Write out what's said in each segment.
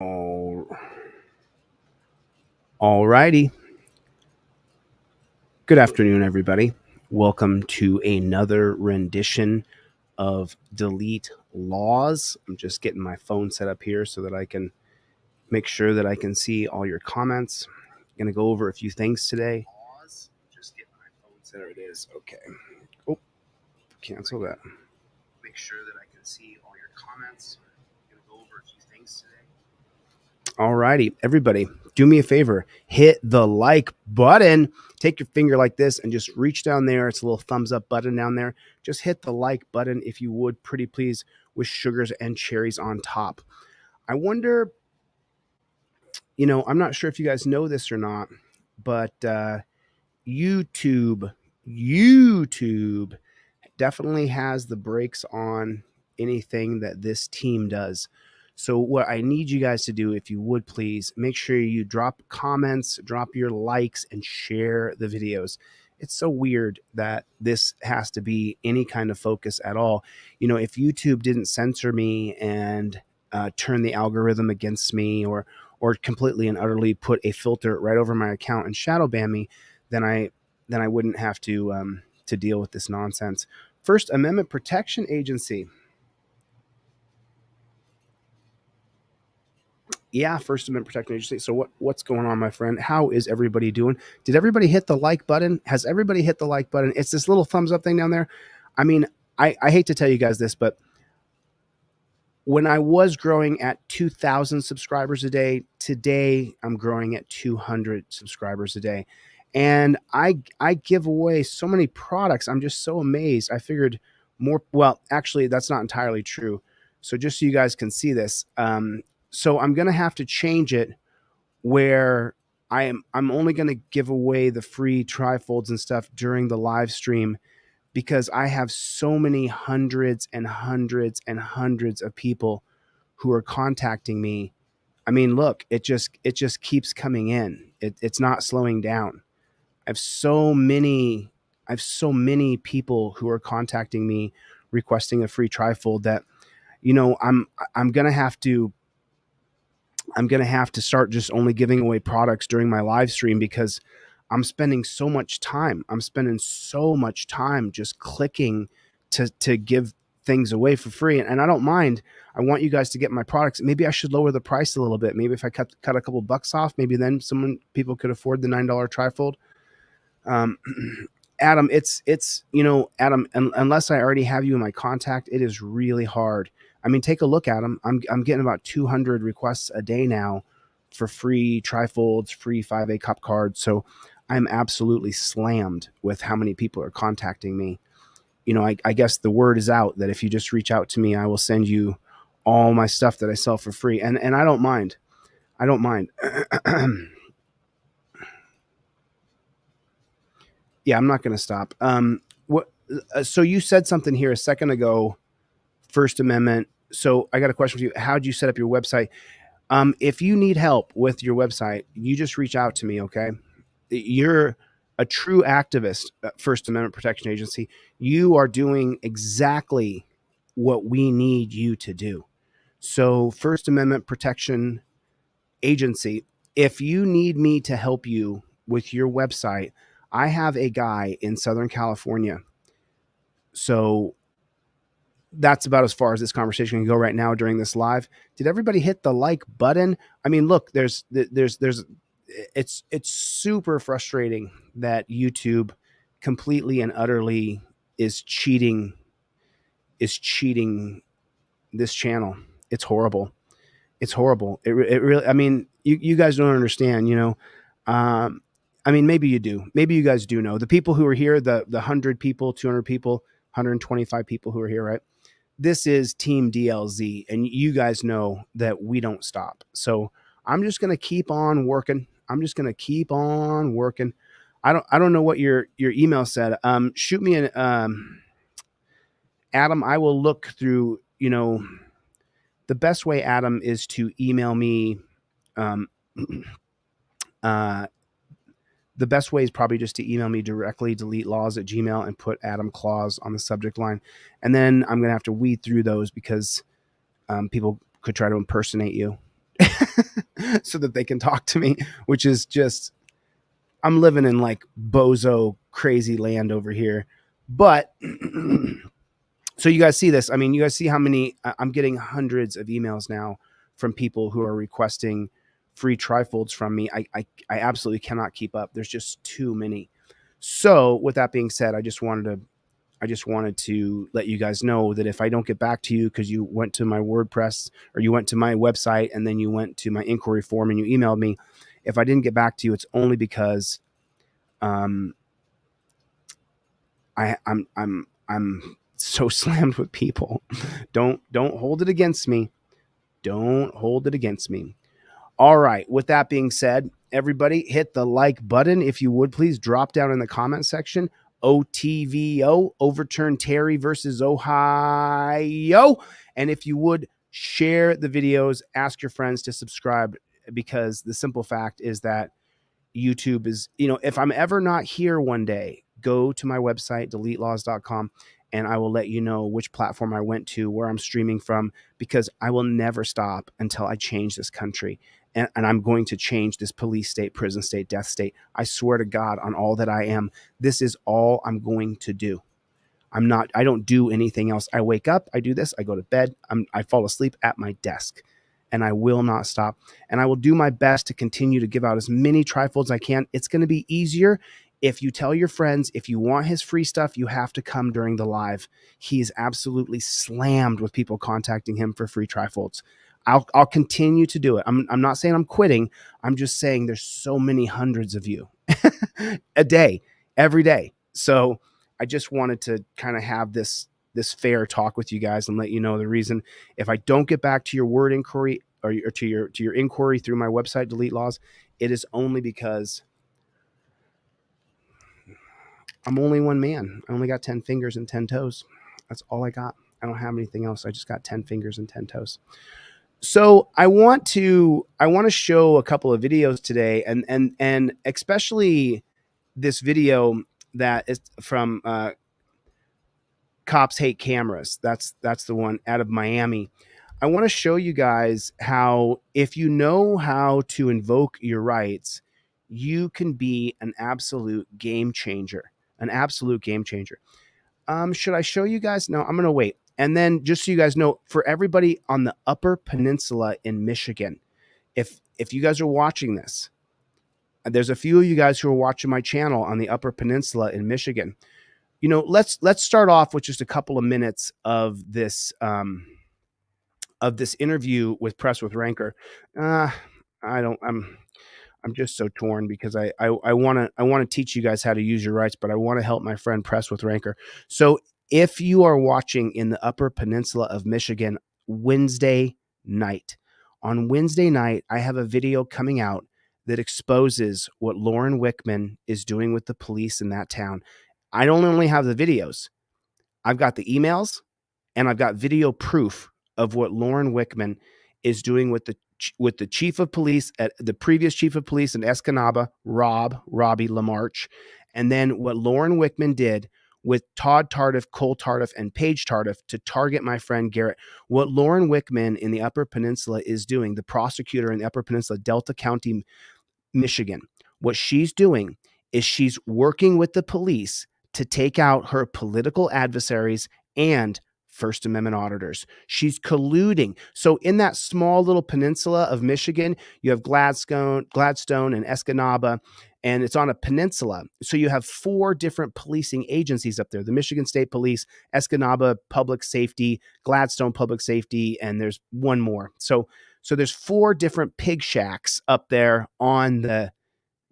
All righty. Good afternoon, everybody. Welcome to another rendition of Delete Laws. I'm just getting my phone set up here so that I can make sure that I can see all your comments. I'm going to go over a few things today. Just get my phone set. There it is. Okay. Oh, cancel that. Make sure that I can see all your comments. I'm going to go over a few things today. All righty, everybody, do me a favor. Hit the like button. Take your finger like this and just reach down there. It's a little thumbs up button down there. Just hit the like button if you would, pretty please, with sugars and cherries on top. I wonder, I'm not sure if you guys know this or not, but YouTube definitely has the brakes on anything that this team does. So what I need you guys to do, if you would please, make sure you drop comments, drop your likes, and share the videos. It's so weird that this has to be any kind of focus at all. If YouTube didn't censor me and turn the algorithm against me, or completely and utterly put a filter right over my account and shadow ban me, then I wouldn't have to deal with this nonsense. First Amendment Protection Agency. Yeah, First Amendment Protection Agency. So what's going on, my friend? How is everybody doing? Did everybody hit the like button? Has everybody hit the like button? It's this little thumbs up thing down there. I mean, I hate to tell you guys this, but when I was growing at 2,000 subscribers a day, today I'm growing at 200 subscribers a day. And I give away so many products. I'm just so amazed. I figured more. Well, actually, that's not entirely true. So just so you guys can see this, so I'm gonna have to change it where I'm only gonna give away the free trifolds and stuff during the live stream, because I have so many hundreds and hundreds and hundreds of people who are contacting me. I mean, look, it just keeps coming in. It's not slowing down. I have so many people who are contacting me requesting a free trifold that I'm gonna have to start just only giving away products during my live stream, because I'm spending so much time. Just clicking to give things away for free, and I don't mind. I want you guys to get my products. Maybe I should lower the price a little bit. Maybe if I cut a couple bucks off, maybe then people could afford the $9 trifold. Adam, it's Adam, unless I already have you in my contact, it is really hard. I mean, take a look, Adam. I'm getting about 200 requests a day now for free trifolds, free 5A cup cards. So I'm absolutely slammed with how many people are contacting me. I guess the word is out that if you just reach out to me, I will send you all my stuff that I sell for free. And I don't mind. Yeah, I'm not going to stop. So you said something here a second ago, First Amendment. So I got a question for you. How did you set up your website? If you need help with your website, you just reach out to me, okay? You're a true activist, First Amendment Protection Agency. You are doing exactly what we need you to do. So First Amendment Protection Agency, if you need me to help you with your website, I have a guy in Southern California. So that's about as far as this conversation can go right now during this live. Did everybody hit the like button? I mean, look, it's super frustrating that YouTube completely and utterly is cheating this channel. It's horrible. It really, I mean, you guys don't understand, I mean, maybe you do. Maybe you guys do know. The people who are here, the 100 people, 200 people, 125 people who are here, right? This is Team DLZ, and you guys know that we don't stop. So I'm just going to keep on working. I don't know what your email said. Shoot me an Adam. I will look through. The best way, Adam, is to email me. The best way is probably just to email me directly, deletelaws@gmail, and put Adam Claus on the subject line. And then I'm going to have to weed through those, because people could try to impersonate you. so that they can talk to me, which is just, I'm living in like bozo crazy land over here. But so you guys see this. I mean, you guys see how many, I'm getting hundreds of emails now from people who are requesting free trifolds from me. I absolutely cannot keep up. There's just too many. So with that being said, I just wanted to let you guys know that if I don't get back to you because you went to my WordPress or you went to my website and then you went to my inquiry form and you emailed me, if I didn't get back to you, it's only because I'm so slammed with people. Don't hold it against me. Don't hold it against me. All right. With that being said, everybody hit the like button. If you would please drop down in the comment section. OTVO, overturn Terry versus Ohio. And if you would share the videos, ask your friends to subscribe, because the simple fact is that YouTube is, if I'm ever not here one day, go to my website, deletelaws.com, and I will let you know which platform I went to, where I'm streaming from, because I will never stop until I change this country. And I'm going to change this police state, prison state, death state. I swear to God on all that I am, this is all I'm going to do. I don't do anything else. I wake up, I do this, I go to bed, I fall asleep at my desk, and I will not stop. And I will do my best to continue to give out as many trifolds as I can. It's going to be easier if you tell your friends, if you want his free stuff, you have to come during the live. He is absolutely slammed with people contacting him for free trifolds. I'll continue to do it. I'm not saying I'm quitting. I'm just saying there's so many hundreds of you a day, every day. So I just wanted to kind of have this fair talk with you guys and let you know the reason. If I don't get back to your word inquiry or to your inquiry through my website, Delete Laws, it is only because I'm only one man. I only got 10 fingers and 10 toes. That's all I got. I don't have anything else. I just got 10 fingers and 10 toes. So I want to show a couple of videos today, and especially this video that is from Cops Hate Cameras. That's the one out of Miami. I want to show you guys how, if you know how to invoke your rights, you can be an absolute game changer. An absolute game changer. Should I show you guys? No, I'm going to wait. And then just so you guys know, for everybody on the Upper Peninsula in Michigan, if you guys are watching this, there's a few of you guys who are watching my channel on the Upper Peninsula in Michigan. Let's start off with just a couple of minutes of this interview with Press with Rancor. I'm just so torn because I want to teach you guys how to use your rights, but I want to help my friend Press with Rancor. So if you are watching in the Upper Peninsula of Michigan, Wednesday night, on Wednesday night, I have a video coming out that exposes what Lauren Wickman is doing with the police in that town. I don't only have the videos. I've got the emails and I've got video proof of what Lauren Wickman is doing with the chief of police, at the previous chief of police in Escanaba, Robbie Lamarche, and then what Lauren Wickman did with Todd Tardif, Cole Tardif, and Paige Tardif to target my friend Garrett. What Lauren Wickman in the Upper Peninsula is doing, the prosecutor in the Upper Peninsula, Delta County, Michigan, what she's doing is she's working with the police to take out her political adversaries and First Amendment auditors. She's colluding. So in that small little peninsula of Michigan, you have Gladstone and Escanaba, and it's on a peninsula. So you have 4 different policing agencies up there: the Michigan State Police, Escanaba Public Safety, Gladstone Public Safety, and there's one more. So there's 4 different pig shacks up there on the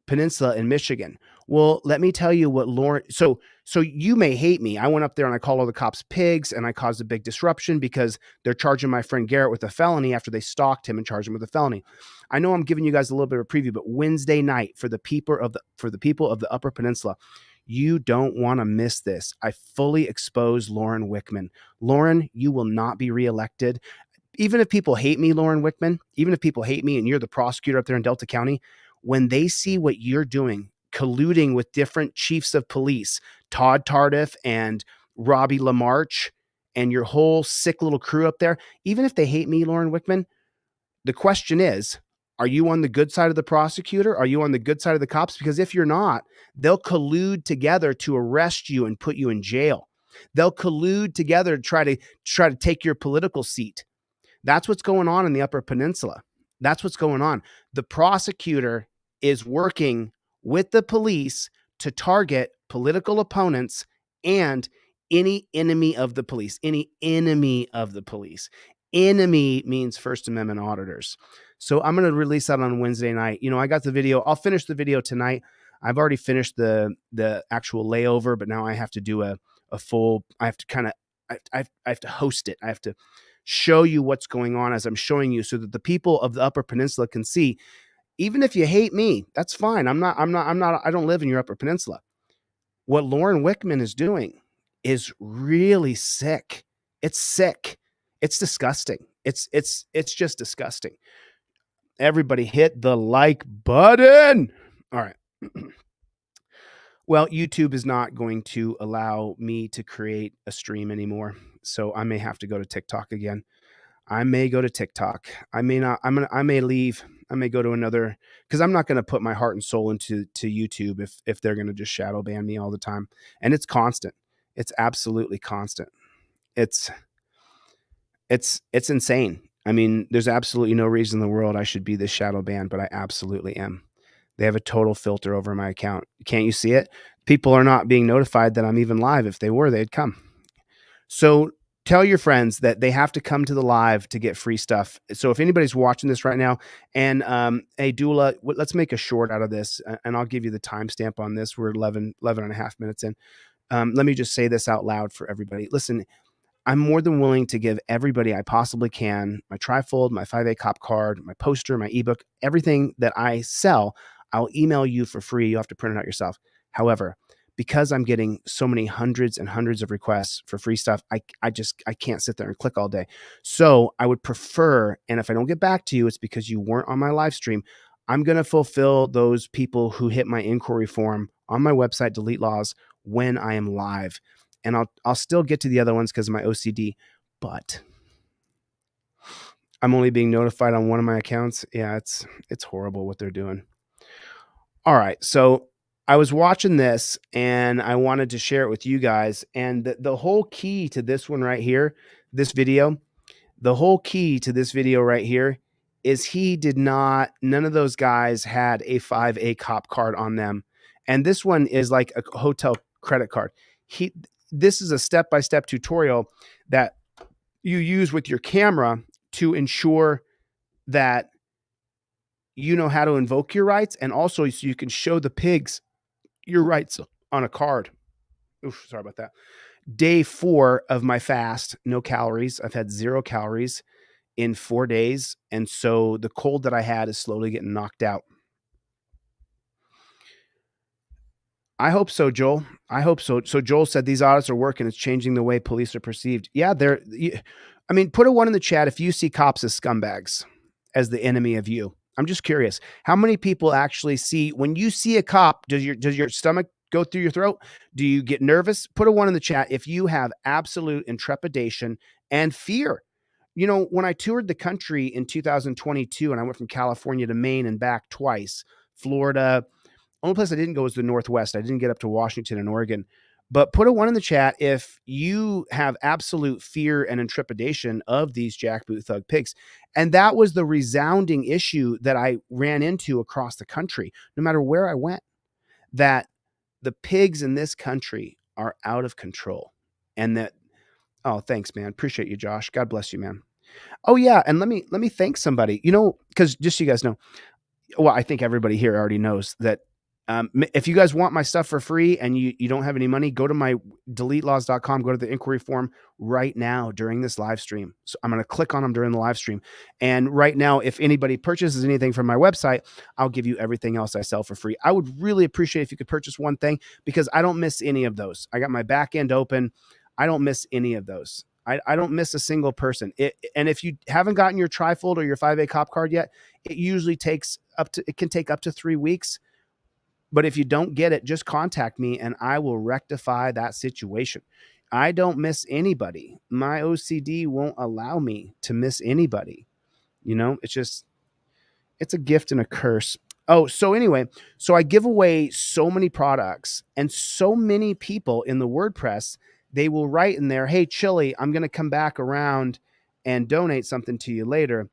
peninsula in Michigan. Well, let me tell you what Lauren, so you may hate me. I went up there and I called all the cops pigs, and I caused a big disruption because they're charging my friend Garrett with a felony after they stalked him and charged him with a felony. I know I'm giving you guys a little bit of a preview, but Wednesday night, for the people of the Upper Peninsula, you don't want to miss this. I fully expose Lauren Wickman. Lauren, you will not be reelected. Even if people hate me, Lauren Wickman, even if people hate me and you're the prosecutor up there in Delta County, when they see what you're doing, colluding with different chiefs of police, Todd Tardif and Robbie Lamarche, and your whole sick little crew up there, even if they hate me, Lauren Wickman, the question is, are you on the good side of the prosecutor? Are you on the good side of the cops? Because if you're not, they'll collude together to arrest you and put you in jail. They'll collude together to try to take your political seat. That's what's going on in the Upper Peninsula. That's what's going on. The prosecutor is working with the police to target political opponents and any enemy of the police. Any enemy of the police. Enemy means First Amendment auditors. So I'm going to release that on Wednesday night. I got the video. I'll finish the video tonight. I've already finished the actual layover, but now I have to do a full. I have to kind of. I have to host it. I have to show you what's going on as I'm showing you, so that the people of the Upper Peninsula can see. Even if you hate me, that's fine. I don't live in your Upper Peninsula. What Lauren Wickman is doing is really sick. It's sick. It's disgusting. It's just disgusting. Everybody hit the like button. All right. Well, YouTube is not going to allow me to create a stream anymore. So I may have to go to TikTok again. I may go to TikTok. I may not. I may leave. I may go to another, because I'm not going to put my heart and soul into YouTube if they're going to just shadow ban me all the time. And it's constant. It's absolutely constant. It's insane. I mean, there's absolutely no reason in the world I should be this shadow banned, but I absolutely am. They have a total filter over my account. Can't you see it? People are not being notified that I'm even live. If they were, they'd come. So tell your friends that they have to come to the live to get free stuff. So if anybody's watching this right now, and hey, Dula, let's make a short out of this, and I'll give you the timestamp on this. We're 11 and a half minutes in. Let me just say this out loud for everybody. Listen, I'm more than willing to give everybody I possibly can my trifold, my 5A cop card, my poster, my ebook, everything that I sell. I'll email you for free. You have to print it out yourself. However, because I'm getting so many hundreds and hundreds of requests for free stuff, I can't sit there and click all day. So I would prefer, and if I don't get back to you, it's because you weren't on my live stream. I'm going to fulfill those people who hit my inquiry form on my website, Delete Laws, when I am live. And I'll still get to the other ones because of my OCD, but I'm only being notified on one of my accounts. Yeah, it's horrible what they're doing. All right, so I was watching this and I wanted to share it with you guys. And the whole key to this one right here, this video, the whole key to this video right here is none of those guys had a 5A cop card on them. And this one is like a hotel credit card. This is a step-by-step tutorial that you use with your camera to ensure that you know how to invoke your rights, and also so you can show the pigs your rights on a card. Oof, sorry about that. Day 4 of my fast, no calories. I've had 0 calories in 4 days. And so the cold that I had is slowly getting knocked out. I hope so, Joel. I hope so. So Joel said these audits are working. It's changing the way police are perceived. Yeah, put a 1 in the chat if you see cops as scumbags, as the enemy of you. I'm just curious. How many people actually see, when you see a cop, does your stomach go through your throat? Do you get nervous? Put a 1 in the chat if you have absolute intrepidation and fear. When I toured the country in 2022 and I went from California to Maine and back twice, Florida, only place I didn't go was the Northwest. I didn't get up to Washington and Oregon. But put a 1 in the chat if you have absolute fear and intrepidation of these jackboot thug pigs. And that was the resounding issue that I ran into across the country, no matter where I went, that the pigs in this country are out of control. And that, oh, thanks, man. Appreciate you, Josh. God bless you, man. Oh, yeah. And let me thank somebody, because just so you guys know, well, I think everybody here already knows that if you guys want my stuff for free and you don't have any money, go to my deletelaws.com, go to the inquiry form right now during this live stream. So I'm going to click on them during the live stream. And right now, if anybody purchases anything from my website, I'll give you everything else I sell for free. I would really appreciate if you could purchase one thing, because I don't miss any of those. I got my back end open. I don't miss any of those. I don't miss a single person. And if you haven't gotten your trifold or your 5A cop card yet, it usually can take up to 3 weeks. But if you don't get it, just contact me and I will rectify that situation. I don't miss anybody. My OCD won't allow me to miss anybody. It's a gift and a curse. Oh, so anyway, so I give away so many products, and so many people in the WordPress, they will write in there, "Hey, Chille, I'm going to come back around and donate something to you later."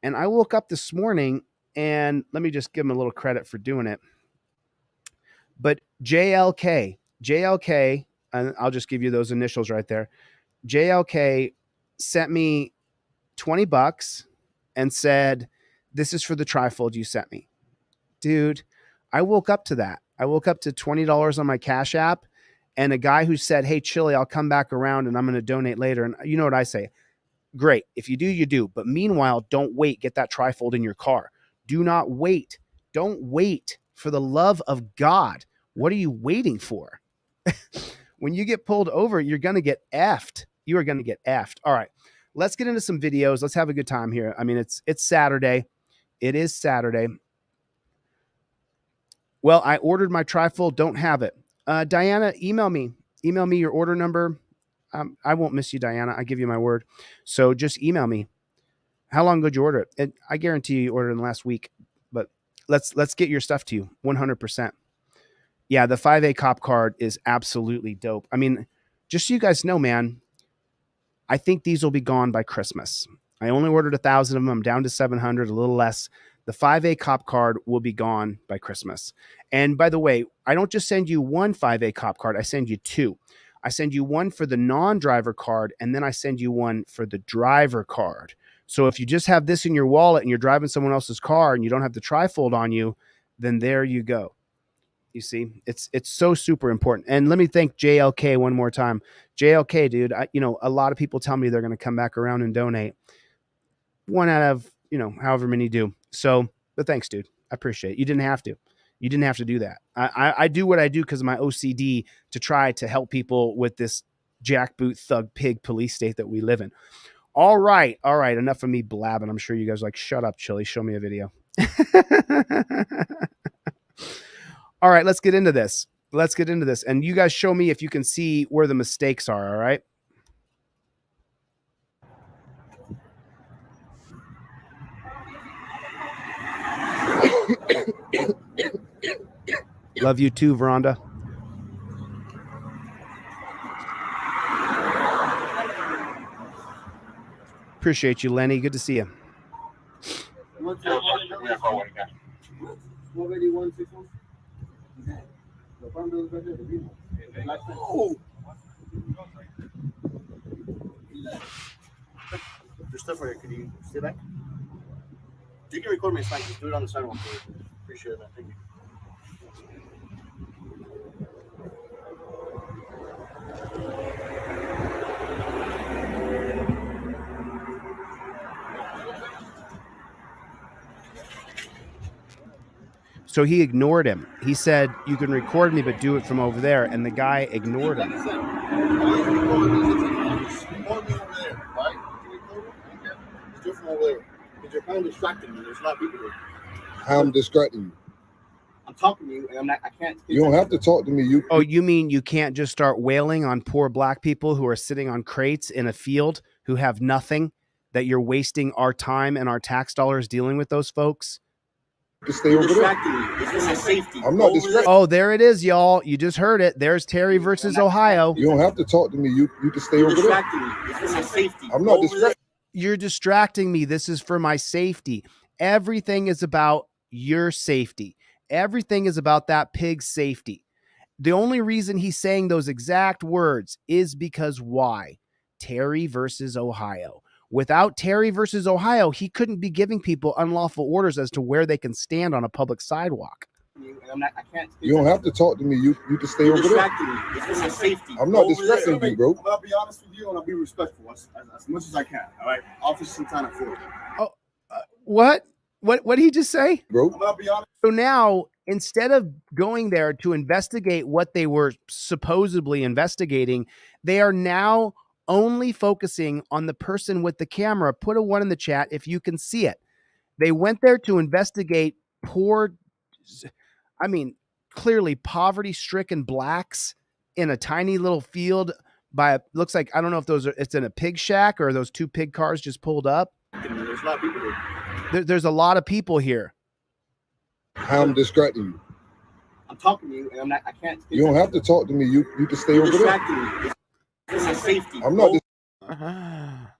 And I woke up this morning, and let me just give them a little credit for doing it. But JLK, and I'll just give you those initials right there. JLK sent me $20 and said, "This is for the trifold you sent me." Dude, I woke up to that. I woke up to $20 on my Cash App, and a guy who said, "Hey, Chille, I'll come back around and I'm going to donate later." And you know what I say? Great. If you do, you do. But meanwhile, don't wait. Get that trifold in your car. Do not wait. Don't wait. For the love of God. What are you waiting for? When you get pulled over, you're going to get effed. You are going to get effed. All right. Let's get into some videos. Let's have a good time here. I mean, it's Saturday. It is Saturday. Well, I ordered my trifold. Don't have it. Diana, email me. Email me your order number. I won't miss you, Diana. I give you my word. So just email me. How long ago did you order it? I guarantee you ordered in the last week. But let's get your stuff to you 100%. Yeah, the 5A cop card is absolutely dope. I mean, just so you guys know, man, I think these will be gone by Christmas. I only ordered 1,000 of them. I'm down to 700, a little less. The 5A cop card will be gone by Christmas. And by the way, I don't just send you one 5A cop card. I send you two. I send you one for the non-driver card, and then I send you one for the driver card. So if you just have this in your wallet and you're driving someone else's car and you don't have the trifold on you, then there you go. You see, it's so super important. And let me thank JLK one more time. JLK, dude, a lot of people tell me they're going to come back around and donate. One out of, however many do. So, but thanks, dude. I appreciate it. You didn't have to. You didn't have to do that. I do what I do because of my OCD to try to help people with this jackboot thug pig police state that we live in. All right. Enough of me blabbing. I'm sure you guys are like, shut up, Chille. Show me a video. All right, let's get into this. And you guys show me if you can see where the mistakes are, all right? Love you too, Veranda. Appreciate you, Lenny. Good to see you. There's stuff right here. Can you stay back? You can record me. It's fine. Just do it on the sidewalk. Appreciate it, man. Thank you. So he ignored him. He said, "You can record me, but do it from over there." And the guy ignored him. You're kind of distracting me. There's a lot of people here. I'm distracting you. I'm talking to you, and I can't. You don't have to talk to me. You mean you can't just start wailing on poor black people who are sitting on crates in a field who have nothing, that you're wasting our time and our tax dollars dealing with those folks? To stay over there. This is my safety. I'm not distracted. Oh, there it is, y'all. You just heard it. There's Terry versus Ohio. You don't have to talk to me. You can stay over there. This is my safety. I'm not distracted. You're distracting me. This is for my safety. Everything is about your safety. Everything is about that pig's safety. The only reason he's saying those exact words is because why? Terry versus Ohio. Without Terry versus Ohio, he couldn't be giving people unlawful orders as to where they can stand on a public sidewalk. I can't. You don't have to talk to me. You can stay over there. This is my safety. I'm not distracting you, bro. I'll be honest with you, and I'll be respectful as much as I can. All right, Officer Santana Ford. Oh, what? What did he just say? Bro. I'll be honest. So now, instead of going there to investigate what they were supposedly investigating, they are now only focusing on the person with the camera. Put a 1 in the chat if you can see it. They went there to investigate clearly poverty-stricken blacks in a tiny little field looks like, I don't know if it's in a pig shack or those 2 pig cars just pulled up. There's a lot of people here. There's a lot of people here. How I'm distracting you? I'm talking to you, and I'm not. I can't. You don't have to talk to me. You can stay You're over there. distracting me. It's my safety. I'm not.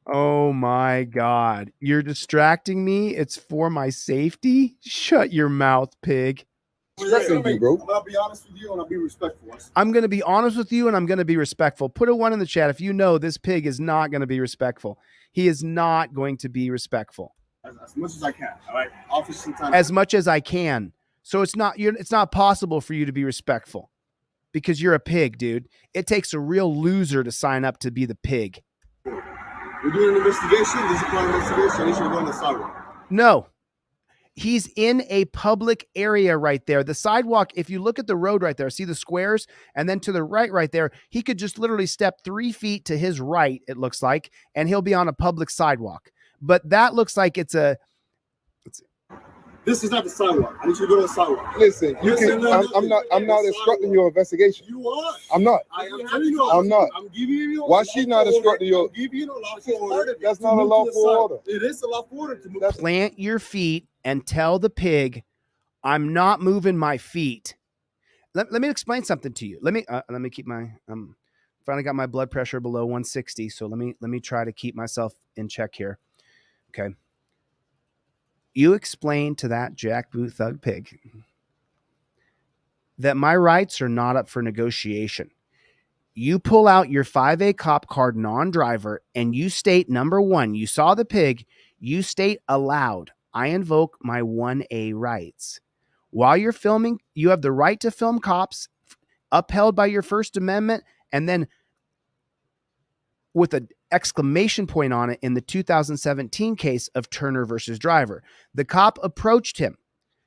Oh my God. You're distracting me. It's for my safety. Shut your mouth, pig. Distracting you, bro. I'm gonna be honest with you, and I'll be respectful. I'm going to be honest with you, and I'm going to be respectful. Put a 1 in the chat if you know this pig is not going to be respectful. He is not going to be respectful. As much as I can. All right. Office sometimes. As much as I can. So it's not possible for you to be respectful because you're a pig, dude. It takes a real loser to sign up to be the pig. We're doing an investigation. This is part of the investigation. He should go on the sidewalk. No. He's in a public area right there. The sidewalk, if you look at the road right there, see the squares? And then to the right there, he could just literally step 3 feet to his right, it looks like, and he'll be on a public sidewalk. But that looks like it's This is not the sidewalk. I need you to go to the sidewalk. Listen, you can. I'm not instructing your investigation. You are. I'm not. I am telling you. I'm not. I'm giving you. Why she not instructing your? I'm giving you a lawful order. That's not a lawful order. It is a lawful order to move. Plant your feet and tell the pig, I'm not moving my feet. Let me explain something to you. Let me keep my finally got my blood pressure below 160. So let me try to keep myself in check here. Okay. You explain to that jackboot thug pig that my rights are not up for negotiation. You pull out your 5A cop card non-driver and you state, number 1, you saw the pig, you state aloud, I invoke my 1A rights. While you're filming, you have the right to film cops upheld by your First Amendment, and then with an exclamation point on it in the 2017 case of Turner versus Driver. The cop approached him.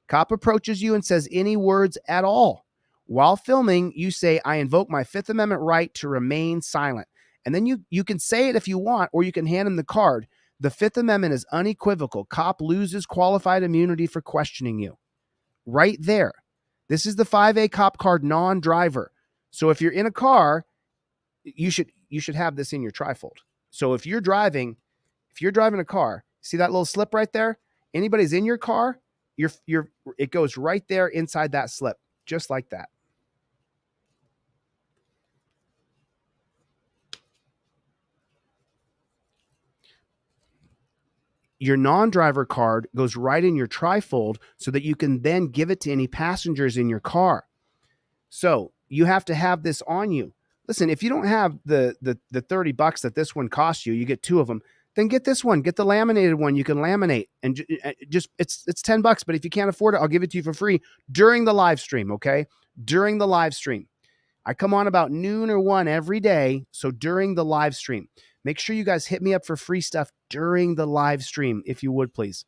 Cop approaches you and says any words at all. While filming, you say, I invoke my Fifth Amendment right to remain silent. And then you can say it if you want, or you can hand him the card. The Fifth Amendment is unequivocal. Cop loses qualified immunity for questioning you. Right there. This is the 5A cop card non-driver. So if you're in a car, you should have this in your trifold. So if you're driving a car, see that little slip right there? Anybody's in your car, it goes right there inside that slip, just like that. Your non-driver card goes right in your trifold so that you can then give it to any passengers in your car. So you have to have this on you. Listen, if you don't have the $30 that this one costs you, you get 2 of them, then get this one, get the laminated one. You can laminate and just, it's $10, but if you can't afford it, I'll give it to you for free during the live stream. Okay. During the live stream, I come on about noon or 1 every day. So during the live stream, make sure you guys hit me up for free stuff during the live stream, if you would, please.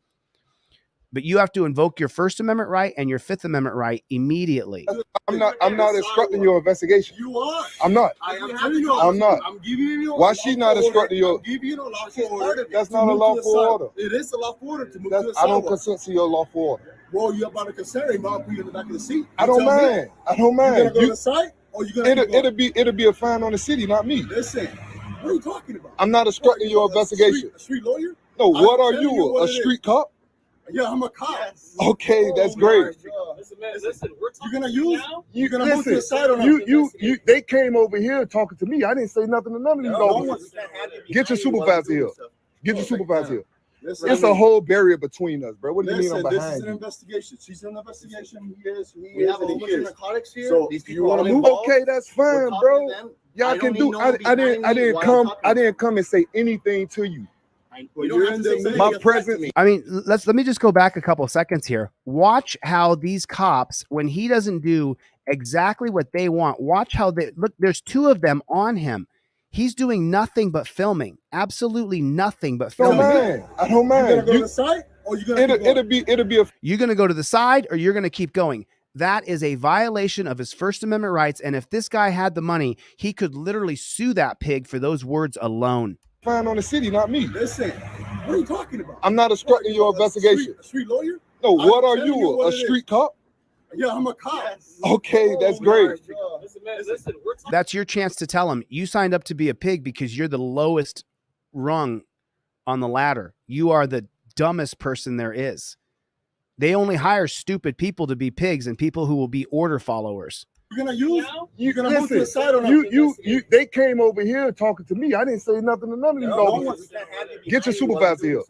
But you have to invoke your First Amendment right and your Fifth Amendment right immediately. I'm not instructing your investigation. You are. I'm not. I am telling you. I'm not. I'm giving you. Why she not instructing your? I'm giving you a lawful order. That's not a lawful order. It is a lawful order to move to the sidewalk. I don't consent to your lawful order. Well, you're about to consent. I'll put you in the back of the seat. I don't mind. I don't mind. You gonna go to the site, or you gonna? It'll be a fine on the city, not me. Listen, what are you talking about? I'm not instructing your investigation. A street lawyer? No. What are you? A street cop? Yeah, I'm a cop. Yes. Okay, that's great. Listen, we're talking. You're gonna move to the side or not? You they came over here talking to me. I didn't say nothing to none of these officers. Get your supervisor here. Get your supervisor here. It's a whole barrier between us, bro. What do you mean I'm behind you? This is an investigation. She's an investigation. We have a whole bunch of narcotics here. So these you people want to are move? involved. Okay, that's fine, bro. Y'all can do. I didn't come and say anything to you. My presence. I mean, let me just go back a couple of seconds here. Watch how these cops, when he doesn't do exactly what they want, watch how they look. There's 2 of them on him. He's doing nothing but filming. Absolutely nothing but filming. I don't mind. You gonna go to the side, or you gonna? It'll be a. You're gonna go to the side, or you're gonna keep going. That is a violation of his First Amendment rights. And if this guy had the money, he could literally sue that pig for those words alone. Fine on the city, not me. Listen, what are you talking about? I'm not instructing your investigation. A street lawyer? No. What are you? A street cop? Yeah, I'm a cop. Yes. Okay, that's great. Listen, That's your chance to tell him you signed up to be a pig because you're the lowest rung on the ladder. You are the dumbest person there is. They only hire stupid people to be pigs and people who will be order followers. You're gonna use. You're gonna move to the side on you. They came over here talking to me. I didn't say nothing to none of these officers. Get your supervisor here.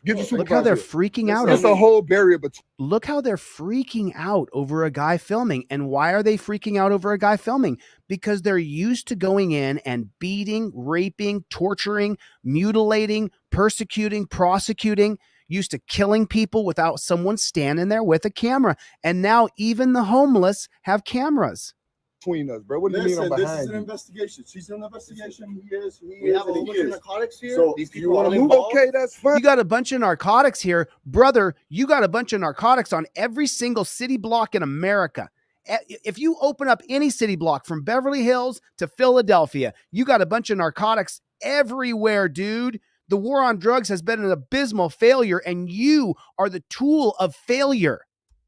Get your supervisor. Look how they're freaking out. It's a whole barrier between. Look how they're freaking out over a guy filming. And why are they freaking out over a guy filming? Because they're used to going in and beating, raping, torturing, mutilating, persecuting, prosecuting, used to killing people without someone standing there with a camera. And now even the homeless have cameras. Between us, bro. What do you mean I'm behind This is an you? investigation. She's an investigation. He is. We have a whole bunch of narcotics here. So These you people wanna are move? involved. Okay, that's fine. You got a bunch of narcotics here. Brother, you got a bunch of narcotics on every single city block in America. If you open up any city block from Beverly Hills to Philadelphia, you got a bunch of narcotics everywhere, dude. The war on drugs has been an abysmal failure, and you are the tool of failure.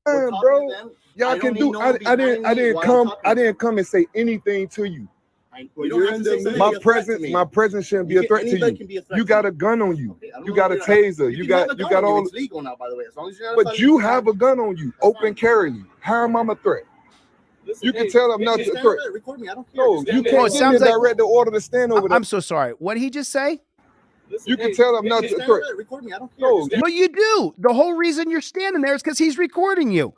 Man, bro, y'all can do. I didn't come and say anything to you. My presence shouldn't be a threat to you. You got a gun on you. You got a taser. You got all. It's legal now, by the way. As long as you're not But you have a gun on you, open carry. How am I a threat? You can tell I'm not a threat. Record me. I don't care. No, you Oh, it can't give me sounds a like- direct order to stand over there. I'm so sorry. What did he just say? You can tell I'm not a threat. Record me. I don't care. No, No, you do. The whole reason you're standing there is because he's recording you.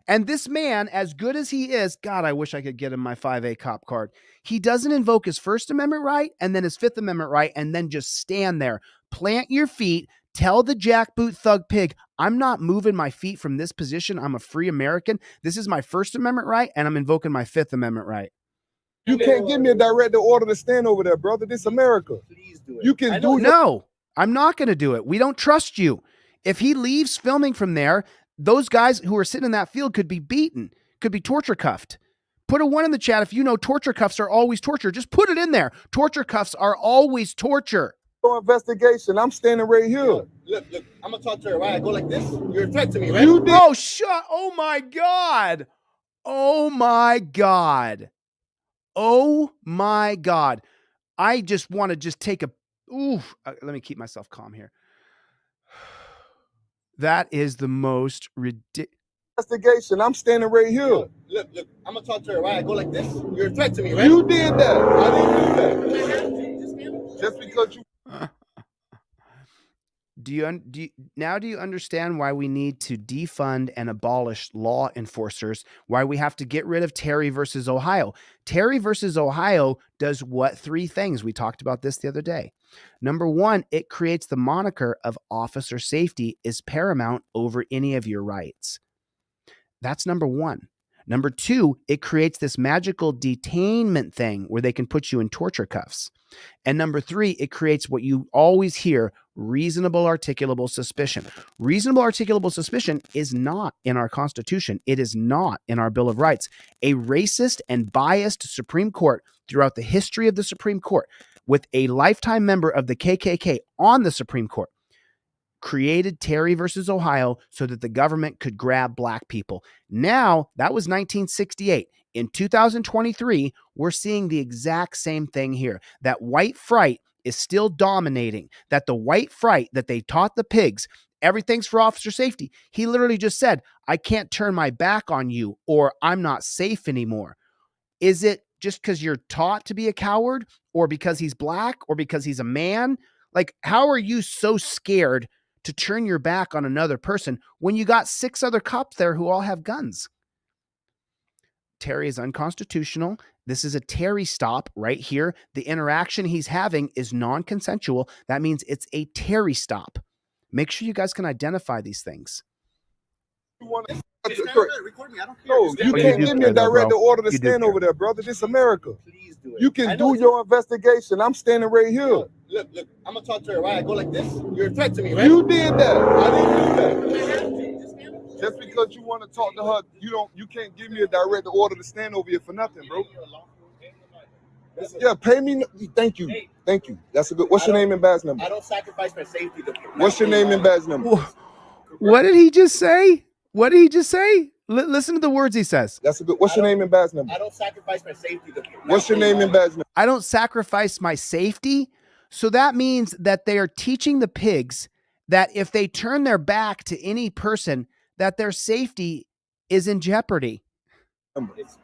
And this man, as good as he is, God, I wish I could get him my 5A cop card. He doesn't invoke his First Amendment right and then his Fifth Amendment right and then just stand there. Plant your feet. Tell the jackboot thug pig, I'm not moving my feet from this position. I'm a free American. This is my First Amendment right, and I'm invoking my Fifth Amendment right. you can't give me a direct order to stand over there, brother. This America. Please do it. You can do. No, I'm not going to do it. We don't trust you. If he leaves filming from there, those guys who are sitting in that field could be beaten, could be torture cuffed. Put a 1 in the chat if you know torture cuffs are always torture. Just put it in there. Torture cuffs are always torture. Investigation. I'm standing right here. Look, I'm gonna talk to her. Right? I go like this. You're a threat to me, right? You did. Oh, shut. Oh, my God. Oh, my God. Oh, my God. I just want to just take a... Oof. Let me keep myself calm here. That is the most ridiculous... Investigation. I'm standing right here. Look, I'm gonna talk to her. Right? I go like this. You're a threat to me, right? You did that. I didn't do that. Just because you. Do you understand why we need to defund and abolish law enforcers? Why we have to get rid of Terry versus Ohio? Terry versus Ohio does what? 3 things. We talked about this the other day. Number 1, it creates the moniker of officer safety is paramount over any of your rights. That's number 1. Number 2, it creates this magical detainment thing where they can put you in torture cuffs. And number 3, it creates what you always hear, reasonable articulable suspicion. Reasonable articulable suspicion is not in our Constitution. It is not in our Bill of Rights. A racist and biased Supreme Court throughout the history of the Supreme Court, with a lifetime member of the KKK on the Supreme Court, created Terry versus Ohio so that the government could grab black people. Now, that was 1968. In 2023, we're seeing the exact same thing here. That white fright is still dominating. That the white fright that they taught the pigs, everything's for officer safety. He literally just said, I can't turn my back on you or I'm not safe anymore. Is it just because you're taught to be a coward or because he's black or because he's a man? Like, how are you so scared to turn your back on another person when you got 6 other cops there who all have guns? Terry is unconstitutional. This is a Terry stop right here. The interaction he's having is non-consensual. That means it's a Terry stop. Make sure you guys can identify these things. Record me. I don't care. No, you can't give me a direct order to stand over there, brother. This America. Please do it. You can do your investigation. I'm standing right here. Look, I'm gonna talk to her. Right? I go like this. You're a threat to me, right? You did that. I didn't do that. Just because you want to talk to her, you can't give me a direct order to stand over here for nothing, bro. Yeah, pay me. Thank you. Thank you. That's a good. What's your name and badge number? I don't sacrifice my safety. What's your name and badge number? What did he just say? What did he just say? Listen to the words he says. That's a good. What's your name and badge number? I don't sacrifice my safety. What's your name and badge number? I don't sacrifice my safety. So that means that they are teaching the pigs that if they turn their back to any person, that their safety is in jeopardy. That's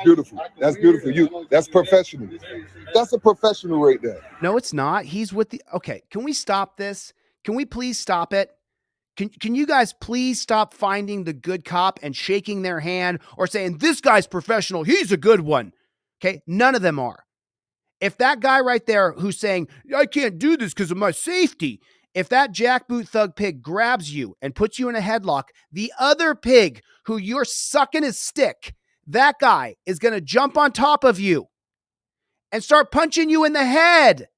beautiful. That's beautiful. That's professional. That's a professional right there. No, it's not. He's with the... Okay, can we stop this? Can we please stop it? Can you guys please stop finding the good cop and shaking their hand or saying, this guy's professional, he's a good one? Okay, none of them are. If that guy right there who's saying, I can't do this because of my safety, if that jackboot thug pig grabs you and puts you in a headlock, the other pig who you're sucking his stick, that guy is going to jump on top of you and start punching you in the head.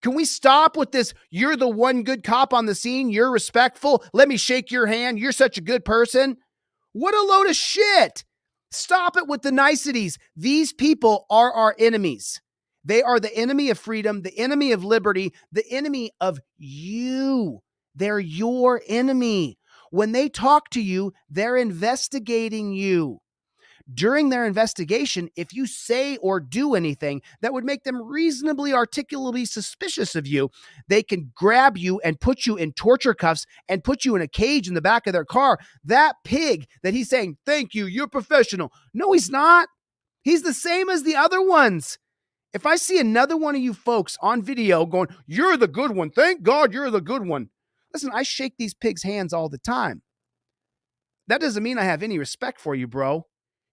Can we stop with this? You're the one good cop on the scene. You're respectful. Let me shake your hand. You're such a good person. What a load of shit. Stop it with the niceties. These people are our enemies. They are the enemy of freedom, the enemy of liberty, the enemy of you. They're your enemy. When they talk to you, they're investigating you. During their investigation, if you say or do anything that would make them reasonably articulately suspicious of you, they can grab you and put you in torture cuffs and put you in a cage in the back of their car. That pig that he's saying, thank you, you're professional. No, he's not. He's the same as the other ones. If I see another one of you folks on video going, you're the good one, thank God you're the good one. Listen, I shake these pigs' hands all the time. That doesn't mean I have any respect for you, bro.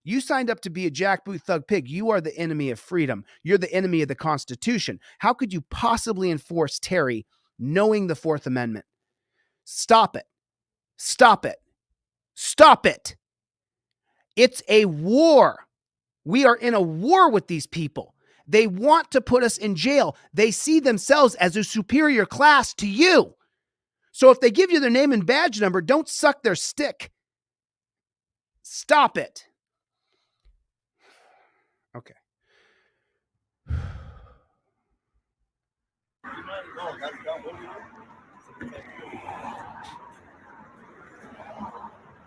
You signed up to be a jackboot thug pig. You are the enemy of freedom. You're the enemy of the Constitution. How could you possibly enforce Terry knowing the Fourth Amendment? Stop it. Stop it. Stop it. It's a war. We are in a war with these people. They want to put us in jail. They see themselves as a superior class to you. So if they give you their name and badge number, don't suck their stick. Stop it. Okay.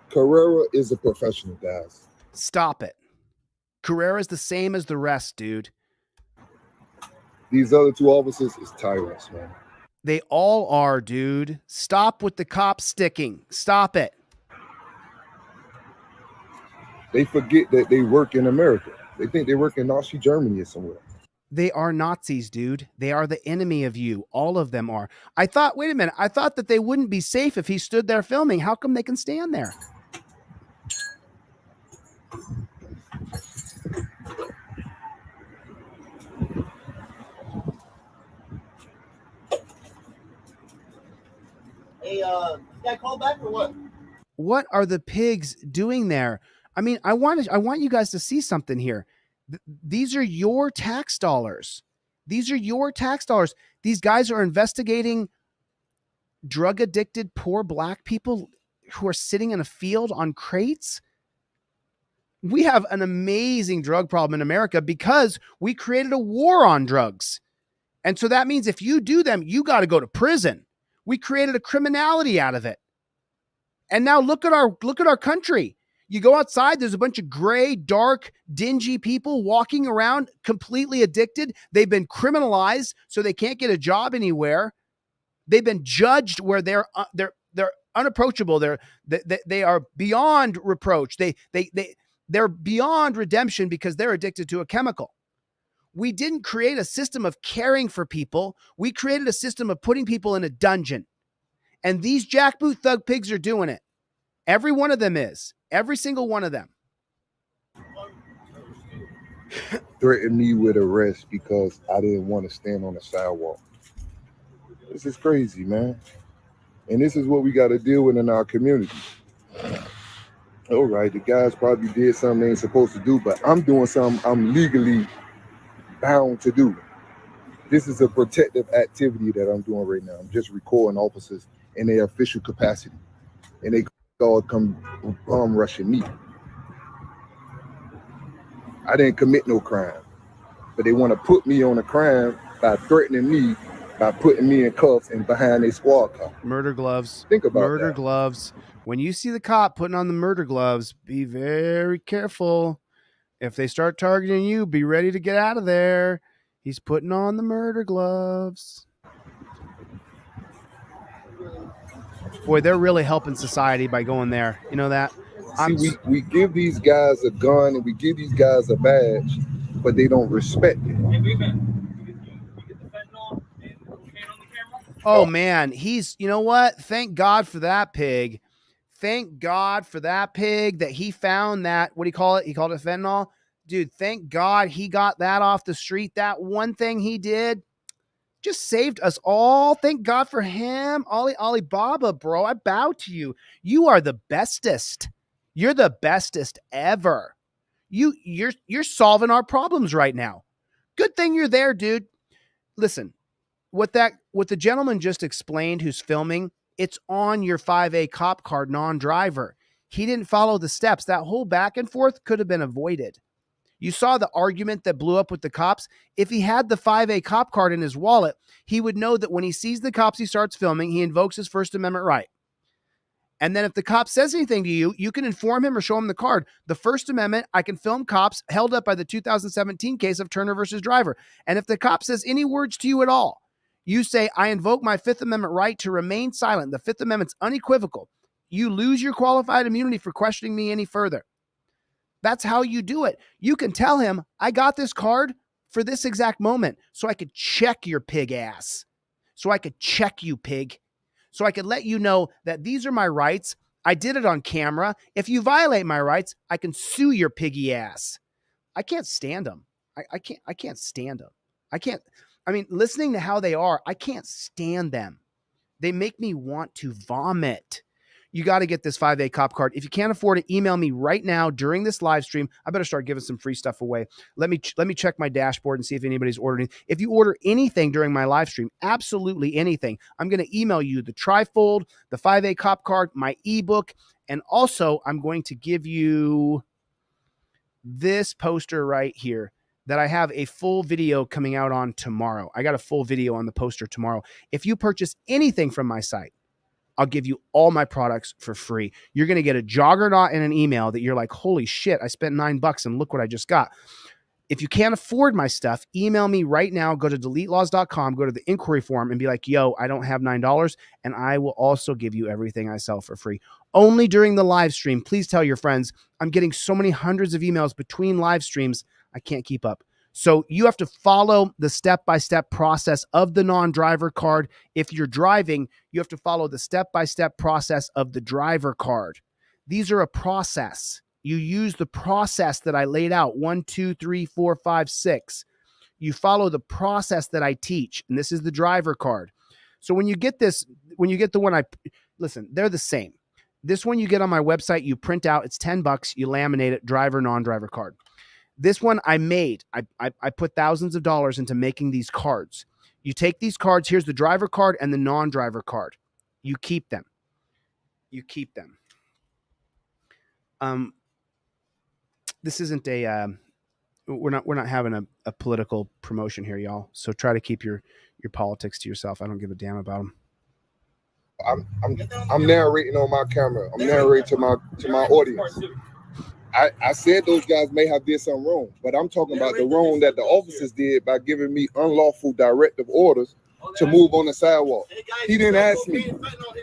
Carrera is a professional, guys. Stop it. Carrera's the same as the rest, dude. These other two officers is tyrants, man. They all are, dude. Stop with the cop sticking. Stop it. They forget that they work in America. They think they work in Nazi Germany or somewhere. They are Nazis, dude. They are the enemy of you. All of them are. Wait a minute. I thought that they wouldn't be safe if he stood there filming. How come they can stand there? Hey, this guy called back or what? What are the pigs doing there? I mean, I want you guys to see something here. These are your tax dollars. These are your tax dollars. These guys are investigating drug addicted, poor black people who are sitting in a field on crates. We have an amazing drug problem in America because we created a war on drugs. And so that means if you do them, you got to go to prison. We created a criminality out of it. And now look at our country. You go outside, there's a bunch of gray, dark, dingy people walking around completely addicted. They've been criminalized, so they can't get a job anywhere. They've been judged where they're unapproachable. They are beyond reproach. They're beyond redemption because they're addicted to a chemical. We didn't create a system of caring for people. We created a system of putting people in a dungeon. And these jackboot thug pigs are doing it. Every one of them is. Every single one of them. Threatened me with arrest because I didn't want to stand on the sidewalk. This is crazy, man. And this is what we got to deal with in our community. All right, the guys probably did something they ain't supposed to do, but I'm doing something I'm legally bound to do. This is a protective activity that I'm doing right now. I'm just recording officers in their official capacity. And they all come bomb rushing me. I didn't commit no crime, but they want to put me on a crime by threatening me, by putting me in cuffs and behind a squad car. Murder gloves. Think about murder that. gloves. When you see the cop putting on the murder gloves, be very careful. If they start targeting you, be ready to get out of there. He's putting on the murder gloves. Boy, they're really helping society by going there. You know that? See, we give these guys a gun and we give these guys a badge, but they don't respect it. Oh, man. You know what? Thank God for that pig. Thank God for that pig that he found that, what do you call it? He called it fentanyl. Dude, thank God he got that off the street. That one thing he did just saved us all. Thank God for him. Alibaba, bro, I bow to you. You are the bestest. You're the bestest ever. You're solving our problems right now. Good thing you're there, dude. Listen, what the gentleman just explained who's filming, it's on your 5A cop card, non-driver. He didn't follow the steps. That whole back and forth could have been avoided. You saw the argument that blew up with the cops. If he had the 5A cop card in his wallet, he would know that when he sees the cops, he starts filming, he invokes his First Amendment right. And then if the cop says anything to you, you can inform him or show him the card. The First Amendment, I can film cops held up by the 2017 case of Turner versus Driver. And if the cop says any words to you at all, you say, I invoke my Fifth Amendment right to remain silent. The Fifth Amendment's unequivocal. You lose your qualified immunity for questioning me any further. That's how you do it. You can tell him, I got this card for this exact moment so I could check your pig ass. So I could check you, pig. So I could let you know that these are my rights. I did it on camera. If you violate my rights, I can sue your piggy ass. I can't stand them. I can't stand them. Listening to how they are, I can't stand them. They make me want to vomit. You got to get this 5A cop card. If you can't afford it, email me right now during this live stream. I better start giving some free stuff away. Let me check my dashboard and see if anybody's ordering. If you order anything during my live stream, absolutely anything, I'm going to email you the trifold, the 5A cop card, my ebook, and also I'm going to give you this poster right here that I have a full video coming out on tomorrow. I got a full video on the poster tomorrow. If you purchase anything from my site, I'll give you all my products for free. You're going to get a juggernaut in an email that you're like, holy shit, I spent $9 and look what I just got. If you can't afford my stuff, email me right now. Go to deletelaws.com, go to the inquiry form and be like, yo, I don't have $9. And I will also give you everything I sell for free. Only during the live stream. Please tell your friends. I'm getting so many hundreds of emails between live streams. I can't keep up. So you have to follow the step-by-step process of the non-driver card. If you're driving, you have to follow the step-by-step process of the driver card. These are a process. You use the process that I laid out. 1, 2, 3, 4, 5, 6. You follow the process that I teach. And this is the driver card. So when you get this, when you get the one listen, they're the same. This one you get on my website, you print out, it's $10, you laminate it, driver, non-driver card. This one I made. I put thousands of dollars into making these cards. You take these cards. Here's the driver card and the non-driver card. You keep them. You keep them. This isn't a. We're not having a political promotion here, y'all. So try to keep your politics to yourself. I don't give a damn about them. I'm narrating on my camera. I'm narrating to my audience. I said those guys may have did something wrong, but I'm talking about the wrong that the officers did by giving me unlawful directive orders to move on the sidewalk. He didn't ask me.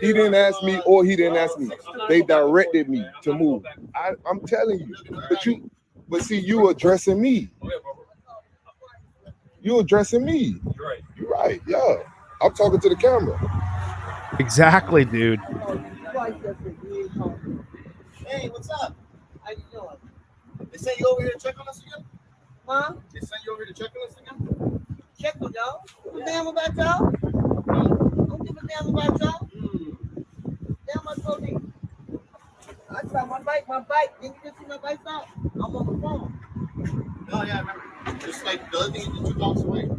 He didn't ask me, or he didn't ask me. They directed me to move. I'm telling you. But see, you addressing me. You addressing me. You're right. Yeah. I'm talking to the camera. Exactly, dude. Hey, what's up? How you doing? They sent you over here to check on us again? Huh? They sent you over here to check on us again? Check on y'all? Yeah. Damn about y'all? Don't give a damn about y'all. Damn my police. I saw my bike. Didn't you see my bike out? I'm on the phone. Oh yeah, I remember. Just like the other thing is 2 blocks away.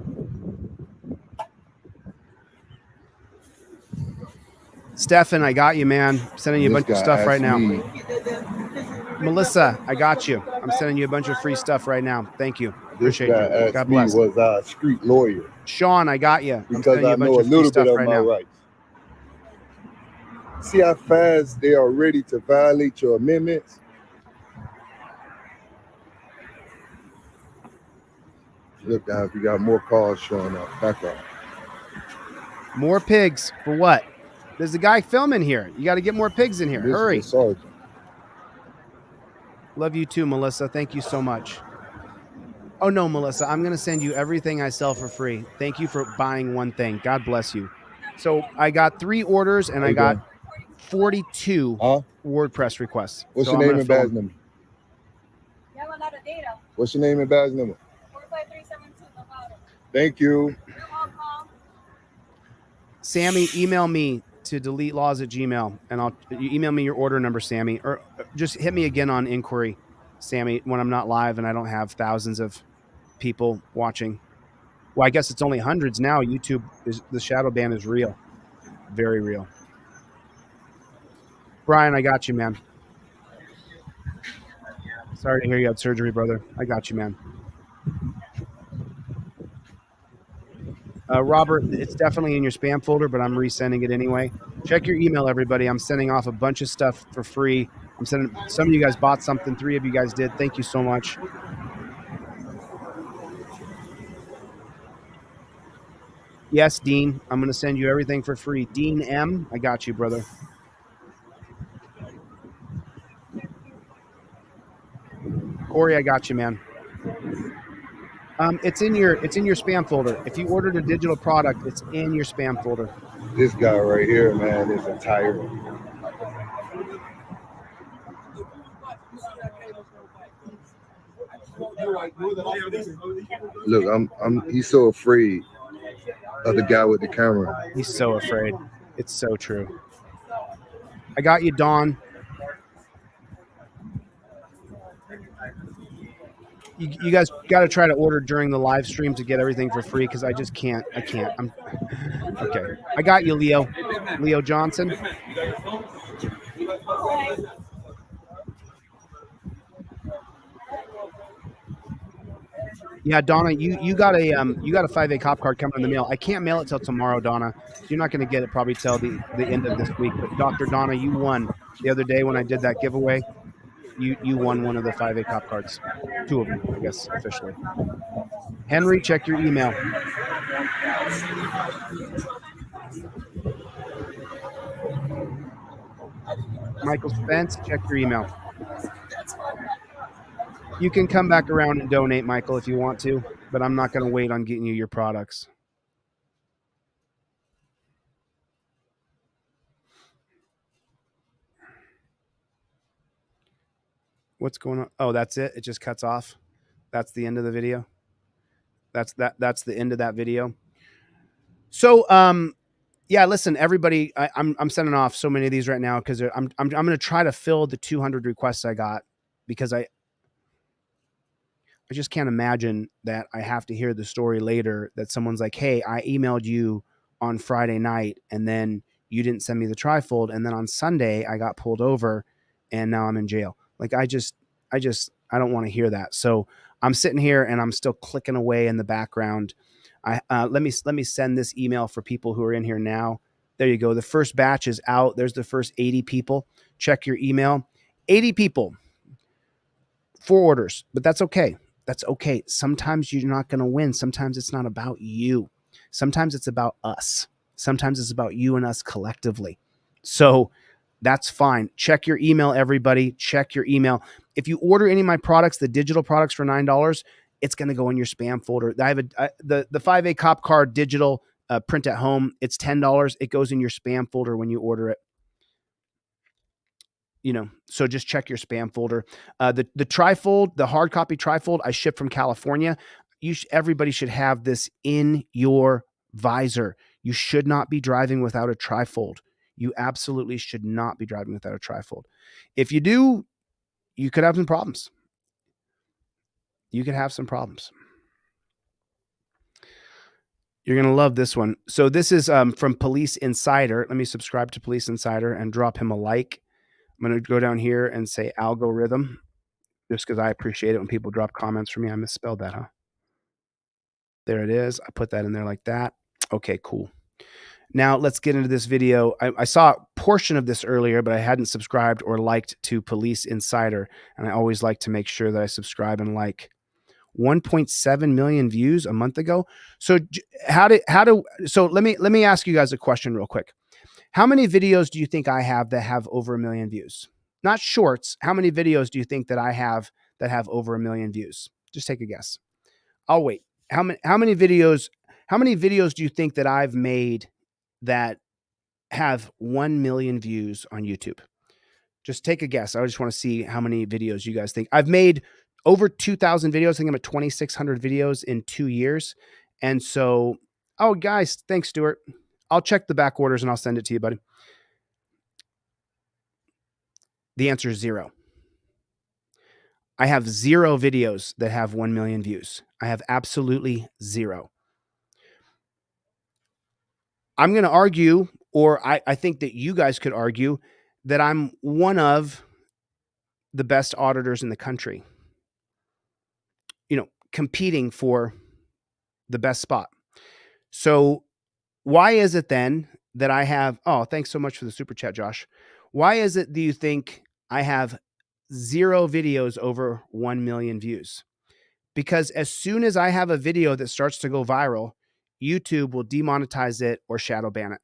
Stefan, I got you, man. I'm sending you a bunch of stuff right now. Melissa, I got you. I'm sending you a bunch of free stuff right now. Thank you. Appreciate you. God bless. Was a street lawyer. Sean, I got you. I'm because I know a little bit of my rights. See how fast they are ready to violate your amendments? Look down if you got more cars showing up. Back up. More pigs for what? There's a guy filming here. You got to get more pigs in here. This Hurry. is the sergeant. Love you too, Melissa. Thank you so much. Oh, no, Melissa, I'm going to send you everything I sell for free. Thank you for buying one thing. God bless you. So I got 3 orders and I got 42 WordPress requests. What's so your name and badge number? You have a lot of data. What's your name and badge number? 45372. Thank you. You're welcome. Sammy, email me to deletelaws@gmail, and you email me your order number, Sammy, or just hit me again on inquiry, Sammy, when I'm not live and I don't have thousands of people watching. Well, I guess it's only hundreds now. YouTube the shadow ban is real, very real. Brian, I got you, man. Sorry to hear you had surgery, brother. I got you, man. Robert, it's definitely in your spam folder, but I'm resending it anyway. Check your email, everybody. I'm sending off a bunch of stuff for free. I'm sending. Some of you guys bought something. 3 of you guys did. Thank you so much. Yes, Dean. I'm going to send you everything for free. Dean M. I got you, brother. Corey, I got you, man. It's in your spam folder. If you ordered a digital product, it's in your spam folder. This guy right here, man, is a tyrant. Look, he's so afraid of the guy with the camera. He's so afraid. It's so true. I got you, Dawn. You guys got to try to order during the live stream to get everything for free because I just can't. I can't. Okay. I got you, Leo. Leo Johnson. Yeah, Donna, you got a 5A cop card coming in the mail. I can't mail it till tomorrow, Donna. You're not going to get it probably till the end of this week. But Dr. Donna, you won the other day when I did that giveaway. You won one of the 5A cop cards. 2 of them, I guess, officially. Henry, check your email. Michael Spence, check your email. You can come back around and donate, Michael, if you want to, but I'm not going to wait on getting you your products. What's going on? Oh, that's it. It just cuts off. That's the end of the video. That's the end of that video. So, yeah, listen, everybody, I'm sending off so many of these right now because I'm going to try to fill the 200 requests I got because I just can't imagine that I have to hear the story later that someone's like, hey, I emailed you on Friday night and then you didn't send me the trifold. And then on Sunday I got pulled over and now I'm in jail. Like I don't want to hear that. So I'm sitting here and I'm still clicking away in the background. Let me send this email for people who are in here now. There you go. The first batch is out. There's the first 80 people. Check your email. 80 people. 4 orders, but that's okay. That's okay. Sometimes you're not going to win. Sometimes it's not about you. Sometimes it's about us. Sometimes it's about you and us collectively. So that's fine. Check your email, everybody. Check your email. If you order any of my products, the digital products for $9, it's going to go in your spam folder. I have the 5A cop card digital print at home. It's $10. It goes in your spam folder when you order it. You know, so just check your spam folder. The trifold, the hard copy trifold, I ship from California. Everybody should have this in your visor. You should not be driving without a trifold. You absolutely should not be driving without a trifold. If you do, you could have some problems. You could have some problems. You're going to love this one. So this is from Police Insider. Let me subscribe to Police Insider and drop him a like. I'm going to go down here and say algorithm just because I appreciate it when people drop comments for me. I misspelled that, huh? There it is. I put that in there like that. Okay, cool. Now let's get into this video. I saw a portion of this earlier, but I hadn't subscribed or liked to Police Insider. And I always like to make sure that I subscribe and like 1.7 million views a month ago. So so let me ask you guys a question real quick. How many videos do you think I have that have over 1 million views? Not shorts. How many videos do you think that I have that have over 1 million views? Just take a guess. I'll wait. How many videos do you think that I've made that have 1 million views on YouTube? Just take a guess. I just want to see how many videos you guys think. I've made over 2,000 videos. I think I'm at 2,600 videos in 2 years. And so, oh, guys, thanks, Stuart. I'll check the back orders and I'll send it to you, buddy. The answer is 0. I have 0 videos that have 1 million views. I have absolutely 0. I'm going to argue, or I think that you guys could argue, that I'm one of the best auditors in the country, competing for the best spot. So why is it then that I have, oh, thanks so much for the super chat, Josh. Why is it, do you think, I have 0 videos over 1 million views? Because as soon as I have a video that starts to go viral, YouTube will demonetize it or shadow ban it.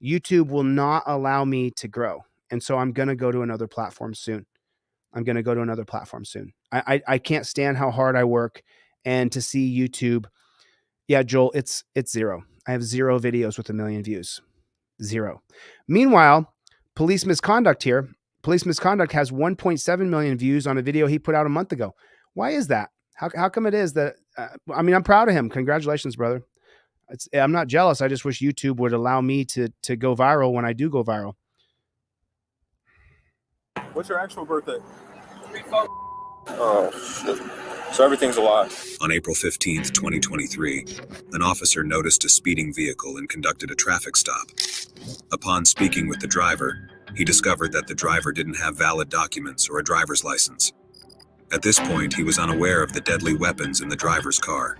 YouTube will not allow me to grow. And so I'm going to go to another platform soon. I can't stand how hard I work, and to see YouTube. Yeah, Joel, it's 0. I have 0 videos with 1 million views. 0. Meanwhile, police misconduct has 1.7 million views on a video he put out a month ago. Why is that? How come it is that, I'm proud of him. Congratulations, brother. I'm not jealous. I just wish YouTube would allow me to go viral when I do go viral. What's your actual birthday? Oh, shit. So everything's a lie. On April 15th, 2023, an officer noticed a speeding vehicle and conducted a traffic stop. Upon speaking with the driver, he discovered that the driver didn't have valid documents or a driver's license. At this point, he was unaware of the deadly weapons in the driver's car.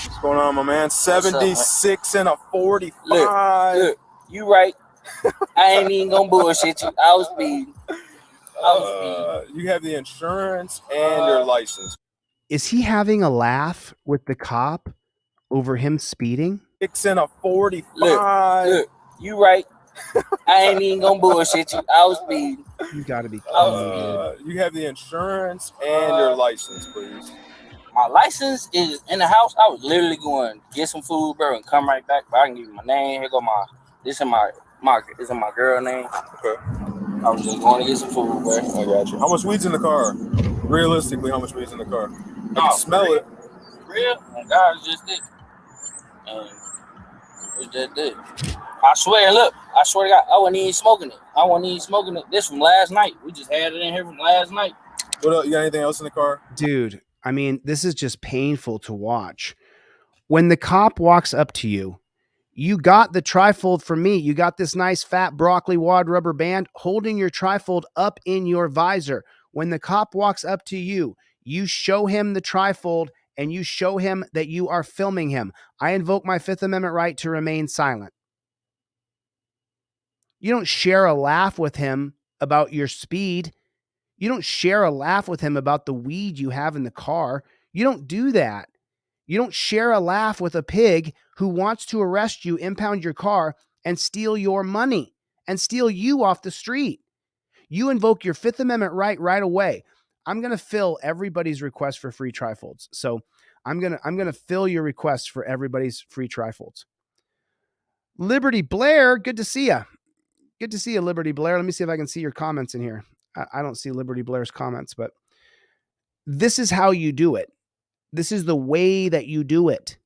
What's going on, my man? 76 and a 45. Look, you right. I ain't even gonna bullshit you. I was speeding. You have the insurance and your license. Is he having a laugh with the cop over him speeding? 6 and a 45. Look, you right. I ain't even gonna bullshit you. I was speeding. You gotta be kidding. You have the insurance and your license, please. My license is in the house. I was literally going to get some food, bro, and come right back. But I can give you my name. Here go this is my girl name. Okay. I was just going to get some food, bro. I got you. How much weed's in the car? Realistically, how much weed's in the car? I can smell it. Real? God, it's just it. And it's just it. I swear to God, I wasn't even smoking it. This from last night. We just had it in here from last night. What else? You got anything else in the car? Dude, I mean, this is just painful to watch. When the cop walks up to you, you got the trifold from me. You got this nice fat broccoli wad rubber band holding your trifold up in your visor. When the cop walks up to you, you show him the trifold and you show him that you are filming him. I invoke my Fifth Amendment right to remain silent. You don't share a laugh with him about your speed. You don't share a laugh with him about the weed you have in the car. You don't do that. You don't share a laugh with a pig who wants to arrest you, impound your car, and steal your money and steal you off the street. You invoke your Fifth Amendment right away. I'm going to fill everybody's request for free trifolds. So I'm going to fill your request for everybody's free trifolds. Liberty Blair, good to see you. Good to see you, Liberty Blair. Let me see if I can see your comments in here. I don't see Liberty Blair's comments, but this is how you do it. This is the way that you do it.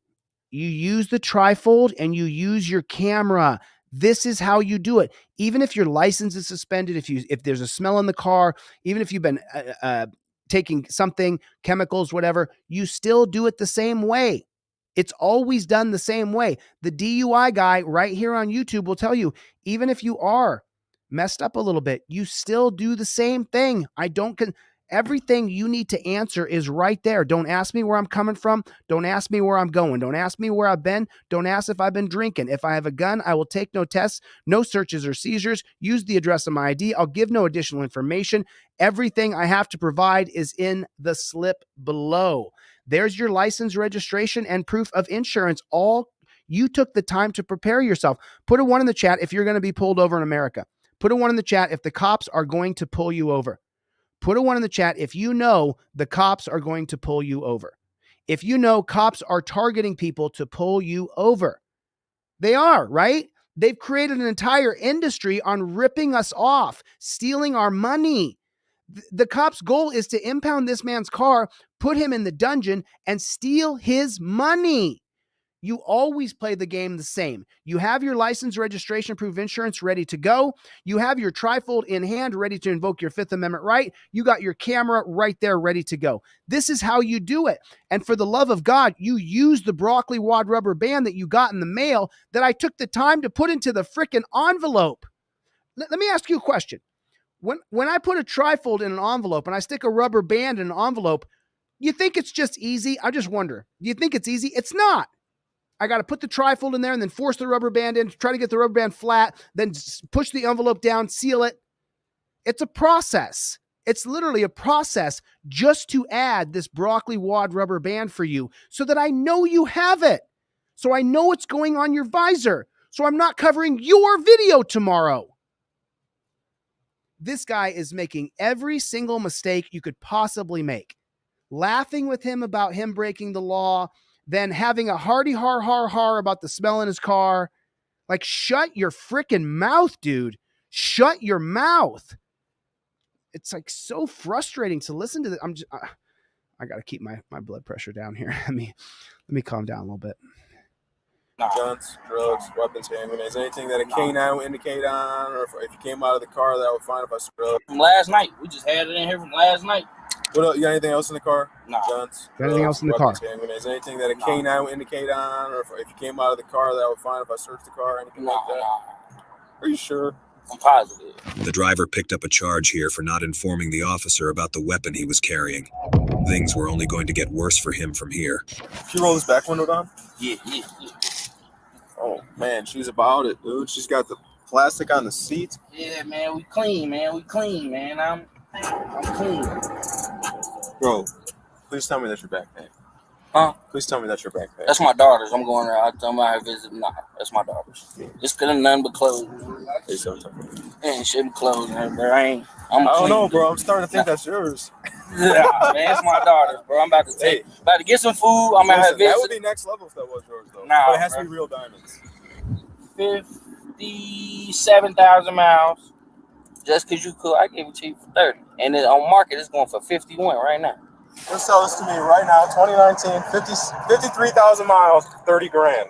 You use the trifold and you use your camera. This is how you do it. Even if your license is suspended, if there's a smell in the car, even if you've been taking something, chemicals, whatever, you still do it the same way. It's always done the same way. The DUI guy right here on YouTube will tell you, even if you are messed up a little bit, you still do the same thing. Everything you need to answer is right there. Don't ask me where I'm coming from. Don't ask me where I'm going. Don't ask me where I've been. Don't ask if I've been drinking. If I have a gun, I will take no tests, no searches or seizures. Use the address of my ID. I'll give no additional information. Everything I have to provide is in the slip below. There's your license, registration, and proof of insurance. All you took the time to prepare yourself. Put a 1 in the chat if you're going to be pulled over in America. Put a 1 in the chat if the cops are going to pull you over. Put a 1 in the chat if you know the cops are going to pull you over. If you know cops are targeting people to pull you over. They are, right? They've created an entire industry on ripping us off, stealing our money. The cops' goal is to impound this man's car, put him in the dungeon, and steal his money. You always play the game the same. You have your license, registration, proof of insurance ready to go. You have your trifold in hand ready to invoke your Fifth Amendment right. You got your camera right there ready to go. This is how you do it. And for the love of God, you use the broccoli wad rubber band that you got in the mail that I took the time to put into the frickin' envelope. Let me ask you a question. When I put a trifold in an envelope and I stick a rubber band in an envelope, you think it's just easy? I just wonder. Do you think it's easy? It's not. I got to put the trifold in there and then force the rubber band in, try to get the rubber band flat, then push the envelope down, seal it. It's a process. It's literally a process just to add this broccoli wad rubber band for you so that I know you have it. So I know what's going on your visor. So I'm not covering your video tomorrow. This guy is making every single mistake you could possibly make. Laughing with him about him breaking the law, then having a hearty har about the smell in his car. Like, shut your freaking mouth, dude. Shut your mouth. It's like so frustrating to listen to this. I got to keep my blood pressure down here. Let me calm down a little bit. Guns, drugs, weapons, handguns, anything that a canine would indicate on, or if you came out of the car, that I would find if I scrubbed. From last night. We just had it in here from last night. What else? You got anything else in the car? No. Guns. Got anything else in the car? Handguns, anything that a canine would indicate on, or if you came out of the car, that I would find if I searched the car, anything like that? Are you sure? I'm positive. The driver picked up a charge here for not informing the officer about the weapon he was carrying. Things were only going to get worse for him from here. Can you roll this back window down? Yeah. Oh, man, she's about it, dude. She's got the plastic on the seats. Yeah, man, we clean, man. I'm clean. Bro, please tell me that's your backpack. Huh? Please tell me that's your backpack. That's my daughter's. I'm going there. I'm out here visiting. Nah, that's my daughter's. It's because of nothing but clothes. And shit be clothes, man. I don't know, bro. I'm starting to think that's yours. Yeah, man, it's my daughter's, bro. I'm about to get some food. I'm out here visiting. That would be next level if that was yours, though. Nah, but it has to be real diamonds. 57,000 miles. Just because you could, I give it to you for 30. And then on market, it's going for 51 right now. Let's sell this to me right now, 2019, 53,000 miles, 30 grand.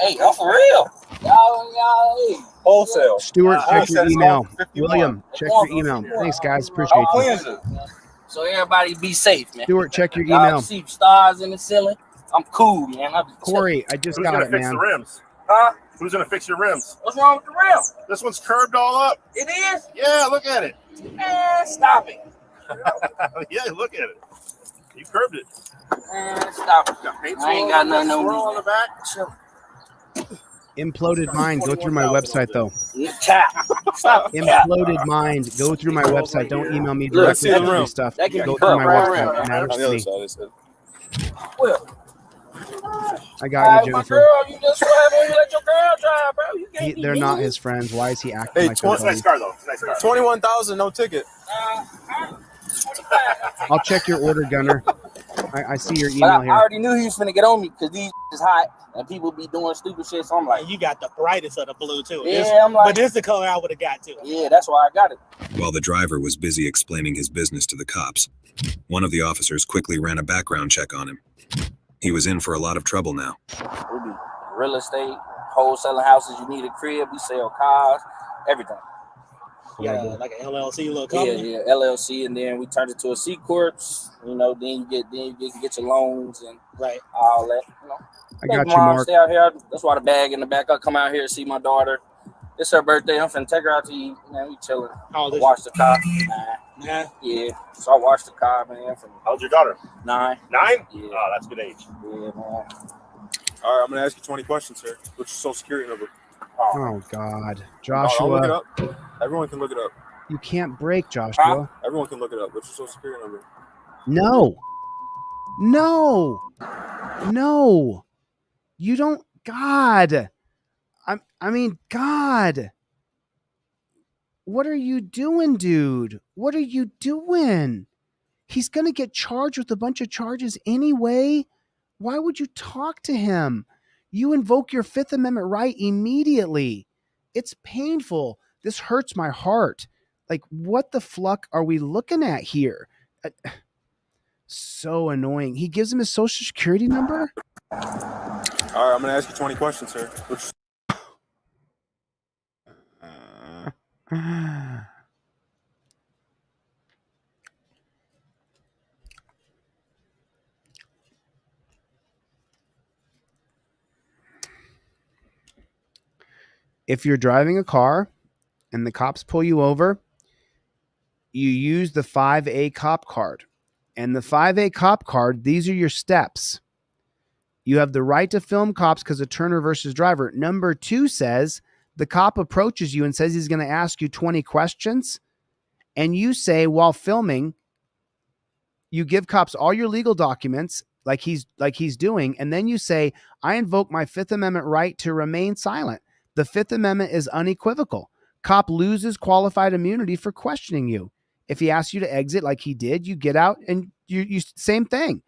Hey, I'm for real. Y'all, hey. Wholesale. Stuart, check your email. William, check your email. Thanks, guys. Appreciate you. So everybody be safe, man. Stuart, check your Y'all email. see stars in the ceiling. I'm cool, man. Corey, I just got it, man. Who's gonna fix the rims? Huh? Who's gonna fix your rims? What's wrong with the rim? This one's curved all up. It is? Yeah, look at it. Man, stop it. Yeah, look at it. You curved it. Man, stop it. I ain't got nothing on the back. Imploded Mind. Go through my website, though. Stop. Imploded Mind. Go through my website. Don't email me directly with free stuff. Go through my website. It matters to me. Well, I got you, my Jennifer. girl, you just let your girl drive, bro. You can't be They're mean. not his friends. Why is he acting Hey, like that? Nice car though. Nice car. 21,000, no ticket. 25. I'll check your order, Gunner. I see your But email I here. already knew he was finna get on me because these is hot and people be doing stupid shit. So I'm like, You got the brightest of the blue too. yeah, I'm like, But this is the color I would have got too. yeah, that's why I got it. While the driver was busy explaining his business to the cops, one of the officers quickly ran a background check on him. He was in for a lot of trouble now. We be real estate, wholesaling houses. You need a crib. We sell cars, everything. Yeah, like an LLC little company. Yeah, LLC, and then we turned it to a C corp. You know, then you can get your loans and Right. all that. You know, I got you, Mom Mark. stay out here. That's why the bag in the back. I come out here to see my daughter. It's her birthday. I'm finna take her out to eat. Man, we chilling. Oh, this Watch the car. Yeah. So I watched the car, man. How's your daughter? 9. 9? Yeah. Oh, that's good age. Yeah, man. All right, I'm gonna ask you 20 questions here. What's your social security number? Oh God, I'll Joshua. look it up. Everyone can look it up. You can't break, Joshua. Everyone can look it up. What's your social security number? No. You don't. God. I mean, God. What are you doing, dude? What are you doing? He's going to get charged with a bunch of charges anyway. Why would you talk to him? You invoke your Fifth Amendment right immediately. It's painful. This hurts my heart. Like, what the fuck are we looking at here? So annoying. He gives him his social security number? All right, I'm going to ask you 20 questions here. If you're driving a car and the cops pull you over, you use the 5A cop card. And the 5A cop card, these are your steps. You have the right to film cops because of Turner versus Driver. Number 2 says the cop approaches you and says he's going to ask you 20 questions. And you say, while filming, you give cops all your legal documents like he's doing. And then you say, I invoke my Fifth Amendment right to remain silent. The Fifth Amendment is unequivocal. Cop loses qualified immunity for questioning you. If he asks you to exit like he did, you get out and you same thing.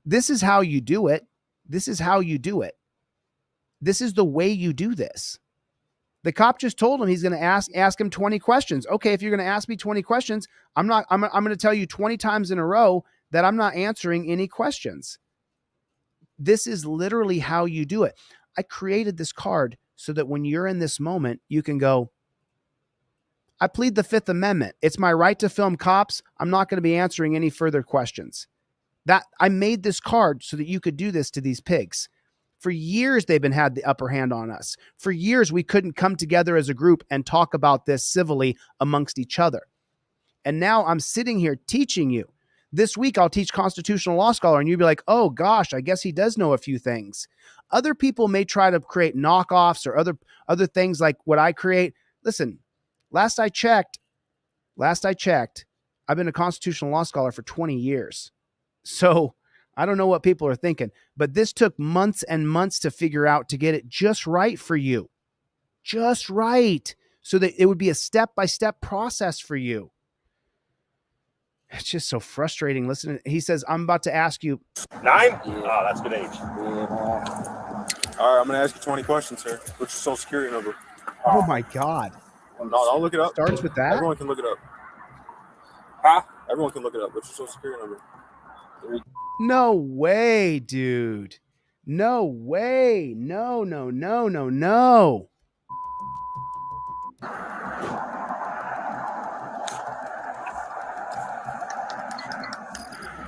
This is how you do it. This is how you do it. This is the way you do this. The cop just told him he's going to ask him 20 questions. Okay, if you're going to ask me 20 questions, I'm going to tell you 20 times in a row that I'm not answering any questions. This is literally how you do it. I created this card so that when you're in this moment, you can go, I plead the Fifth Amendment. It's my right to film cops. I'm not going to be answering any further questions. That I made this card so that you could do this to these pigs. For years, they've had the upper hand on us. For years, we couldn't come together as a group and talk about this civilly amongst each other. And now I'm sitting here teaching you. This week, I'll teach Constitutional Law Scholar, and you'll be like, oh gosh, I guess he does know a few things. Other people may try to create knockoffs or other things like what I create. Listen, last I checked, I've been a Constitutional Law Scholar for 20 years. So I don't know what people are thinking, but this took months and months to figure out to get it just right for you. Just right. So that it would be a step-by-step process for you. It's just so frustrating. Listen, he says, I'm about to ask you. 9? Oh, that's good age. All right, I'm going to ask you 20 questions here. What's your social security number? Oh my God. No, I'll look it up. Starts with that? Everyone can look it up. Huh? Everyone can look it up. What's your social security number? No way, dude. No way. No.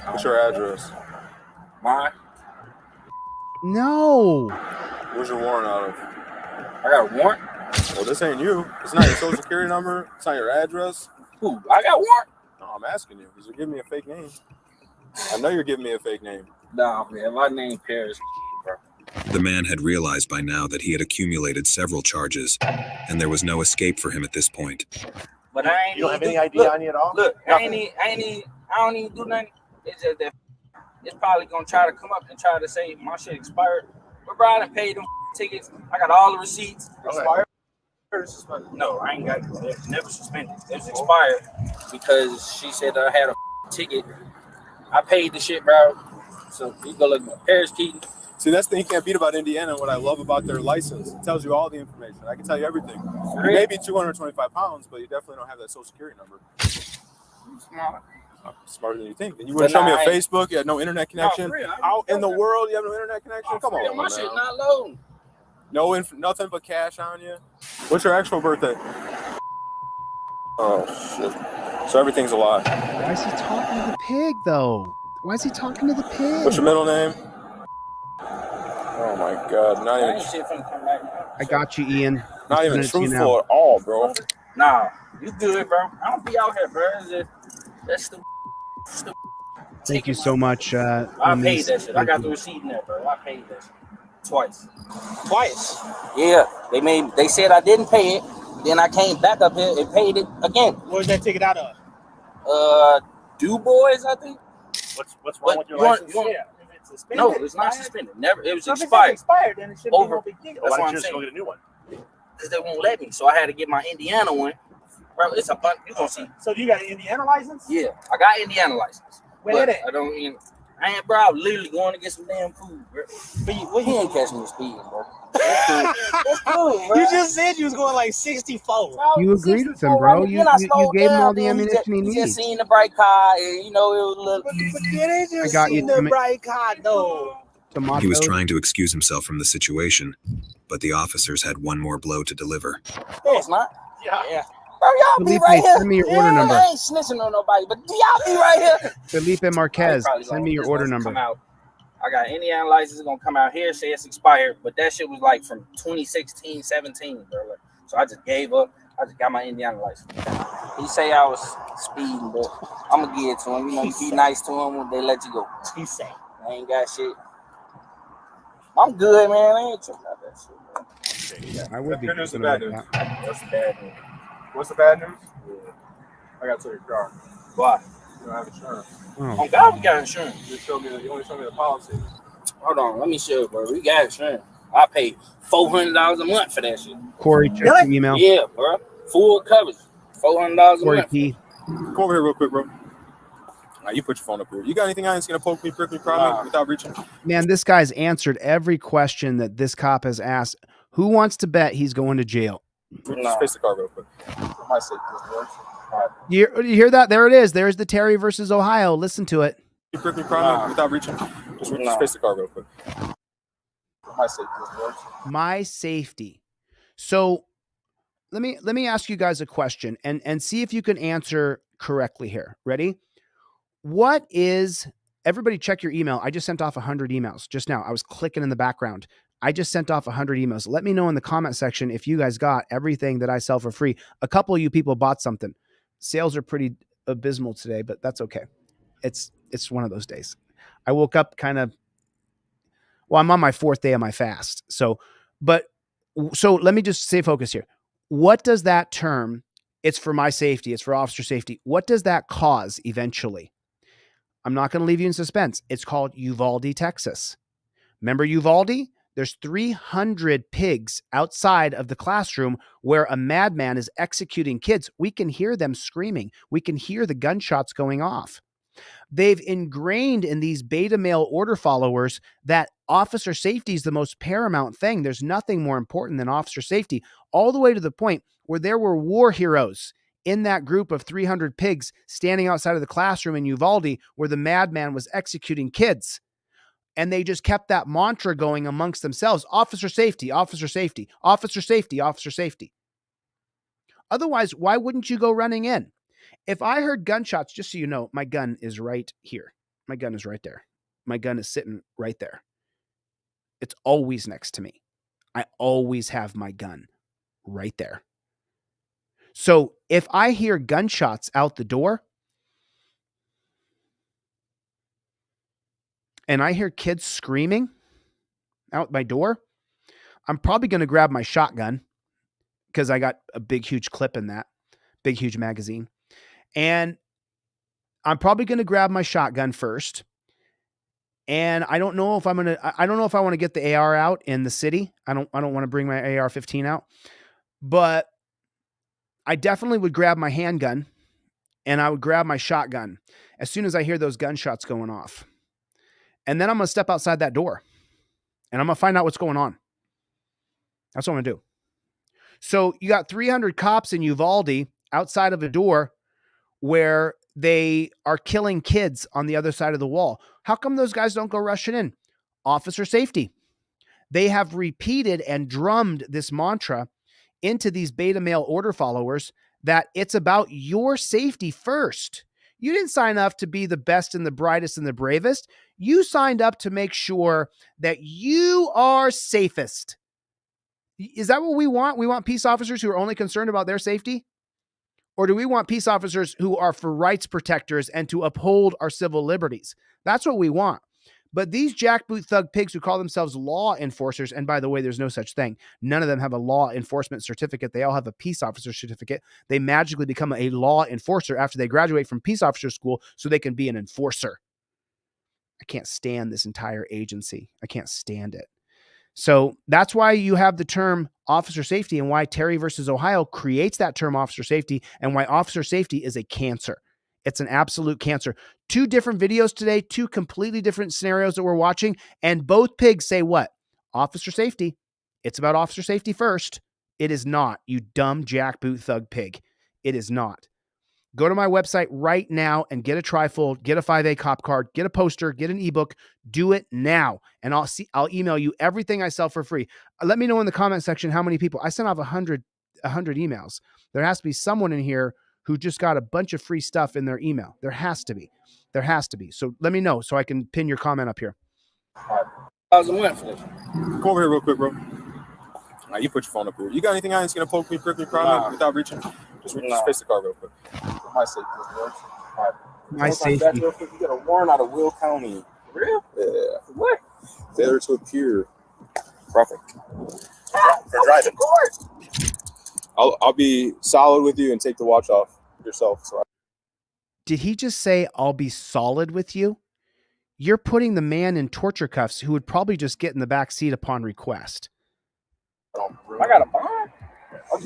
What's your address? Mine? No. Where's your warrant out of? I got a warrant? Well, this ain't you. It's not your social security number. It's not your address. Who? I got a warrant? No, I'm asking you because you're giving me a fake name. I know you're giving me a fake name. No, man. My name Paris, bro. The man had realized by now that he had accumulated several charges, and there was no escape for him at this point. But I ain't. You don't have any ID on you at all? Look, I don't even do nothing. It's just that it's probably gonna try to come up and try to say my shit expired. But bro, I done paid them tickets. I got all the receipts. Expired? No, I ain't got it. It's never suspended. It's expired because she said that I had a ticket. I paid the shit, bro. So you go look at Paris Keaton. See, that's the thing you can't beat about Indiana. What I love about their license, it tells you all the information. I can tell you everything. You may be 225 pounds, but you definitely don't have that social security number. Smart. Smarter than you think. And you want to show me a Facebook? You had no internet connection. No, Out in the world, you have no internet connection. Come on, my shit not loading. No, nothing but cash on you. What's your actual birthday? Oh shit! So everything's a lie. Why is he talking to the pig, though? Why is he talking to the pig? What's your middle name? Oh my God! Not even. I got you, Ian. Not even truthful at all, bro. Nah, you good, bro. I don't be out here, bro. It's just That's stupid. Thank you so much. I paid that shit. I got the receipt in there, bro. I paid that shit twice. Yeah, they said I didn't pay it. Then I came back up here and paid it again. Where's that ticket out of? Du Bois, I think. What's wrong with your license? No, it's not suspended. Never. It was expired. Expired, then it should be no big deal. That's Why what don't you I'm just go saying. get a new one? Because they won't let me, so I had to get my Indiana one. Bro, it's a bunch. You gonna see? So you got an Indiana license? Yeah, I got Indiana license. Where but that? I don't even. I ain't, bro. I was literally going to get some damn food, bro. But he ain't catch me speeding, bro. That's cool. That's cool, bro. You just said you was going like 64. You agreed with him, bro. You gave him all the ammunition he needs. needs. Just seen the bright car, and you know it was a little. But yeah, they just got seen you. the bright car, though. He was trying to excuse himself from the situation, but the officers had one more blow to deliver. No, it's not. Yeah. Bro, y'all be Felipe, right here. send me your order number. I ain't snitching on nobody, but y'all be right here. Felipe Marquez, send me your order number. I got Indiana license. It's gonna come out here, say it's expired, but that shit was like from 2016, 17, bro. Like, so I just gave up. I just got my Indiana license. He say I was speeding, but I'm gonna give it to him. You know, you be nice to him when they let you go. He say, I ain't got shit. I'm good, man. I ain't tripping about that shit, bro. I would be. Good news and like bad news. that. That's the bad news. What's the bad news? I got to your car. Why? You don't have insurance. Oh. Oh God, we got insurance. You only showed me the policy. Hold on, let me show you, bro. We got insurance. I pay $400 a month for that shit. Corey, check your email. Yeah, bro. Full coverage. $400 a Corey month. P. Come over here real quick, bro. Now you put your phone up here. You got anything else gonna poke me, prick me, pry me without reaching? Man, this guy's answered every question that this cop has asked. Who wants to bet he's going to jail? Just face the car real quick. For my sake, You hear that? There it is. There's the Terry versus Ohio. Listen to it. you prick me, pry me without reaching. Just face the car real quick. For my sake, My safety. So let me ask you guys a question and see if you can answer correctly here. Ready? What is, everybody check your email. I just sent off 100 emails just now. I was clicking in the background. I just sent off 100 emails. Let me know in the comment section if you guys got everything that I sell for free. A couple of you people bought something. Sales are pretty abysmal today, but that's okay. It's one of those days. I woke up kind of, well, I'm on my 4th day of my fast. So let me just stay focused here. What does that term, it's for my safety, it's for officer safety. What does that cause eventually? I'm not going to leave you in suspense. It's called Uvalde, Texas. Remember Uvalde? There's 300 pigs outside of the classroom where a madman is executing kids. We can hear them screaming. We can hear the gunshots going off. They've ingrained in these beta male order followers that officer safety is the most paramount thing. There's nothing more important than officer safety, all the way to the point where there were war heroes in that group of 300 pigs standing outside of the classroom in Uvalde where the madman was executing kids. And they just kept that mantra going amongst themselves. Officer safety, officer safety, officer safety, officer safety. Otherwise, why wouldn't you go running in? If I heard gunshots, just so you know, my gun is right here. My gun is right there. My gun is sitting right there. It's always next to me. I always have my gun right there. So if I hear gunshots out the door and I hear kids screaming out my door, I'm probably going to grab my shotgun because I got a big, huge clip in that, big, huge magazine. And I'm probably going to grab my shotgun first. And I don't know if I want to get the AR out in the city. I don't want to bring my AR-15 out, but I definitely would grab my handgun and I would grab my shotgun as soon as I hear those gunshots going off. And then I'm going to step outside that door and I'm going to find out what's going on. That's what I'm going to do. So you got 300 cops in Uvalde outside of a door where they are killing kids on the other side of the wall. How come those guys don't go rushing in? Officer safety. They have repeated and drummed this mantra into these beta male order followers that it's about your safety first. You didn't sign up to be the best and the brightest and the bravest. You signed up to make sure that you are safest. Is that what we want? We want peace officers who are only concerned about their safety? Or do we want peace officers who are for rights protectors and to uphold our civil liberties? That's what we want. But these jackboot thug pigs who call themselves law enforcers, and by the way, there's no such thing. None of them have a law enforcement certificate. They all have a peace officer certificate. They magically become a law enforcer after they graduate from peace officer school so they can be an enforcer. I can't stand this entire agency. I can't stand it. So that's why you have the term officer safety and why Terry versus Ohio creates that term officer safety and why officer safety is a cancer. It's an absolute cancer. 2 different videos today, 2 completely different scenarios that we're watching, and both pigs say what? Officer safety. It's about officer safety first. It is not, you dumb jackboot thug pig. It is not. Go to my website right now and get a trifold, get a 5A cop card, get a poster, get an ebook. Do it now, and I'll email you everything I sell for free. Let me know in the comment section how many people. I sent off 100 emails. There has to be someone in here who just got a bunch of free stuff in their email. There has to be. There has to be. So let me know so I can pin your comment up here. How's it went for this? Come over here real quick, bro. Now you put your phone up here. You got anything on that's gonna poke me, prick me, pry me without reaching? Just face the car real quick. My safety. All right. My safety. You got a warrant out of Will County. For real? Yeah. For what? Failure to appear. Perfect. For driving. I'll be solid with you and take the watch off yourself. So Did he just say, I'll be solid with you? You're putting the man in torture cuffs who would probably just get in the back seat upon request. I got a bond.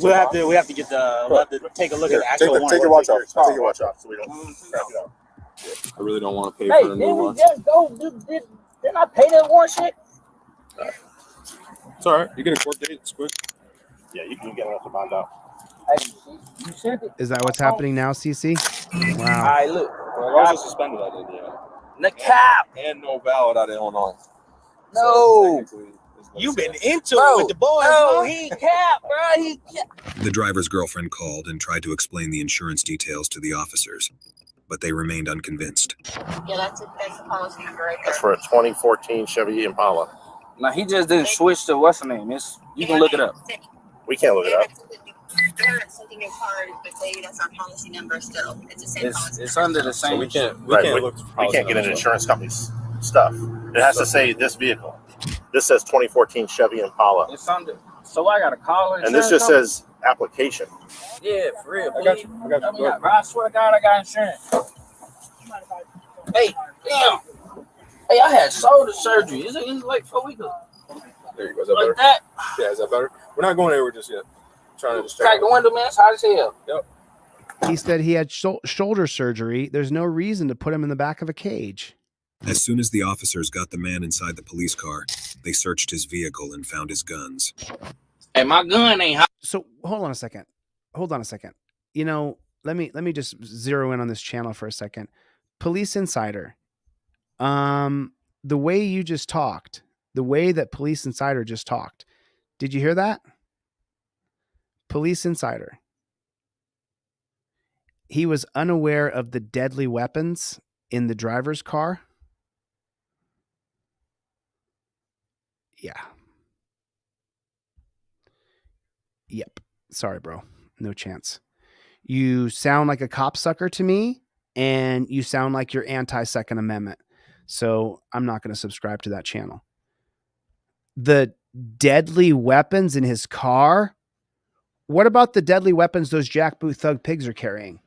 We have to get the. We'll have to take a look at the actual warrant. Take your watch off. Take your watch off so we don't crap it out. I really don't want to pay Hey, for a new didn't we one. just go? Didn't I pay that warrant shit? It's all right. You get a court date. It's quick. Yeah, you can get enough to find out. Hey, you sent it. Is that what's happening now, CC? All Wow. right, look. Well, I was suspended out of Indiana. The cap. And no valid out of Illinois. No. You've been into Bro, it with the boys, bro, huh? he cap, bro. He cap. The driver's girlfriend called and tried to explain the insurance details to the officers, but they remained unconvinced. Yeah, that's the policy number right That's for a 2014 Chevy Impala. Now he just didn't switch to what's the name. You can look it up. We can't look it up. They're not sending your card, but that's our policy number still. It's the same policy. It's under the So same. we can't look. We can't get an insurance company's stuff. It has to say this vehicle. This says 2014 Chevy Impala. It's under. So I got to call it. And this just says application. Yeah, for real. I got you. Bro, I swear to God, I got insurance. Hey, damn. Hey, I had shoulder surgery. It's like 4 weeks ago. There you go. Is that Like better? that. Yeah, is that better? We're not going anywhere just yet. Trying to Crack distract. the window, man. It's hot as hell. Yep. He said he had shoulder surgery. There's no reason to put him in the back of a cage. As soon as the officers got the man inside the police car, they searched his vehicle and found his guns. Hey, my gun ain't hot. So hold on a second. You know, let me just zero in on this channel for a second. Police Insider. The way you just talked, the way that Police Insider just talked. Did you hear that? Police Insider. He was unaware of the deadly weapons in the driver's car. Yeah. Yep. Sorry, bro. No chance. You sound like a copsucker to me, and you sound like you're anti-Second Amendment. So I'm not going to subscribe to that channel. The deadly weapons in his car? What about the deadly weapons those jackboot thug pigs are carrying?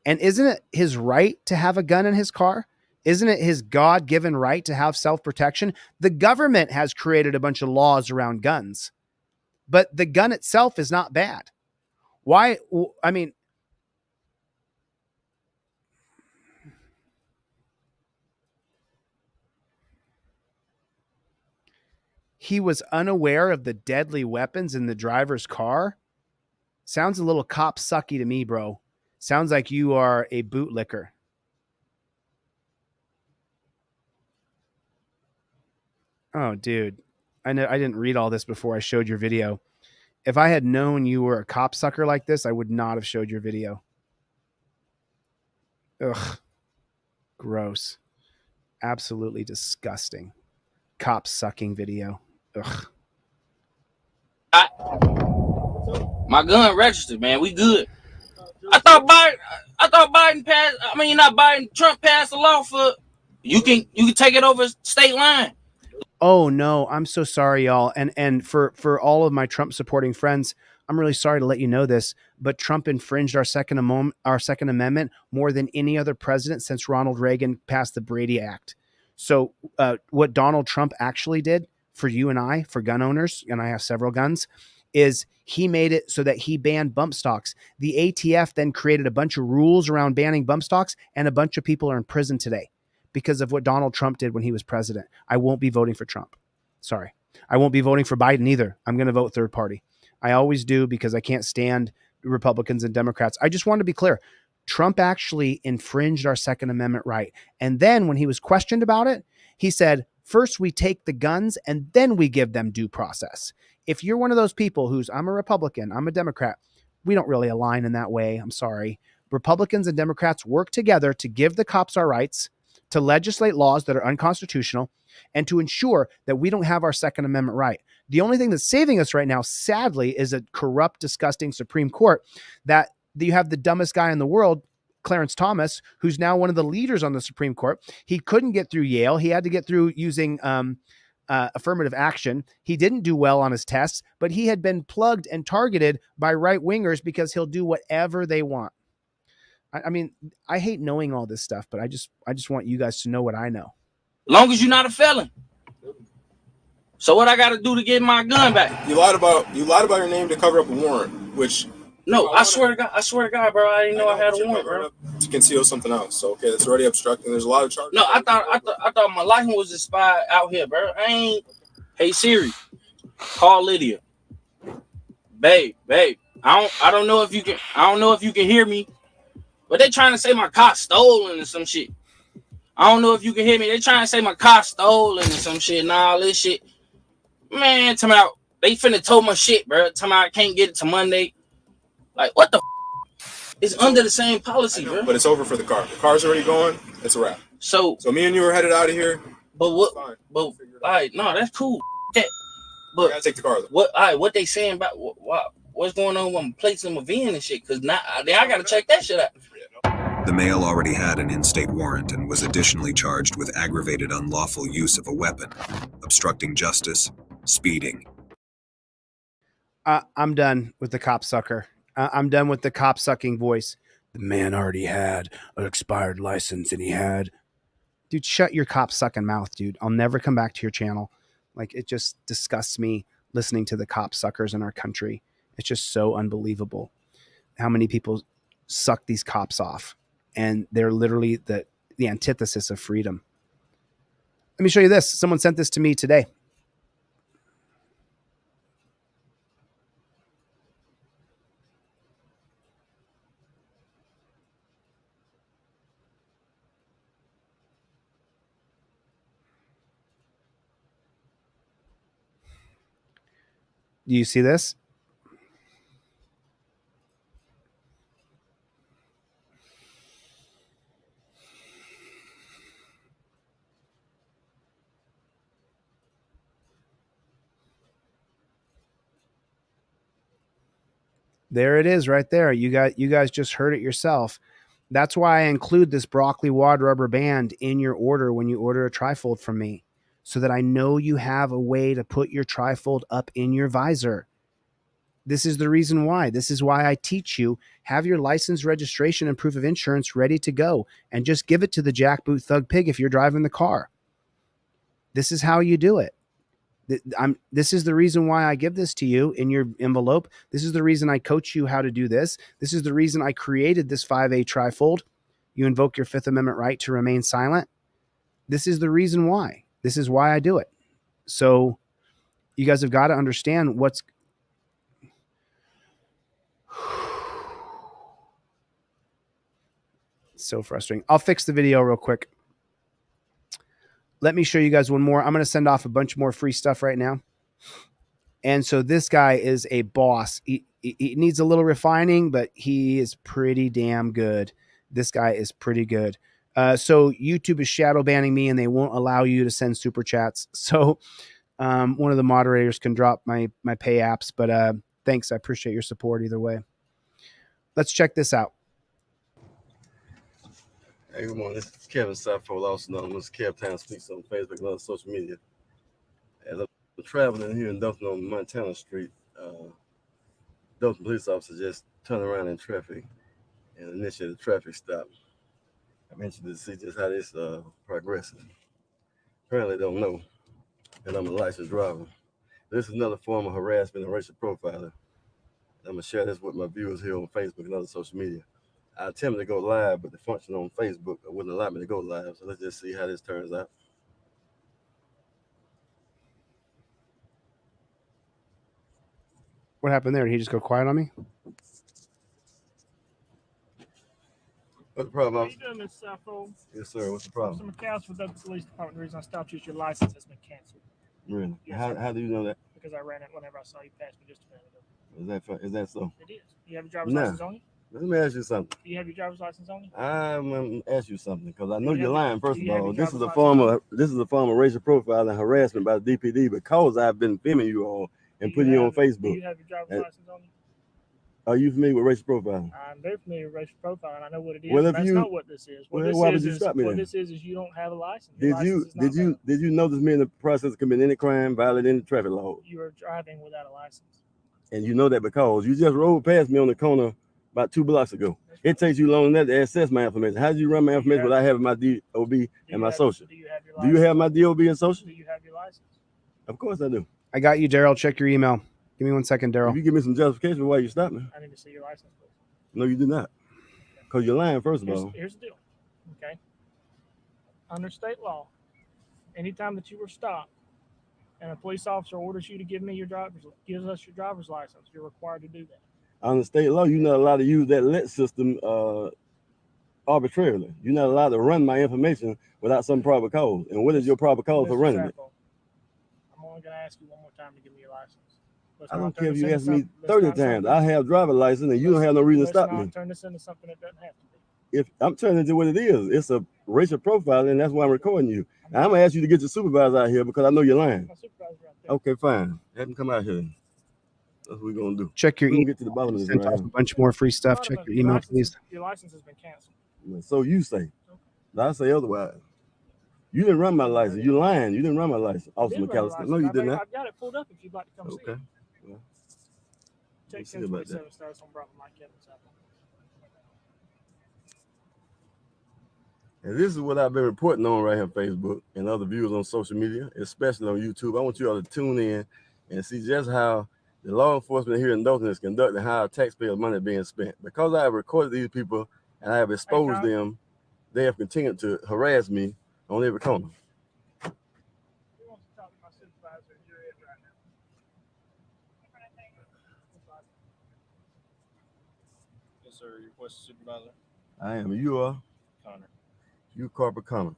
And isn't it his right to have a gun in his car? Isn't it his God-given right to have self-protection? The government has created a bunch of laws around guns, but the gun itself is not bad. Why? I mean, he was unaware of the deadly weapons in the driver's car? Sounds a little cop sucky to me, bro. Sounds like you are a bootlicker. Oh, dude. I didn't read all this before I showed your video. If I had known you were a cop sucker like this, I would not have showed your video. Ugh. Gross. Absolutely disgusting. Cop sucking video. Ugh. My gun registered, man. We good. I thought thought Biden passed. I mean, not Biden. Trump passed a law for you can take it over state line. Oh no, I'm so sorry, y'all. And for all of my Trump supporting friends, I'm really sorry to let you know this, but Trump infringed our Second Amendment more than any other president since Ronald Reagan passed the Brady Act. So what Donald Trump actually did for you and I, for gun owners, and I have several guns, is he made it so that he banned bump stocks. The ATF then created a bunch of rules around banning bump stocks, and a bunch of people are in prison today because of what Donald Trump did when he was president. I won't be voting for Trump. Sorry. I won't be voting for Biden either. I'm going to vote third party. I always do because I can't stand Republicans and Democrats. I just want to be clear. Trump actually infringed our Second Amendment right. And then when he was questioned about it, he said, first we take the guns and then we give them due process. If you're one of those people who's, I'm a Republican, I'm a Democrat, we don't really align in that way. I'm sorry. Republicans and Democrats work together to give the cops our rights, to legislate laws that are unconstitutional, and to ensure that we don't have our Second Amendment right. The only thing that's saving us right now, sadly, is a corrupt, disgusting Supreme Court that you have the dumbest guy in the world, Clarence Thomas, who's now one of the leaders on the Supreme Court. He couldn't get through Yale. He had to get through using affirmative action. He didn't do well on his tests, but he had been plugged and targeted by right-wingers because he'll do whatever they want. I mean, I hate knowing all this stuff, but I just want you guys to know what I know. Long as you're not a felon. So what I got to do to get my gun back? You lied about your name to cover up a warrant, which no, I swear to God, bro, I didn't know I had a warrant, bro. To conceal something else. So okay, that's already obstructing. There's a lot of charges. No, I thought my license was expired out here, bro. I ain't. Hey Siri, call Lydia. Babe. I don't know if you can hear me. But they trying to say my car stolen or some shit. I don't know if you can hear me. They trying to say my car stolen or some shit and all this shit. Man, tell me out. They finna tow my shit, bro. Tell me I can't get it to Monday. Like, what the f? It's under the same policy, bro. But it's over for the car. The car's already gone. It's a wrap. So me and you are headed out of here. But what? But all right, no, that's cool. But I gotta take the car though. What they saying about what's going on with my plates and my VIN and shit? Because now I gotta check that shit out. The male already had an in-state warrant and was additionally charged with aggravated unlawful use of a weapon, obstructing justice, speeding. I'm done with the cop sucker. I'm done with the cop sucking voice. The man already had an expired license and he had... Dude, shut your cop sucking mouth, dude. I'll never come back to your channel. Like, it just disgusts me listening to the cop suckers in our country. It's just so unbelievable how many people suck these cops off. And they're literally the antithesis of freedom. Let me show you this. Someone sent this to me today. Do you see this? There it is right there. You guys just heard it yourself. That's why I include this broccoli wad rubber band in your order when you order a trifold from me, so that I know you have a way to put your trifold up in your visor. This is the reason why. This is why I teach you, have your license, registration, and proof of insurance ready to go, and just give it to the jackboot thug pig if you're driving the car. This is how you do it. This is the reason why I give this to you in your envelope. This is the reason I coach you how to do this. This is the reason I created this 5A trifold. You invoke your Fifth Amendment right to remain silent. This is the reason why. This is why I do it. So you guys have got to understand what's... So frustrating. I'll fix the video real quick. Let me show you guys one more. I'm going to send off a bunch more free stuff right now. And so this guy is a boss. He needs a little refining, but he is pretty damn good. This guy is pretty good. So YouTube is shadow banning me and they won't allow you to send super chats. So one of the moderators can drop my pay apps, but thanks. I appreciate your support either way. Let's check this out. Hey, good morning. This is Kevin Sappho, also known as Kev Town Speaks on Facebook and other social media. As I'm traveling here in Dothan on Montana Street, Dothan police officer just turned around in traffic and initiated a traffic stop. I'm interested to see just how this progresses. Apparently don't know that I'm a licensed driver. This is another form of harassment and racial profiling. I'm going to share this with my viewers here on Facebook and other social media. I attempted to go live, but the function on Facebook wouldn't allow me to go live. So let's just see how this turns out. What happened there? Did he just go quiet on me? What's the problem, How officer? you doing, Miss Sappho? Yes, sir. What's the problem? Officer McCown with the police department. The reason I stopped you is your license has been canceled. Really? Yes, How do you know that? Because I ran it whenever I saw you pass me just a minute ago. Is that so? It is. You have your driver's Nah. license on you? Let me ask you something. Do you have your driver's license on you? I'm gonna ask you something because I know Do you you're have- lying. First do of you have all, your this is driver's a form of racial profiling and harassment by the DPD because I've been filming you all and putting you on Do Facebook. you have your driver's And- license on you? Are you familiar with racial profiling? I'm very familiar with racial profiling. I know what it is. Well, and if that's you- not what this is. What well, this why is would you is stop me what then? this is you don't have a license. Your Did you license is not valid. did you notice me in the process of committing any crime, violating any traffic law? You are driving without a license. And you know that because you just rode past me on the corner about 2 blocks ago. It takes you long enough to access my information. How do you run my information without having my DOB and my social? Do you have your Do you license? have my DOB and social? Do you have your license? Of course I do. I got you, Daryl. Check your email. Give me 1 second, If Daryl. you give me some justification for why you stopped me. I need to see your license, please. No, you do not. Because you're lying, first of all. Here's the deal. Okay. Under state law, anytime that you were stopped and a police officer orders you to gives us your driver's license, you're required to do that. Under state law, you're not allowed to use that let system arbitrarily. You're not allowed to run my information without some proper cause. And what is your proper cause for Mr. running it? Sappho, I'm only going to ask you one more time to give me your license. Let's I not don't turn care if this you into ask me something- let's 30 not times. something- I have driver license and you don't have no reason to stop Let's me. not turn this into something that doesn't have to be. If I'm turning into what it is, it's a racial profiling, and that's why I'm recording you. Now, I'm gonna ask you to get your supervisor out here because I know you're lying. My supervisor out there. Okay, fine. Have him come out here. That's what we're gonna do. Check your We're gonna email. get to the bottom of this Sent right off a here. bunch more free stuff. Check your email, please. Your license has been canceled. So you say. Now I say otherwise. You didn't run my license. You lying. You didn't run my license, Officer Did run your McAllister. license. No, you did not. I've got it pulled up if you'd like to come see Okay. it. Well, Check let's see about that. 1027 stars on Bravo Mike Kevin Sappho. And this is what I've been reporting on right here on Facebook and other viewers on social media, especially on YouTube. I want you all to tune in and see just how the law enforcement here in Dothan is conducting, how our taxpayer money is being spent. Because I have recorded these people and I have exposed them, they have continued to harass me on every corner. Who wants to talk to my supervisor? You're in right now. Yes, sir. Your question, supervisor. I am. You are. Connor. You Corporal Connor.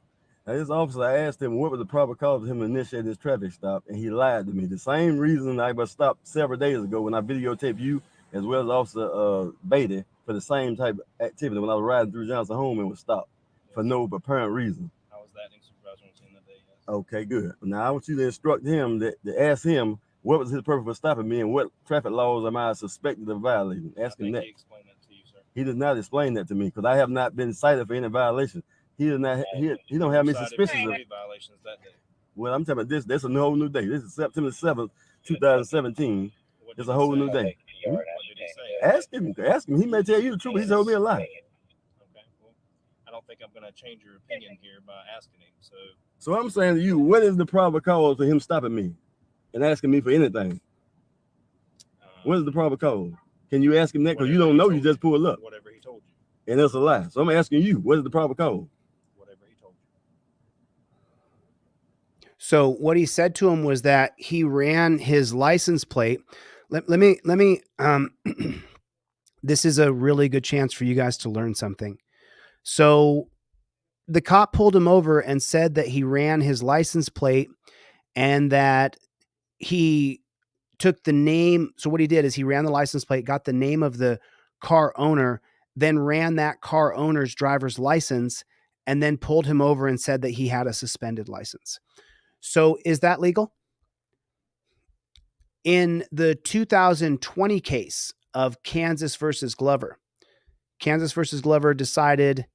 Now, this officer, I asked him what was the proper cause of him to initiate this traffic stop, and he lied to me. The same reason I was stopped several days ago when I videotaped you, as well as Officer Beatty, for the same type of activity when I was riding through Johnson home and was stopped for no apparent reason. I was that supervisor on the day. Yes. Okay, good. Now I want you to instruct him to ask him what was his purpose for stopping me and what traffic laws am I suspected of violating. Ask him that. He explained that to you, sir. He did not explain that to me because I have not been cited for any violation. He does not. He don't have me suspicious of. Violations that day. Well, I'm talking about this. That's a whole new day. This is September 7th, 2017. It's a whole new day. What did he say? Ask him. Ask him. He may tell you the truth. He told me a lie. Okay. Well, I don't think I'm going to change your opinion here by asking him. So I'm saying to you, what is the proper cause for him stopping me and asking me for anything? What is the proper cause? Can you ask him that? Because you don't know. You just pulled up. Whatever he told you. And that's a lie. So I'm asking you, what is the proper cause? Whatever he told you. So what he said to him was that he ran his license plate. Let me this is a really good chance for you guys to learn something. So the cop pulled him over and said that he ran his license plate and that he took the name. So what he did is he ran the license plate, got the name of the car owner, then ran that car owner's driver's license, and then pulled him over and said that he had a suspended license. So is that legal? In the 2020 case of Kansas versus Glover decided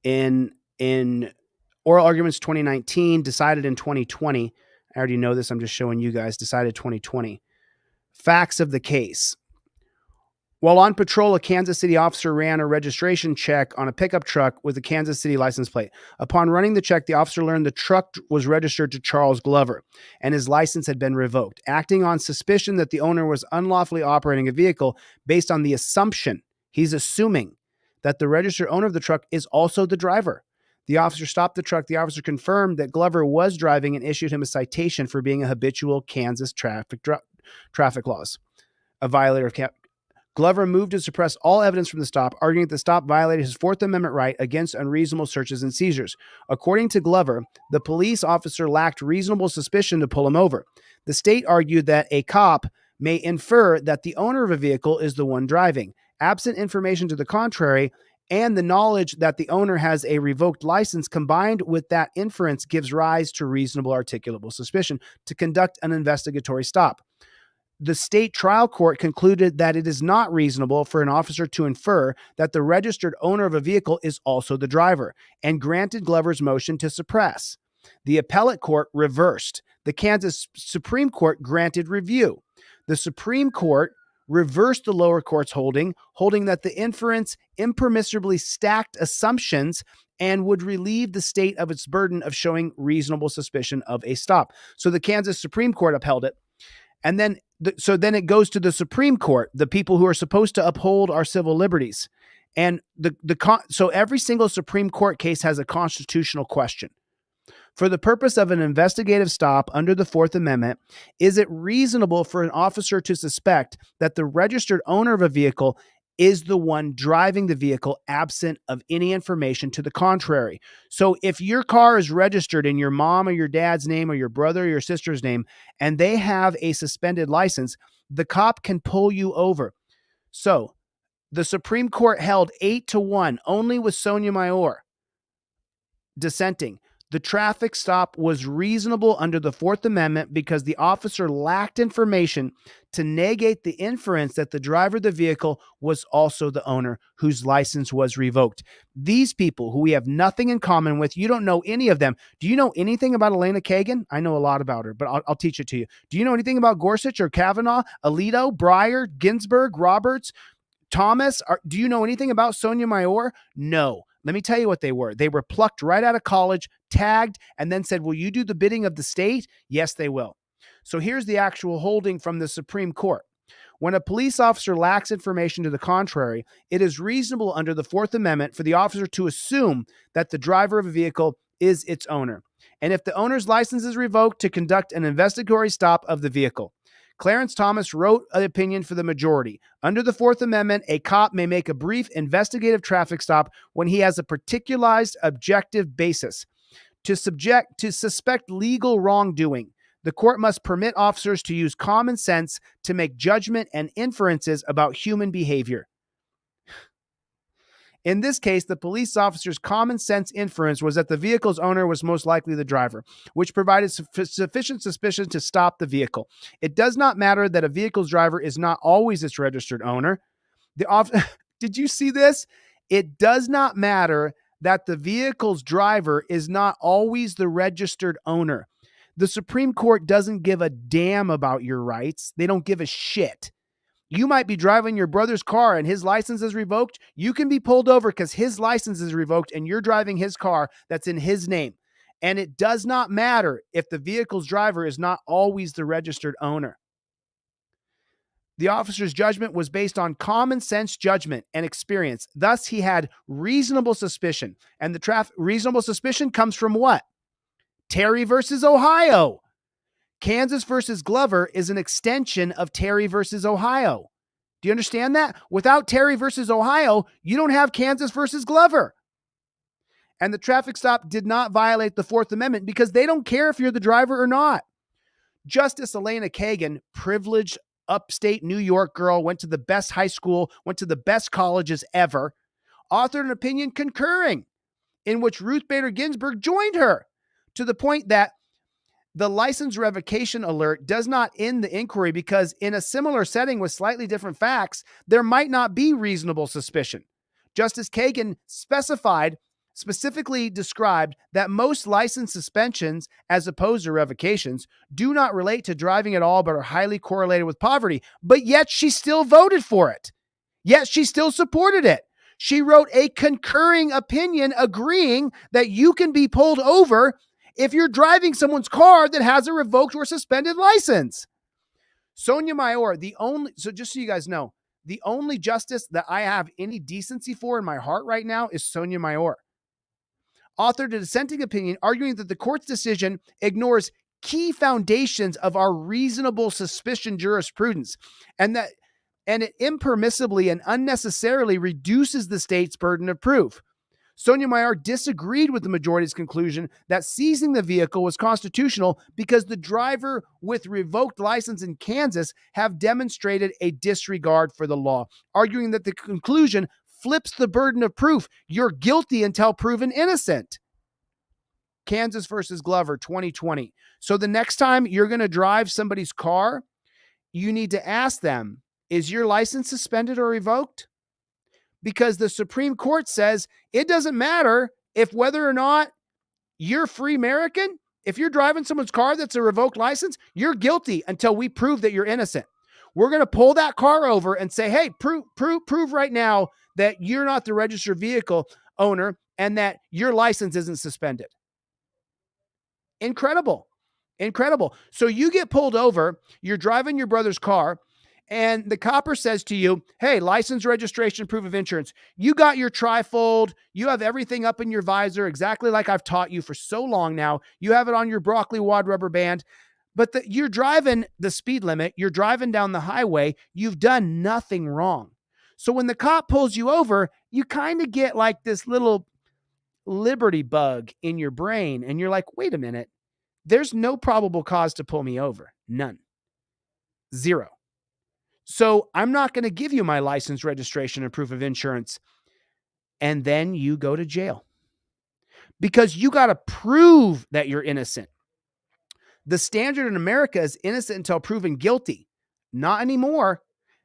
in oral arguments 2019, decided in 2020. I already know this. I'm just showing you guys. Decided 2020. Facts of the case. While on patrol, a Kansas City officer ran a registration check on a pickup truck with a Kansas City license plate. Upon running the check, the officer learned the truck was registered to Charles Glover and his license had been revoked. Acting on suspicion that the owner was unlawfully operating a vehicle based on the assumption, he's assuming, that the registered owner of the truck is also the driver. The officer stopped the truck. The officer confirmed that Glover was driving and issued him a citation for being a habitual Kansas traffic laws, a violator of Glover moved to suppress all evidence from the stop, arguing that the stop violated his Fourth Amendment right against unreasonable searches and seizures. According to Glover, the police officer lacked reasonable suspicion to pull him over. The state argued that a cop may infer that the owner of a vehicle is the one driving. Absent information to the contrary, and the knowledge that the owner has a revoked license combined with that inference gives rise to reasonable articulable suspicion to conduct an investigatory stop. The state trial court concluded that it is not reasonable for an officer to infer that the registered owner of a vehicle is also the driver and granted Glover's motion to suppress. The appellate court reversed. The Kansas Supreme Court granted review. The Supreme Court reversed the lower court's holding that the inference impermissibly stacked assumptions and would relieve the state of its burden of showing reasonable suspicion of a stop. So the Kansas Supreme Court upheld it. And then then it goes to the Supreme Court, the people who are supposed to uphold our civil liberties. And so every single Supreme Court case has a constitutional question. For the purpose of an investigative stop under the Fourth Amendment, is it reasonable for an officer to suspect that the registered owner of a vehicle is the one driving the vehicle absent of any information to the contrary? So if your car is registered in your mom or your dad's name or your brother or your sister's name, and they have a suspended license, the cop can pull you over. So the Supreme Court held 8-1 only with Sotomayor dissenting. The traffic stop was reasonable under the Fourth Amendment because the officer lacked information to negate the inference that the driver of the vehicle was also the owner whose license was revoked. These people who we have nothing in common with, you don't know any of them. Do you know anything about Elena Kagan? I know a lot about her, but I'll teach it to you. Do you know anything about Gorsuch or Kavanaugh, Alito, Breyer, Ginsburg, Roberts, Thomas? Do you know anything about Sotomayor? No. Let me tell you what they were. They were plucked right out of college, tagged, and then said, will you do the bidding of the state? Yes, they will. So here's the actual holding from the Supreme Court. When a police officer lacks information to the contrary, it is reasonable under the Fourth Amendment for the officer to assume that the driver of a vehicle is its owner. And if the owner's license is revoked, to conduct an investigatory stop of the vehicle. Clarence Thomas wrote an opinion for the majority. Under the Fourth Amendment, a cop may make a brief investigative traffic stop when he has a particularized objective basis to suspect legal wrongdoing. The court must permit officers to use common sense to make judgment and inferences about human behavior. In this case, the police officer's common sense inference was that the vehicle's owner was most likely the driver, which provided sufficient suspicion to stop the vehicle. It does not matter that a vehicle's driver is not always its registered owner. Did you see this? It does not matter that the vehicle's driver is not always the registered owner. The Supreme Court doesn't give a damn about your rights. They don't give a shit. You might be driving your brother's car and his license is revoked. You can be pulled over because his license is revoked and you're driving his car that's in his name. And it does not matter if the vehicle's driver is not always the registered owner. The officer's judgment was based on common sense judgment and experience. Thus, he had reasonable suspicion. And the reasonable suspicion comes from what? Terry versus Ohio. Kansas versus Glover is an extension of Terry versus Ohio. Do you understand that? Without Terry versus Ohio, you don't have Kansas versus Glover. And the traffic stop did not violate the Fourth Amendment because they don't care if you're the driver or not. Justice Elena Kagan, privileged upstate New York girl, went to the best high school, went to the best colleges ever, authored an opinion concurring in which Ruth Bader Ginsburg joined her to the point that the license revocation alert does not end the inquiry because in a similar setting with slightly different facts, there might not be reasonable suspicion. Justice Kagan specified specifically described that most license suspensions, as opposed to revocations, do not relate to driving at all, but are highly correlated with poverty. But yet she still voted for it. Yet she still supported it. She wrote a concurring opinion agreeing that you can be pulled over if you're driving someone's car that has a revoked or suspended license. Sonia Mayor, so just so you guys know, the only justice that I have any decency for in my heart right now is Sonia Mayor. Authored a dissenting opinion arguing that the court's decision ignores key foundations of our reasonable suspicion jurisprudence and it impermissibly and unnecessarily reduces the state's burden of proof. Sonia Mayor disagreed with the majority's conclusion that seizing the vehicle was constitutional because the driver with revoked license in Kansas have demonstrated a disregard for the law, arguing that the conclusion flips the burden of proof. You're guilty until proven innocent. Kansas versus Glover, 2020. So the next time you're going to drive somebody's car, you need to ask them, is your license suspended or revoked? Because the Supreme Court says it doesn't matter if whether or not you're free American. If you're driving someone's car that's a revoked license, you're guilty until we prove that you're innocent. We're going to pull that car over and say, hey, prove right now that you're not the registered vehicle owner and that your license isn't suspended. Incredible. So you get pulled over, you're driving your brother's car, and the copper says to you, hey, license, registration, proof of insurance. You got your trifold. You have everything up in your visor, exactly like I've taught you for so long now. You have it on your broccoli wad rubber band. But you're driving the speed limit. You're driving down the highway. You've done nothing wrong. So when the cop pulls you over, you kind of get like this little liberty bug in your brain. And you're like, wait a minute. There's no probable cause to pull me over. None. Zero. So I'm not going to give you my license, registration, and proof of insurance. And then you go to jail because you got to prove that you're innocent. The standard in America is innocent until proven guilty. Not anymore.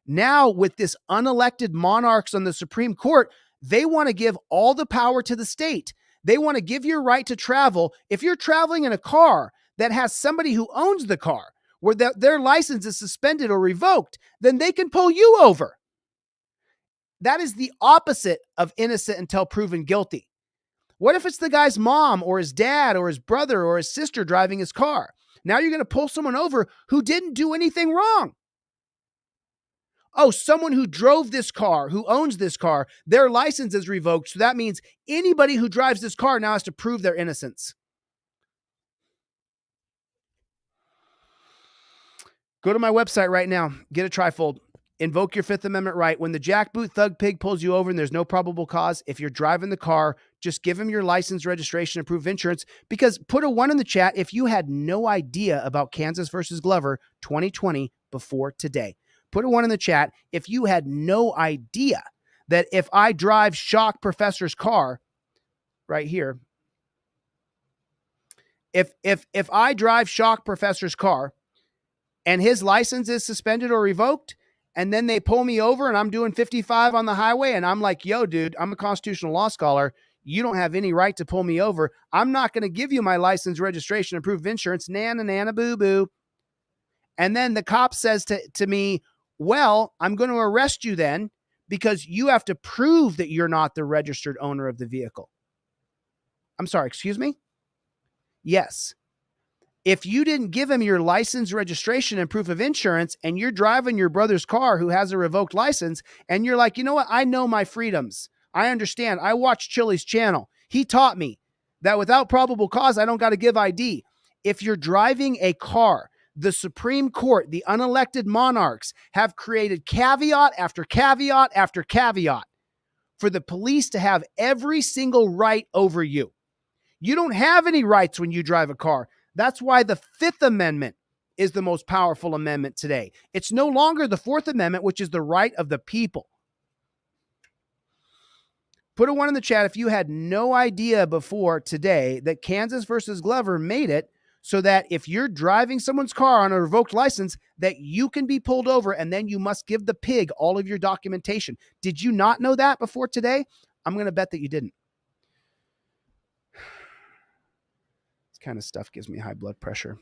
Now, with this unelected monarchs on the Supreme Court, they want to give all the power to the state. They want to give your right to travel. If you're traveling in a car that has somebody who owns the car, where their license is suspended or revoked, then they can pull you over. That is the opposite of innocent until proven guilty. What if it's the guy's mom or his dad or his brother or his sister driving his car? Now you're going to pull someone over who didn't do anything wrong. Oh, someone who drove this car, who owns this car, their license is revoked. So that means anybody who drives this car now has to prove their innocence. Go to my website right now. Get a trifold. Invoke your Fifth Amendment right. When the jackboot thug pig pulls you over and there's no probable cause, if you're driving the car, just give him your license, registration, and proof of insurance. Because put a 1 in the chat if you had no idea about Kansas versus Glover 2020 before today. Put a 1 in the chat if you had no idea that if I drive Shock Professor's car right here, if I drive Shock Professor's car and his license is suspended or revoked, and then they pull me over and I'm doing 55 on the highway and I'm like, yo, dude, I'm a constitutional law scholar. You don't have any right to pull me over. I'm not going to give you my license, registration, and proof of insurance. Nana, nana, boo, boo. And then the cop says to me, well, I'm going to arrest you then because you have to prove that you're not the registered owner of the vehicle. I'm sorry, excuse me? Yes. If you didn't give him your license, registration, and proof of insurance, and you're driving your brother's car who has a revoked license, and you're like, you know what? I know my freedoms. I understand. I watched Chille's channel. He taught me that without probable cause, I don't got to give ID. If you're driving a car, the Supreme Court, the unelected monarchs, have created caveat after caveat after caveat for the police to have every single right over you. You don't have any rights when you drive a car. That's why the Fifth Amendment is the most powerful amendment today. It's no longer the Fourth Amendment, which is the right of the people. Put a 1 in the chat if you had no idea before today that Kansas versus Glover made it so that if you're driving someone's car on a revoked license, that you can be pulled over and then you must give the pig all of your documentation. Did you not know that before today? I'm going to bet that you didn't. kind of stuff gives me high blood pressure.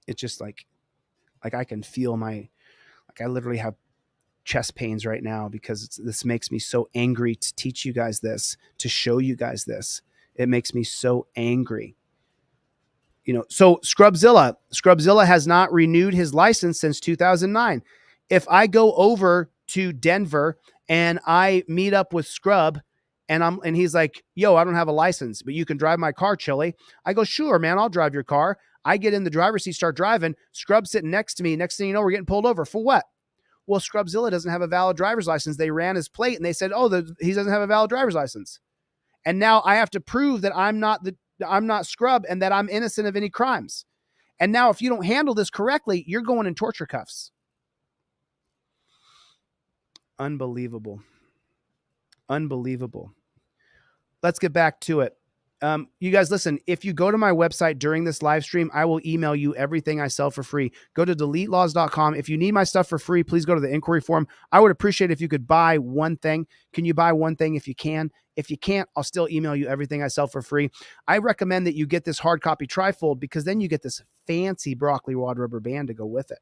It's just like I can feel I literally have chest pains right now because this makes me so angry to teach you guys this, to show you guys this. It makes me so angry. So Scrubzilla has not renewed his license since 2009. If I go over to Denver and I meet up with Scrub and he's like, yo, I don't have a license, but you can drive my car, Chille. I go, sure, man, I'll drive your car. I get in the driver's seat, start driving. Scrub's sitting next to me. Next thing you know, we're getting pulled over. For what? Well, Scrubzilla doesn't have a valid driver's license. They ran his plate and they said, he doesn't have a valid driver's license. And now I have to prove that I'm not Scrub and that I'm innocent of any crimes. And now if you don't handle this correctly, you're going in torture cuffs. Unbelievable. Let's get back to it. You guys, listen, if you go to my website during this live stream, I will email you everything I sell for free. Go to deletelaws.com. If you need my stuff for free, please go to the inquiry form. I would appreciate if you could buy one thing. Can you buy one thing if you can? If you can't, I'll still email you everything I sell for free. I recommend that you get this hard copy trifold because then you get this fancy broccoli wad rubber band to go with it.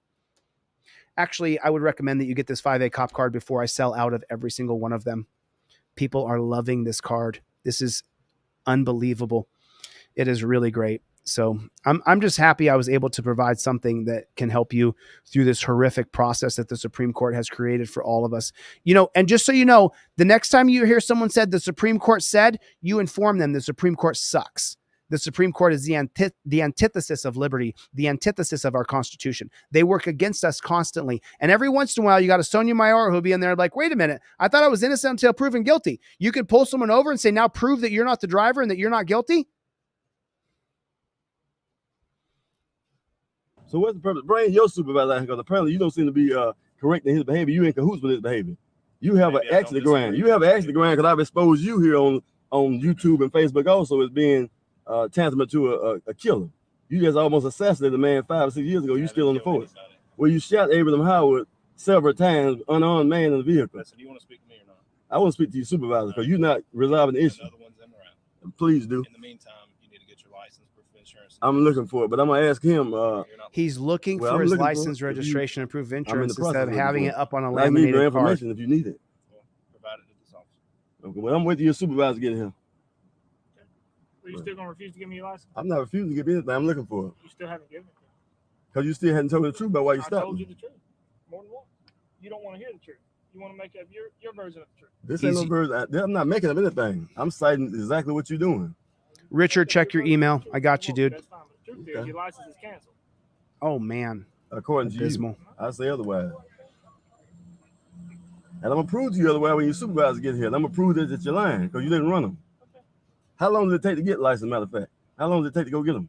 Actually, I would recommend that you get this 5A cop card before I sell out of every single one of them. People are loving this card. This is unbelievable. It is really great. So I'm just happy I was able to provide something that can help you through this horrific process that the Supreme Court has created for all of us. And just so you know, the next time you hear someone said the Supreme Court said, you inform them the Supreme Court sucks. The Supreme Court is the antithesis of liberty, the antithesis of our Constitution. They work against us constantly. And every once in a while, you got a Sonia Mayor who'll be in there like, wait a minute, I thought I was innocent until proven guilty. You could pull someone over and say, now prove that you're not the driver and that you're not guilty. So what's the purpose? Bring your supervisor because apparently you don't seem to be correcting his behavior. You in cahoots with his behavior. You have an axe to the ground. You have an axe to the ground because I've exposed you here on YouTube and Facebook also as being tantamount to a killer. You just almost assassinated a man 5 or 6 years ago. You still on the force. Well, you shot Abraham Howard several times, unarmed man in the vehicle. So do you want to speak to me or not? I want to speak to your supervisor because you're not resolving the issue. Another one's in around. Please do. In the meantime, you need to get your license, proof of insurance. I'm looking for it, but I'm gonna ask him. He's looking for his license, registration, and proof of insurance instead of having it up on a I need your laminated card. information if you need it. Well, provide it to this officer. Okay, well, I'm waiting for your supervisor to get here. Are you still going to refuse to give me your license? I'm not refusing to give anything. I'm looking for it. You still haven't given it. Because you still hadn't told me the truth about why you I stopped told me. you the truth. More than once. You don't want to hear the truth. You want to make up your version of the truth. This ain't no birds. I'm not making up anything. I'm citing exactly what you're doing. Richard, check your email. I got you, dude. That's fine. But the truth is your license is canceled. Oh, man. According to Abysmal. you, I say otherwise. And I'm going to prove to you otherwise when your supervisor get here. And I'm going to prove that you're lying because you didn't run them. How long did it take to get license, matter of fact? How long did it take to go get them?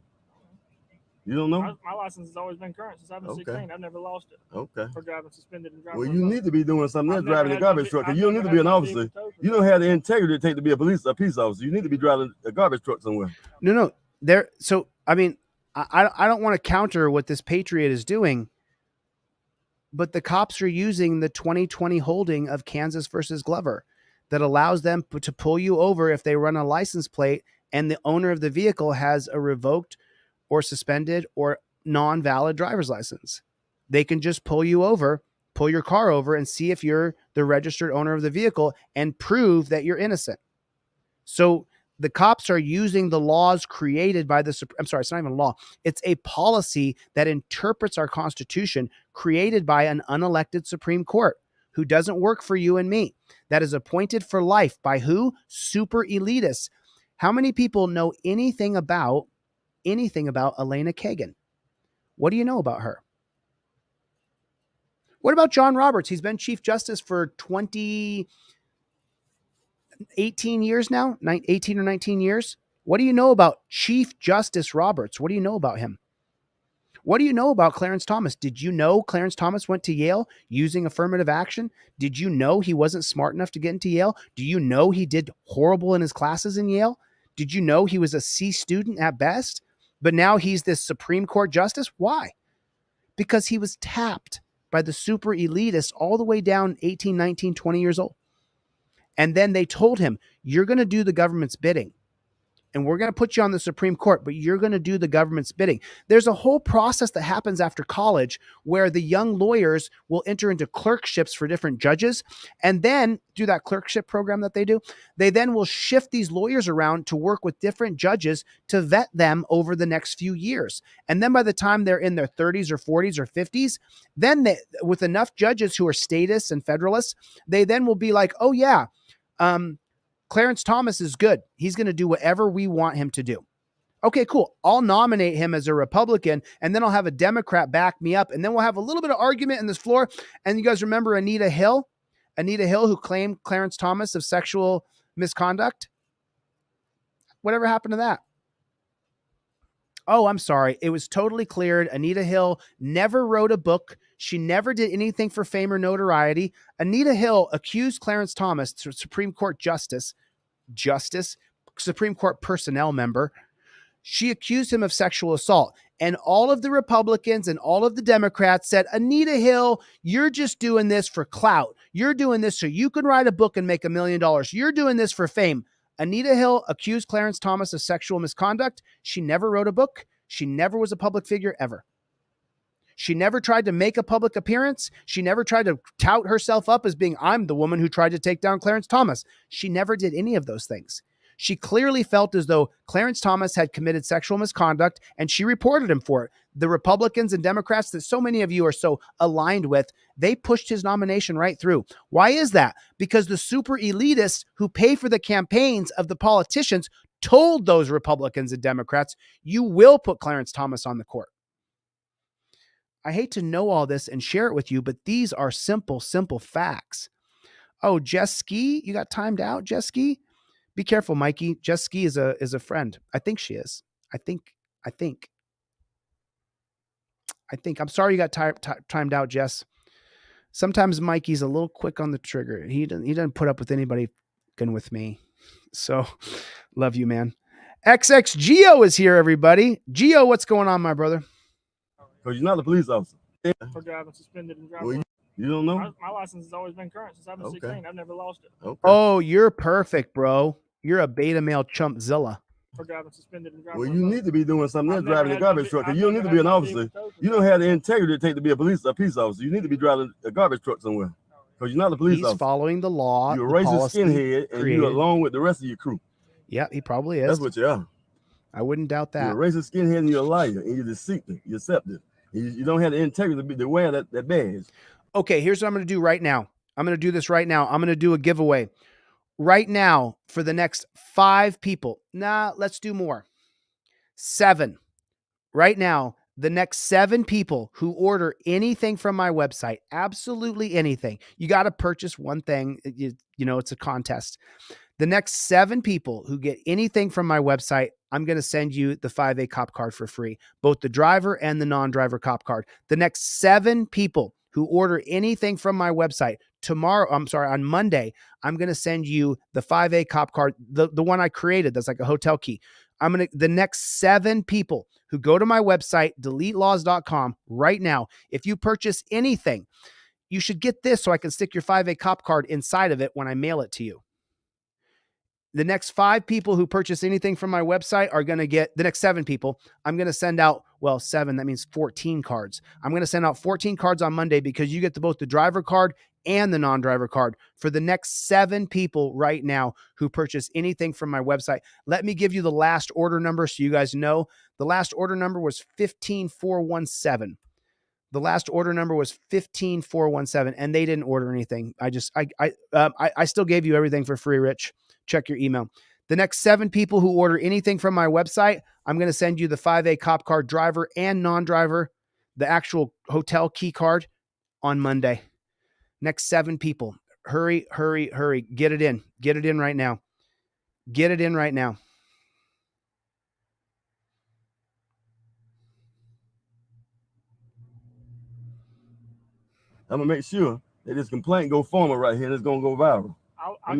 You don't know? My license has always been current since I've been 16. I've never lost it. Okay. For driving suspended and driving. Well, you need to be doing something else, I've never driving a had garbage my- truck. 'Cause I've you don't never need to be had an my officer. vehicle towed for You don't have the integrity it take to be a peace officer. You need to be driving a garbage truck somewhere. No. So, I mean, I don't want to counter what this patriot is doing, but the cops are using the 2020 holding of Kansas versus Glover that allows them to pull you over if they run a license plate and the owner of the vehicle has a revoked or suspended or non-valid driver's license. They can just pull your car over and see if you're the registered owner of the vehicle and prove that you're innocent. So the cops are using the laws created by it's not even a law. It's a policy that interprets our Constitution created by an unelected Supreme Court who doesn't work for you and me. That is appointed for life by who? Super elitists. How many people know anything about Elena Kagan? What do you know about her? What about John Roberts? He's been Chief Justice for 18 years now, 18 or 19 years. What do you know about Chief Justice Roberts? What do you know about him? What do you know about Clarence Thomas? Did you know Clarence Thomas went to Yale using affirmative action? Did you know he wasn't smart enough to get into Yale? Do you know he did horrible in his classes in Yale? Did you know he was a C student at best? But now he's this Supreme Court justice? Why? Because he was tapped by the super elitists all the way down 18, 19, 20 years old. And then they told him, you're going to do the government's bidding. and we're going to put you on the Supreme Court, but you're going to do the government's bidding. There's a whole process that happens after college where the young lawyers will enter into clerkships for different judges, and then do that clerkship program that they do. They then will shift these lawyers around to work with different judges to vet them over the next few years. And then by the time they're in their 30s or 40s or 50s, then they, with enough judges who are statists and federalists, they then will be like, oh yeah, Clarence Thomas is good. He's going to do whatever we want him to do. Okay, cool. I'll nominate him as a Republican, and then I'll have a Democrat back me up, and then we'll have a little bit of argument in this floor. And you guys remember Anita Hill? Anita Hill, who claimed Clarence Thomas of sexual misconduct? Whatever happened to that? Oh, I'm sorry. It was totally cleared. Anita Hill never wrote a book. She never did anything for fame or notoriety. Anita Hill accused Clarence Thomas, Supreme Court Justice, Supreme Court personnel member. She accused him of sexual assault. And all of the Republicans and all of the Democrats said, Anita Hill, you're just doing this for clout. You're doing this so you can write a book and make $1 million. You're doing this for fame. Anita Hill accused Clarence Thomas of sexual misconduct. She never wrote a book. She never was a public figure ever. She never tried to make a public appearance. She never tried to tout herself up as being, I'm the woman who tried to take down Clarence Thomas. She never did any of those things. She clearly felt as though Clarence Thomas had committed sexual misconduct, and she reported him for it. The Republicans and Democrats that so many of you are so aligned with, they pushed his nomination right through. Why is that? Because the super elitists who pay for the campaigns of the politicians told those Republicans and Democrats, you will put Clarence Thomas on the court. I hate to know all this and share it with you, but these are simple, simple facts. Oh, Jess Ski, you got timed out, Jess Ski? Be careful, Mikey. Jess Ski is a friend. I think she is. I think. I'm sorry you got timed out, Jess. Sometimes Mikey's a little quick on the trigger. He doesn't put up with anybody with me. So love you, man. XX Geo is here, everybody. Geo, what's going on, my brother? Because you're not a police officer. For driving suspended and driving. Well, you don't know? My license has always been current since I've been 16. I've never lost it. Okay. Oh, you're perfect, bro. You're a beta male chumpzilla. For driving suspended and driving. Well, you need to be doing something else, driving a garbage truck. You don't need to be an officer. You don't have the integrity to take to be a peace officer. You need to be driving a garbage truck somewhere. Because you're not a police officer. He's following the law. You're a racist skinhead, and you're along with the rest of your crew. Yeah, he probably is. That's what you are. I wouldn't doubt that. You're a racist skinhead, and you're a liar, and you're deceitful, you're deceptive. You don't have the integrity to wear that badge. Okay, here's what I'm going to do right now. I'm going to do this right now. I'm going to do a giveaway. Right now, for the next 5 people. Nah, let's do more. 7. Right now, the next 7 people who order anything from my website, absolutely anything. You got to purchase one thing. You know, it's a contest. The next 7 people who get anything from my website, I'm going to send you the 5A cop card for free, both the driver and the non-driver cop card. The next 7 people who order anything from my website on Monday, I'm going to send you the 5A cop card, the one I created. That's like a hotel key. The next 7 people who go to my website, deletelaws.com right now. If you purchase anything, you should get this so I can stick your 5A cop card inside of it when I mail it to you. The next 5 people who purchase anything from my website are going to get, the next 7 people, I'm going to send out, 7, that means 14 cards. I'm going to send out 14 cards on Monday because you get both the driver card and the non-driver card for the next 7 people right now who purchase anything from my website. Let me give you the last order number so you guys know. The last order number was 15417. The last order number was 15417, and they didn't order anything. I still gave you everything for free, Rich. Check your email. The next 7 people who order anything from my website, I'm going to send you the 5A cop card, driver and non-driver, the actual hotel key card on Monday. Next 7 people. Hurry, hurry, hurry. Get it in. Get it in right now. Get it in right now. I'm going to make sure that this complaint go formal right here and it's going to go viral. I'll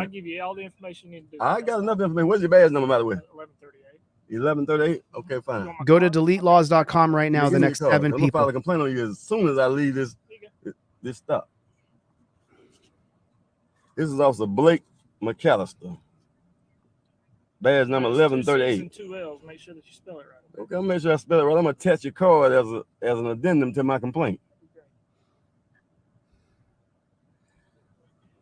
give you all the information you need to do. I got enough information. What's your badge number, by the way? 1138. 1138? Okay, fine. Go to deletelaws.com right now. The next 7 I'm going to file people. a complaint on you as soon as I leave this stop. This is Officer Blake McAllister. Badge number 1138. And 2 L's. Make sure that you spell it right. Okay, I'll make sure I spell it right. I'm gonna attach your card as an addendum to my complaint.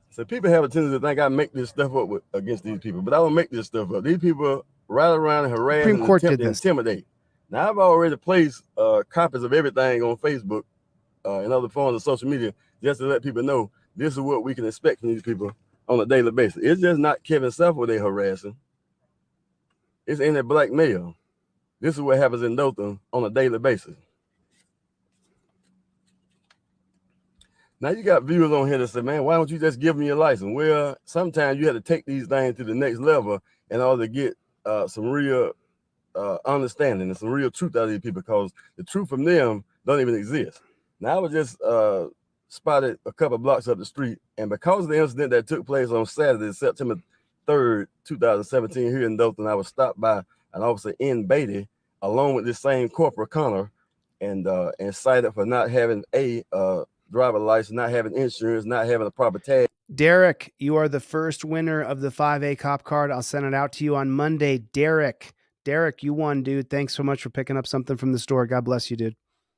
So people have a tendency to think I make this stuff up against these people, but I don't make this stuff up. These people ride around and harass and attempt to intimidate. Now I've already placed copies of everything on Facebook and other forms of social media just to let people know this is what we can expect from these people on a daily basis. It's just not Kevin Suffolk they harassing. It's any black male. This is what happens in Dothan on a daily basis. Now you got viewers on here that say, man, why don't you just give me your license? Well, sometimes you have to take these things to the next level in order to get some real understanding and some real truth out of these people, because the truth from them don't even exist. Now I was just spotted a couple of blocks up the street, and because of the incident that took place on Saturday, September 3rd, 2017, here in Dothan, I was stopped by an officer in Beatty, along with this same Corporal Connor, and cited for not having a driver license, not having insurance, not having a proper tag. Derek, you are the first winner of the 5A cop card. I'll send it out to you on Monday. Derek, you won, dude. Thanks so much for picking up something from the store. God bless you, dude.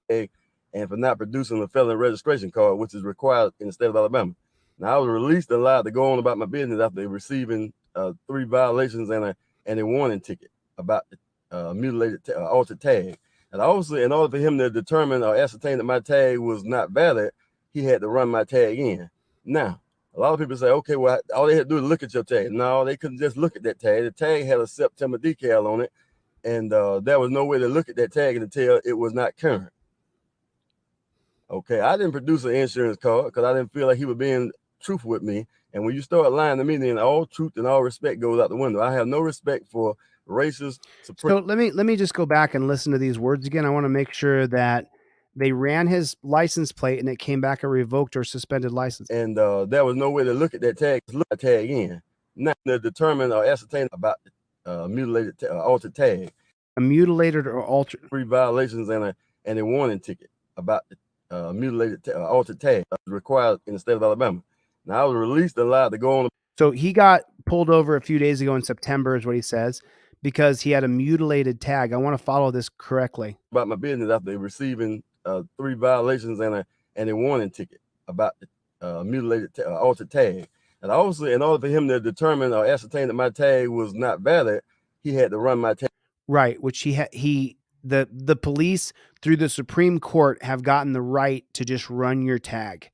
And for not producing a felon registration card, which is required in the state of Alabama. Now I was released and allowed to go on about my business after receiving 3 violations and a warning ticket about mutilated altered tag. And also, in order for him to determine or ascertain that my tag was not valid, he had to run my tag in. Now, a lot of people say, okay, well, all they had to do is look at your tag. No, they couldn't just look at that tag. The tag had a September decal on it, and there was no way to look at that tag and tell it was not current. Okay, I didn't produce an insurance card because I didn't feel like he was being truthful with me. And when you start lying to me, then all truth and all respect goes out the window. I have no respect for racist. So let me just go back and listen to these words again. I want to make sure that they ran his license plate and it came back a revoked or suspended license. And there was no way to look at that tag, in. Not to determine or ascertain about mutilated altered tag. A mutilated or altered. 3 violations and a warning ticket about mutilated altered tag required in the state of Alabama. Now I was released and allowed to go on. So he got pulled over a few days ago in September, is what he says, because he had a mutilated tag. I want to follow this correctly. About my business after receiving 3 violations and a warning ticket about mutilated altered tag. And also, in order for him to determine or ascertain that my tag was not valid, he had to run my tag. Right, which the police through the Supreme Court have gotten the right to just run your tag.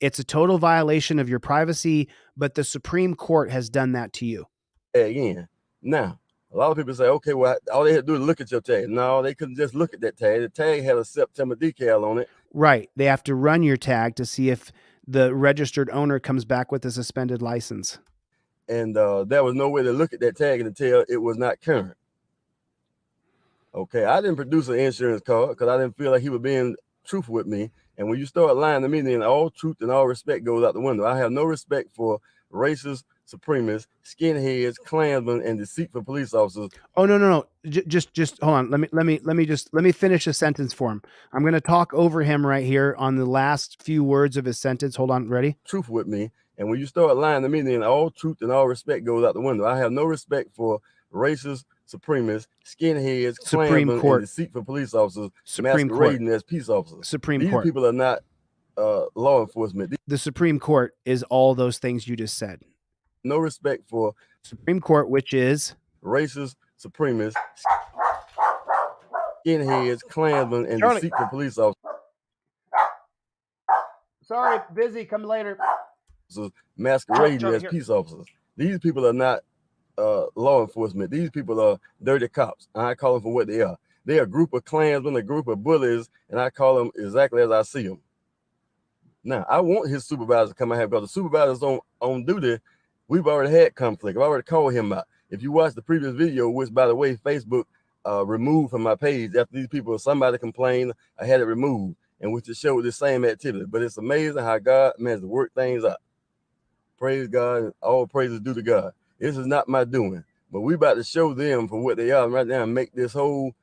It's a total violation of your privacy, but the Supreme Court has done that to you. Again, now, a lot of people say, okay, well, all they had to do is look at your tag. No, they couldn't just look at that tag. The tag had a September decal on it. Right. They have to run your tag to see if the registered owner comes back with a suspended license. And there was no way to look at that tag and tell it was not current. Okay, I didn't produce an insurance card because I didn't feel like he was being truthful with me. And when you start lying to me, then all truth and all respect goes out the window. I have no respect for racist, supremacists, skinheads, Klansmen, and deceitful police officers. Oh no. Just hold on. Let me finish a sentence for him. I'm going to talk over him right here on the last few words of his sentence. Hold on. Ready? Truth with me. And when you start lying to me, then all truth and all respect goes out the window. I have no respect for racist, supremacists, skinheads, Klansmen, and deceitful police officers masquerading as peace officers. These people are not law enforcement. The Supreme Court is all those things you just said. No respect for Supreme Court, which is racist, supremacists, skinheads, Klansmen, and deceitful police officers. Sorry, busy. Come later. Masquerading as peace officers. These people are not law enforcement. These people are dirty cops. And I call them for what they are. They're a group of Klansmen, a group of bullies, and I call them exactly as I see them. Now, I want his supervisor to come out here because the supervisor's on duty. We've already had conflict. I've already called him out. If you watch the previous video, which, by the way, Facebook removed from my page after these people, somebody complained, I had it removed, and which just showed the same activity. But it's amazing how God managed to work things out. Praise God, and all praises due to God. This is not my doing, but we about to show them for what they are right now and make this whole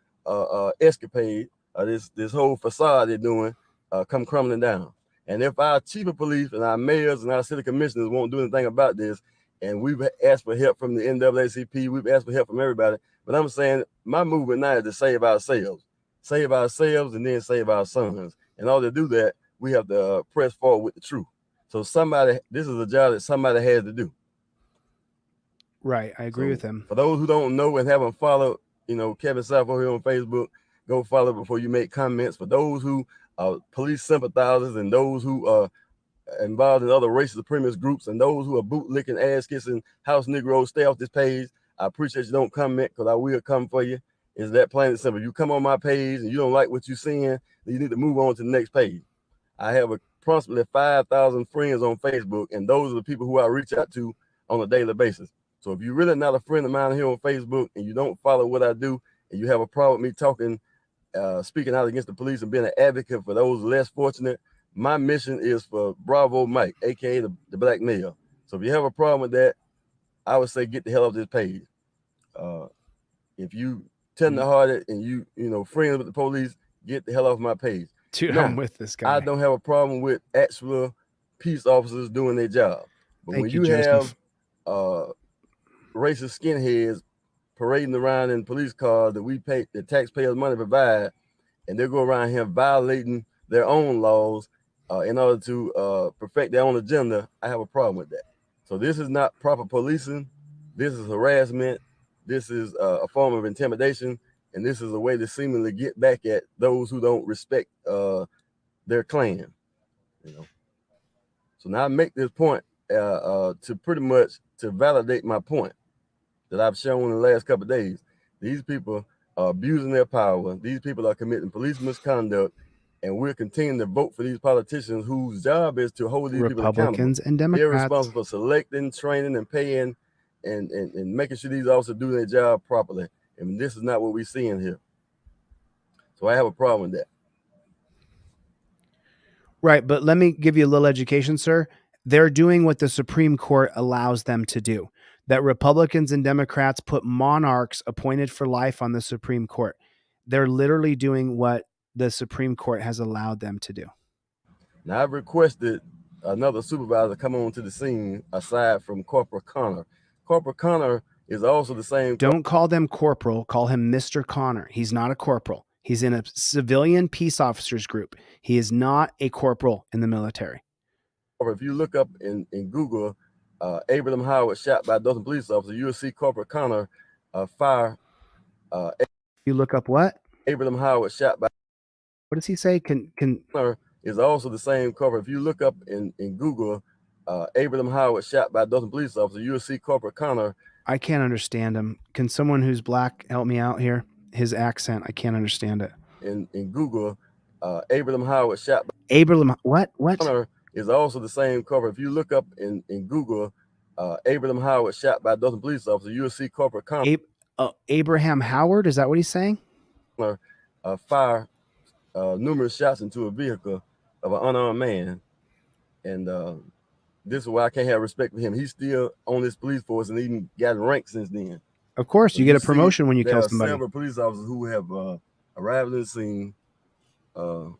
escapade, this whole facade they're doing come crumbling down. And if our chief of police and our mayors and our city commissioners won't do anything about this, and we've asked for help from the NAACP. We've asked for help from everybody. But I'm saying my movement now is to save ourselves, and then save our sons. In order to do that, we have to press forward with the truth. So this is a job that somebody has to do. Right, I agree with him. For those who don't know and haven't followed, Kevin Sappho here on Facebook, go follow before you make comments. For those who are police sympathizers and those who are involved in other racist supremacist groups and those who are bootlicking, ass-kissing house Negroes, stay off this page. I appreciate you don't comment because I will come for you. It's that plain and simple. You come on my page and you don't like what you're seeing, then you need to move on to the next page. I have approximately 5,000 friends on Facebook, and those are the people who I reach out to on a daily basis. So if you're really not a friend of mine here on Facebook and you don't follow what I do and you have a problem with me talking, speaking out against the police and being an advocate for those less fortunate, my mission is for Bravo Mike, aka the black male. So if you have a problem with that, I would say get the hell off this page. If you tender-hearted and you friends with the police, get the hell off my page. Dude, now, I'm with this guy. I don't have a problem with actual peace officers doing their job. But when you have racist skinheads parading around in police cars that we pay, the taxpayers' money provide, and they go around here violating their own laws in order to perfect their own agenda, I have a problem with that. So this is not proper policing. This is harassment. This is a form of intimidation. And this is a way to seemingly get back at those who don't respect their clan. So now I make this point to pretty much to validate my point that I've shown in the last couple of days. These people are abusing their power. These people are committing police misconduct, and we're continuing to vote for these politicians whose job is to hold these Republicans people accountable. and Democrats. They're responsible for selecting, training, and paying, and making sure these officers do their job properly. And this is not what we're seeing here. So I have a problem with that. Right, but let me give you a little education, sir. They're doing what the Supreme Court allows them to do. That Republicans and Democrats put monarchs appointed for life on the Supreme Court. They're literally doing what the Supreme Court has allowed them to do. Now, I've requested another supervisor come on to the scene aside from Corporal Connor. Corporal Connor is also the same. Don't call them corporal. Call him Mr. Connor. He's not a corporal. He's in a civilian peace officers group. He is not a corporal in the military. Or if you look up in Google, Abraham Howard shot by a dozen police officers, you'll see Corporal Connor fire. You look up what? Abraham Howard shot by. What does he say? Connor is also the same corporal. If you look up in Google, Abraham Howard shot by a dozen police officers, you'll see Corporal Connor. I can't understand him. Can someone who's black help me out here? His accent, I can't understand it. In Google, Abraham Howard shot by. Abraham, what? Connor is also the same corporal. If you look up in Google, Abraham Howard shot by a dozen police officers, you'll see Corporal Connor. Abraham Howard, is that what he's saying? Fire numerous shots into a vehicle of an unarmed man, and this is why I can't have respect for him. He's still on this police force and even gotten ranked since then. Of course, you get a promotion when you kill somebody. There are several police officers who have arrived at the scene, but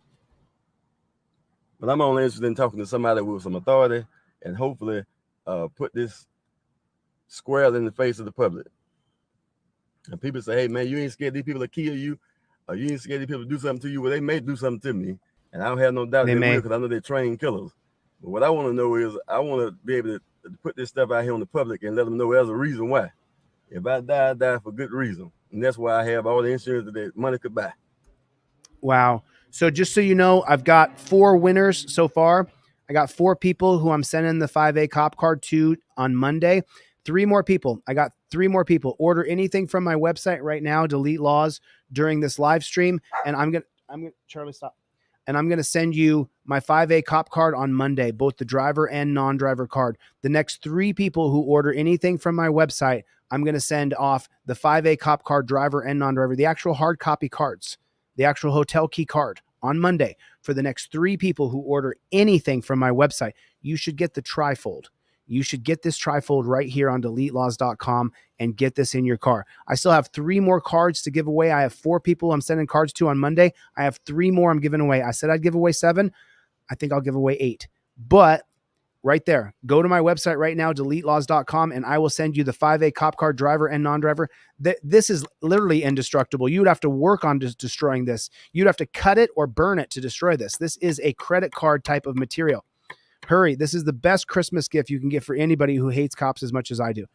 I'm only interested in talking to somebody with some authority and hopefully put this square in the face of the public. And people say, hey, man, you ain't scared these people to kill you, or you ain't scared these people to do something to you. Well, they may do something to me, and I don't have no doubt they will, because I know they're trained killers. But what I want to know is I want to be able to put this stuff out here on the public and let them know there's a reason why. If I die, I die for good reason. And that's why I have all the insurance that money could buy. Wow. So just so you know, I've got 4 winners so far. I got 4 people who I'm sending the 5A cop card to on Monday. 3 more people. I got 3 more people. Order anything from my website right now, Delete Laws, during this live stream. And I'm going to, Charlie, stop. And I'm going to send you my 5A cop card on Monday, both the driver and non-driver card. The next 3 people who order anything from my website, I'm going to send off the 5A cop card, driver and non-driver, the actual hard copy cards, the actual hotel key card on Monday. For the next 3 people who order anything from my website, you should get the trifold. You should get this trifold right here on deletelaws.com and get this in your car. I still have 3 more cards to give away. I have 4 people I'm sending cards to on Monday. I have 3 more I'm giving away. I said I'd give away 7. I think I'll give away 8. But right there. Go to my website right now, deletelaws.com, and I will send you the 5A cop car driver and non-driver. This is literally indestructible. You would have to work on destroying this. You'd have to cut it or burn it to destroy this. This is a credit card type of material. Hurry. This is the best Christmas gift you can get for anybody who hates cops as much as I do.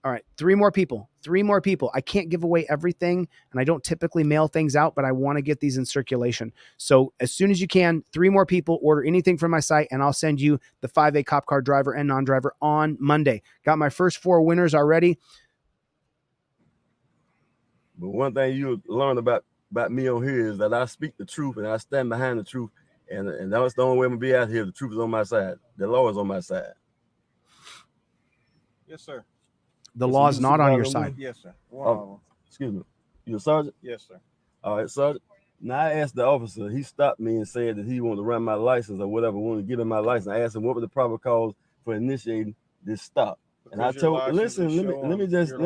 All right, 3 more people. I can't give away everything, and I don't typically mail things out, but I want to get these in circulation. So as soon as you can, 3 more people, order anything from my site, and I'll send you the 5A cop car driver and non-driver on Monday. Got my first 4 winners already. But one thing you learn about me on here is that I speak the truth and I stand behind the truth, and that's the only way I'm gonna be out here. The truth is on my side. The law is on my side. Yes, sir. The law is not on your side. Yes, sir. Excuse me. You a sergeant? Yes, sir. All right, sergeant. Now I asked the officer, he stopped me and said that he wanted to run my license or whatever, wanted to give him my license. I asked him what were the proper cause for initiating this stop. And I told, listen, let me just say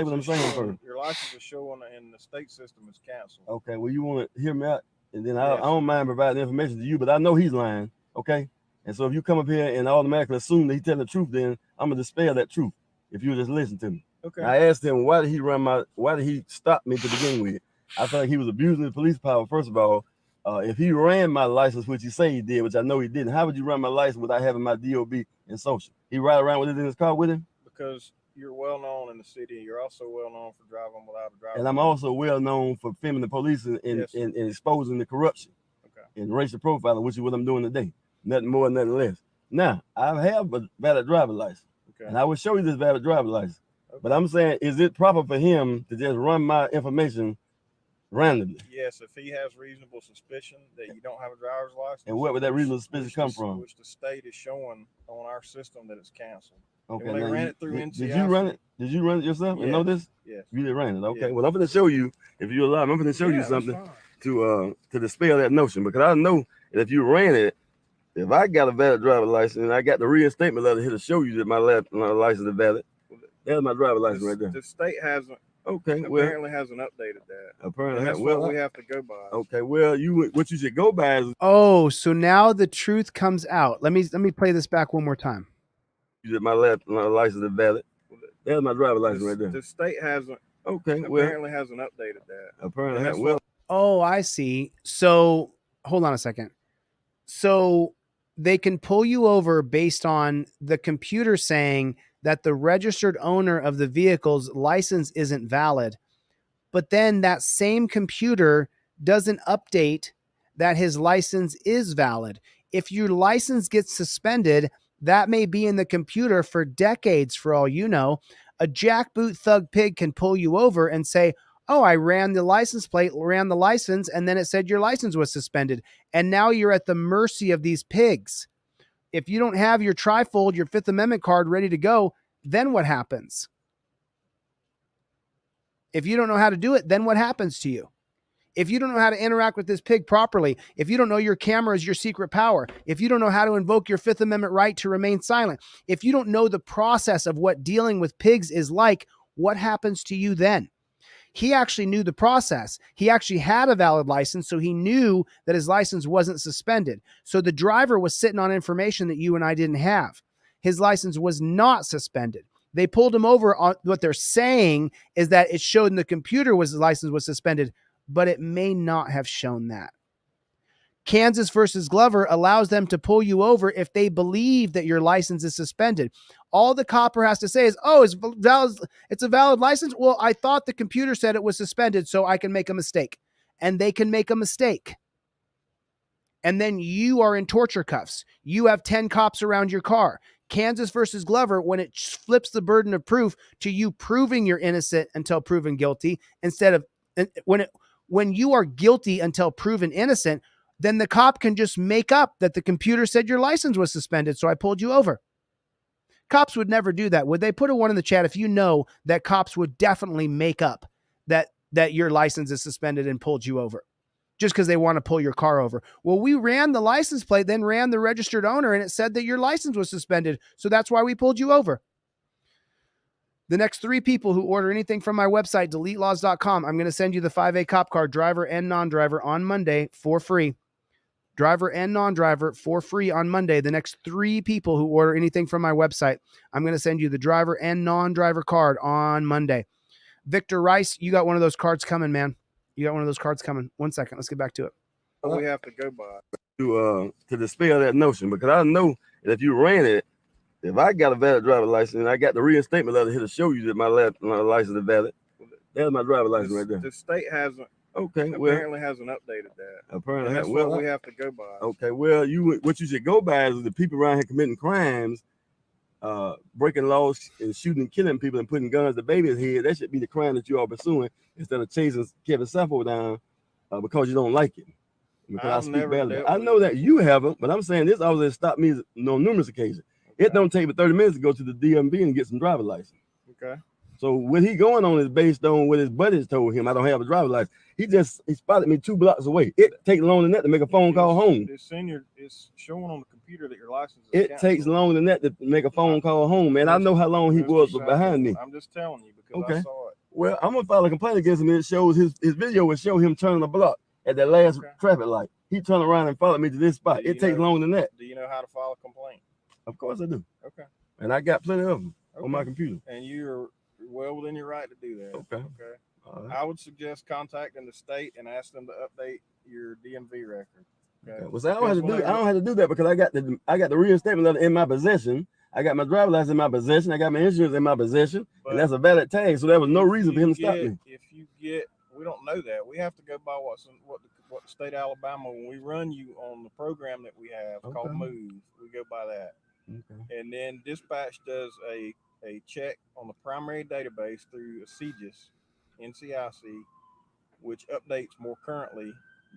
what I'm saying first. Your license is showing and the state system is canceled. Okay, well, you want to hear me out? And then I don't mind providing information to you, but I know he's lying, okay? And so if you come up here and automatically assume that he's telling the truth, then I'm going to dispel that truth if you just listen to me. Okay. I asked him, why did he stop me to begin with? I felt like he was abusing the police power, first of all. If he ran my license, which he said he did, which I know he didn't, how would you run my license without having my DOB and social? He ride around with it in his car with him? Because you're well known in the city. You're also well known for driving without a driver. And I'm also well known for filming the police and exposing the corruption and racial profiling, which is what I'm doing today. Nothing more, nothing less. Now, I have a valid driver's license. Okay. And I will show you this valid driver's license. Okay. But I'm saying, is it proper for him to just run my information randomly? Yes, if he has reasonable suspicion that you don't have a driver's license. And where would that reasonable suspicion come from? Which the state is showing on our system that it's canceled. Okay. They ran it through NCIC. Did you run it? Did you run it yourself and know this? Yes. You did run it. Okay. Yes. Well, I'm going to show you, if you allow me, I'm going to show you something to dispel that notion, because I know that if you ran it, if I got a valid driver's license and I got the reinstatement letter here to show you that my license is valid, there's my driver's license right there. The state hasn't. Okay. Apparently hasn't updated that. Apparently, that's what we have to go by. Okay. Well, what you should go by is. Oh, so now the truth comes out. Let me play this back one more time. That my license is valid. There's my driver's license right there. The state hasn't. Okay. Apparently hasn't updated that. Apparently. Oh, I see. So hold on a second. So they can pull you over based on the computer saying that the registered owner of the vehicle's license isn't valid. But then that same computer doesn't update that his license is valid. If your license gets suspended, that may be in the computer for decades for all you know. A jackboot thug pig can pull you over and say, oh, I ran the license plate, ran the license, and then it said your license was suspended. And now you're at the mercy of these pigs. If you don't have your trifold, your Fifth Amendment card ready to go, then what happens? If you don't know how to do it, then what happens to you? If you don't know how to interact with this pig properly, if you don't know your camera is your secret power, if you don't know how to invoke your Fifth Amendment right to remain silent, if you don't know the process of what dealing with pigs is like, what happens to you then? He actually knew the process. He actually had a valid license, so he knew that his license wasn't suspended. So the driver was sitting on information that you and I didn't have. His license was not suspended. They pulled him over on what they're saying is that it showed in the computer his license was suspended, but it may not have shown that. Kansas versus Glover allows them to pull you over if they believe that your license is suspended. All the copper has to say is, oh, it's a valid license. Well, I thought the computer said it was suspended, so I can make a mistake. And they can make a mistake. And then you are in torture cuffs. You have 10 cops around your car. Kansas versus Glover, when it flips the burden of proof to you proving you're innocent until proven guilty, instead of when you are guilty until proven innocent, then the cop can just make up that the computer said your license was suspended, so I pulled you over. Cops would never do that. Would they? Put a 1 in the chat if you know that cops would definitely make up that your license is suspended and pulled you over just because they want to pull your car over. Well, we ran the license plate, then ran the registered owner, and it said that your license was suspended, so that's why we pulled you over. The next 3 people who order anything from my website, deletelaws.com, I'm going to send you the 5A cop car driver and non-driver on Monday for free. driver and non-driver, for free on Monday. The next 3 people who order anything from my website, I'm going to send you the driver and non-driver card on Monday. Victor Rice, you got one of those cards coming, man. You got one of those cards coming. 1 second. Let's get back to it. We have to go by to dispel that notion, because I know that if you ran it, if I got a valid driver license and I got the reinstatement letter here to show you that my license is valid, there's my driver license right there. The state hasn't. Okay, Apparently hasn't updated that. Apparently, that's what we have to go by. Okay, well, what you should go by is the people around here committing crimes, breaking laws and shooting and killing people and putting guns to babies' head. That should be the crime that you are pursuing instead of chasing Kevin Sappho down because you don't like it. Because I speak badly. I know that you haven't, but I'm saying this officer has stopped me on numerous occasions. Okay. It don't take but 30 minutes to go to the DMV and get some driver license. Okay. So what he going on is based on what his buddies told him. I don't have a driver license. He spotted me 2 blocks away. It takes longer than that to make a phone call home. It's showing on the computer that your license is It takes longer than that to make a phone call home, man. I know how long he was behind me. I'm just telling you because I saw it. Well, I'm gonna file a complaint against him. It shows his video will show him turning the block at that last traffic light. He turned around and followed me to this spot. It takes longer than that. Do you know how to file a complaint? Of course I do. Okay. And I got plenty of them on my computer. And you're well within your right to do that. Okay. Right. I would suggest contacting the state and ask them to update your DMV record. Okay. Well, so I don't have to do that because I got the reinstatement letter in my possession. I got my driver's license in my possession. I got my insurance in my possession, and that's a valid tag. So there was no reason for him to stop me. We don't know that. We have to go by what the state of Alabama, when we run you on the program that we have called Move, we go by that. Okay. And then dispatch does a check on the primary database through a CGIS, NCIC, which updates more currently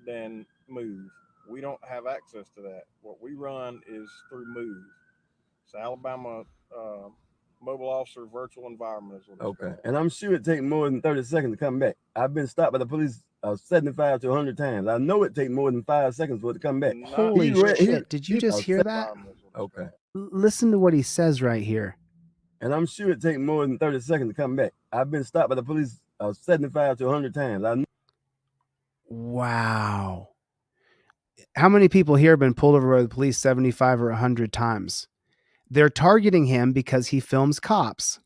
than Move. We don't have access to that. What we run is through Move. It's Alabama Mobile Officer Virtual Environment is what it's called. And I'm sure it takes more than 30 seconds to come back. I've been stopped by the police 75 to 100 times. I know it takes more than 5 seconds for it to come back. Holy shit. Did you just hear that? Okay. Listen to what he says right here. And I'm sure it takes more than 30 seconds to come back. I've been stopped by the police 75 to 100 times. Wow. How many people here have been pulled over by the police 75 or 100 times? They're targeting him because he films cops.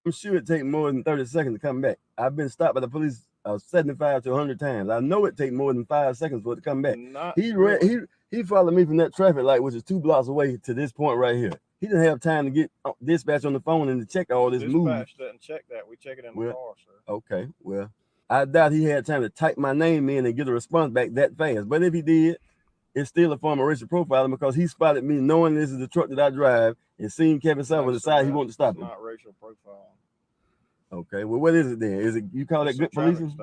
I'm sure it takes more than 30 seconds to come back. I've been stopped by the police 75 to 100 times. I know it takes more than 5 seconds for it to come back. He followed me from that traffic light, which is 2 blocks away, to this point right here. He didn't have time to get dispatch on the phone and to check all this move. Dispatch doesn't check that. We check it in the car, sir. Okay, well, I doubt he had time to type my name in and get a response back that fast. But if he did, it's still a form of racial profiling because he spotted me knowing this is the truck that I drive and seeing Kevin Sappho decide he wanted to stop it. It's not racial profiling. Okay, well, what is it then? Is it, you call that good policing?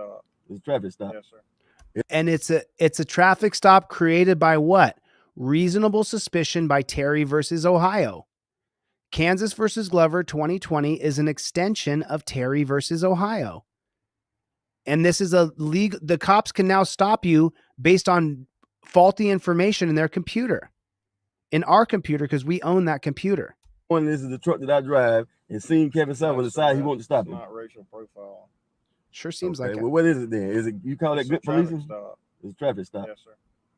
It's a traffic stop. Yes, sir. And it's a traffic stop created by what? Reasonable suspicion by Terry versus Ohio. Kansas versus Glover 2020 is an extension of Terry versus Ohio. And this is a legal, the cops can now stop you based on faulty information in their computer, in our computer, because we own that computer. When this is the truck that I drive and seeing Kevin Sappho decide he wanted to stop it. Not racial profile. Sure seems like it. Well, what is it then? Is it, you call that good policing? It's a traffic stop. Yes, sir.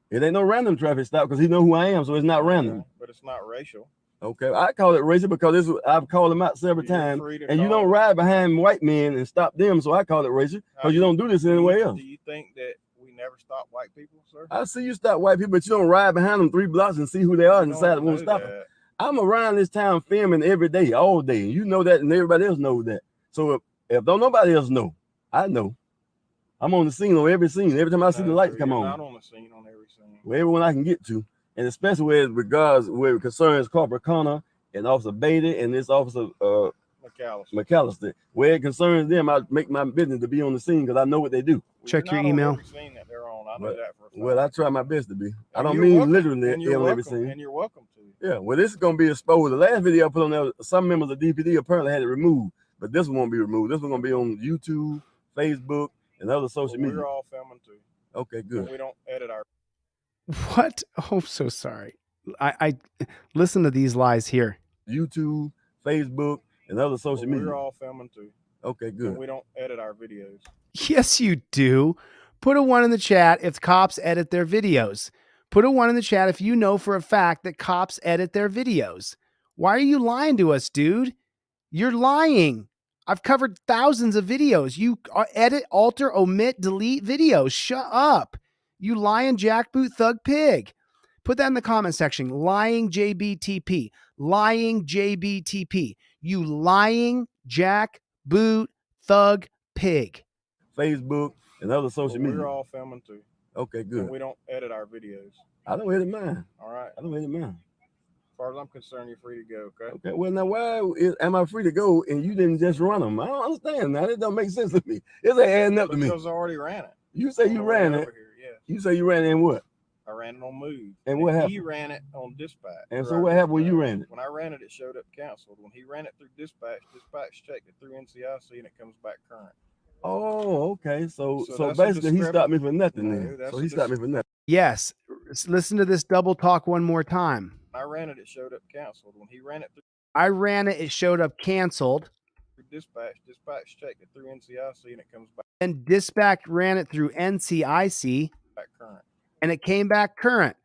It ain't no random traffic stop because he know who I am, so it's not random. But it's not racial. Okay, I call it racial because I've called him out several times, and you don't ride behind white men and stop them, so I call it racial because you don't do this anywhere else. Do you think that we never stop white people, sir? I see you stop white people, but you don't ride behind them 3 blocks and see who they are and decide to want to stop them. I'm around this town filming every day, all day. You know that, and everybody else knows that. So if don't nobody else know, I know. I'm on the scene on every scene. Every time I see the lights come on. Not on the scene on every scene. Well, everyone I can get to, and especially where it concerns Corporal Connor and Officer Beatty and this Officer McAllister. Where it concerns them, I make my business to be on the scene because I know what they do. Check your email. Well, I try my best to be. I don't mean literally on every scene. And you're welcome to. Yeah, well, this is going to be exposed. The last video I put on there, some members of DPD apparently had it removed, but this one won't be removed. This one's going to be on YouTube, Facebook, and other social media. We're all filming too. Okay, good. And we don't edit our. What? Oh, I'm so sorry. I listen to these lies here. YouTube, Facebook, and other social media. We're all filming too. Okay, good. And we don't edit our videos. Yes, you do. Put a 1 in the chat if cops edit their videos. Put a 1 in the chat if you know for a fact that cops edit their videos. Why are you lying to us, dude? You're lying. I've covered thousands of videos. You edit, alter, omit, delete videos. Shut up. You lying jackboot thug pig. Put that in the comment section. Lying JBTP. Lying JBTP. You lying jackboot thug pig. Facebook and other social media. We're all filming too. Okay, good. And we don't edit our videos. I don't edit mine. All right. I don't edit mine. As far as I'm concerned, you're free to go. Okay. Okay. Well, now why am I free to go and you didn't just run them? I don't understand. Now that don't make sense to me. It's ain't adding up to me. Because I already ran it. You say you ran it. Yeah. You say you ran it in what? I ran it on Move. And what happened? He ran it on Dispatch. And so what happened when you ran it? When I ran it, it showed up canceled. When he ran it through Dispatch, Dispatch checked it through NCIC and it comes back current. Oh, okay. So that's basically he stopped me for nothing then. No, So he stopped me for nothing. Yes. Listen to this double talk one more time. When I ran it, it showed up canceled. When he ran it through I ran it, it showed up canceled. Dispatch checked it through NCIC and it comes back. And Dispatch ran it through NCIC Current. and it came back current.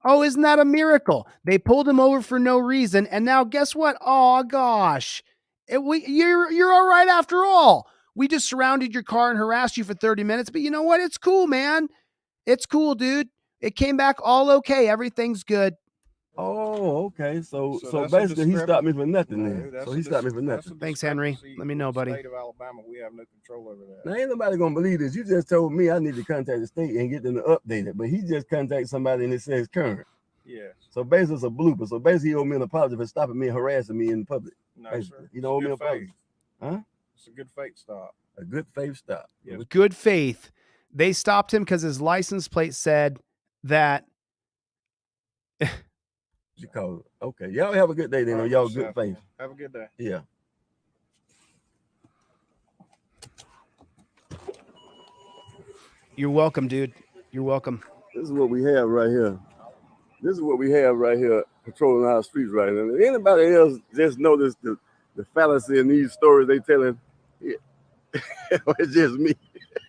Oh, isn't that a miracle? They pulled him over for no reason. And now guess what? Oh gosh, you're all right after all. We just surrounded your car and harassed you for 30 minutes, but you know what? It's cool, man. It's cool, dude. It came back all okay. Everything's good. Oh, okay. So basically he stopped me for nothing then. So he stopped me for nothing. Thanks, Henry. Let me know, buddy. State of Alabama, we have no control over that. Now ain't nobody gonna believe this. You just told me I need to contact the state and get them to update it, but he just contacted somebody and it says current. Yes. So basically it's a blooper. So basically he owed me an apology for stopping me and harassing me in public. No, basically. sir. You don't owe me an apology. Huh? It's a good faith stop. A good faith stop. Yes. Good faith. They stopped him because his license plate said that. You call it. Okay. Y'all have a good day then. Y'all good faith. Have a good day. Yeah. You're welcome, dude. You're welcome. This is what we have right here. This is what we have right here patrolling our streets right now. If anybody else just noticed the fallacy in these stories they telling? Yeah. It's just me.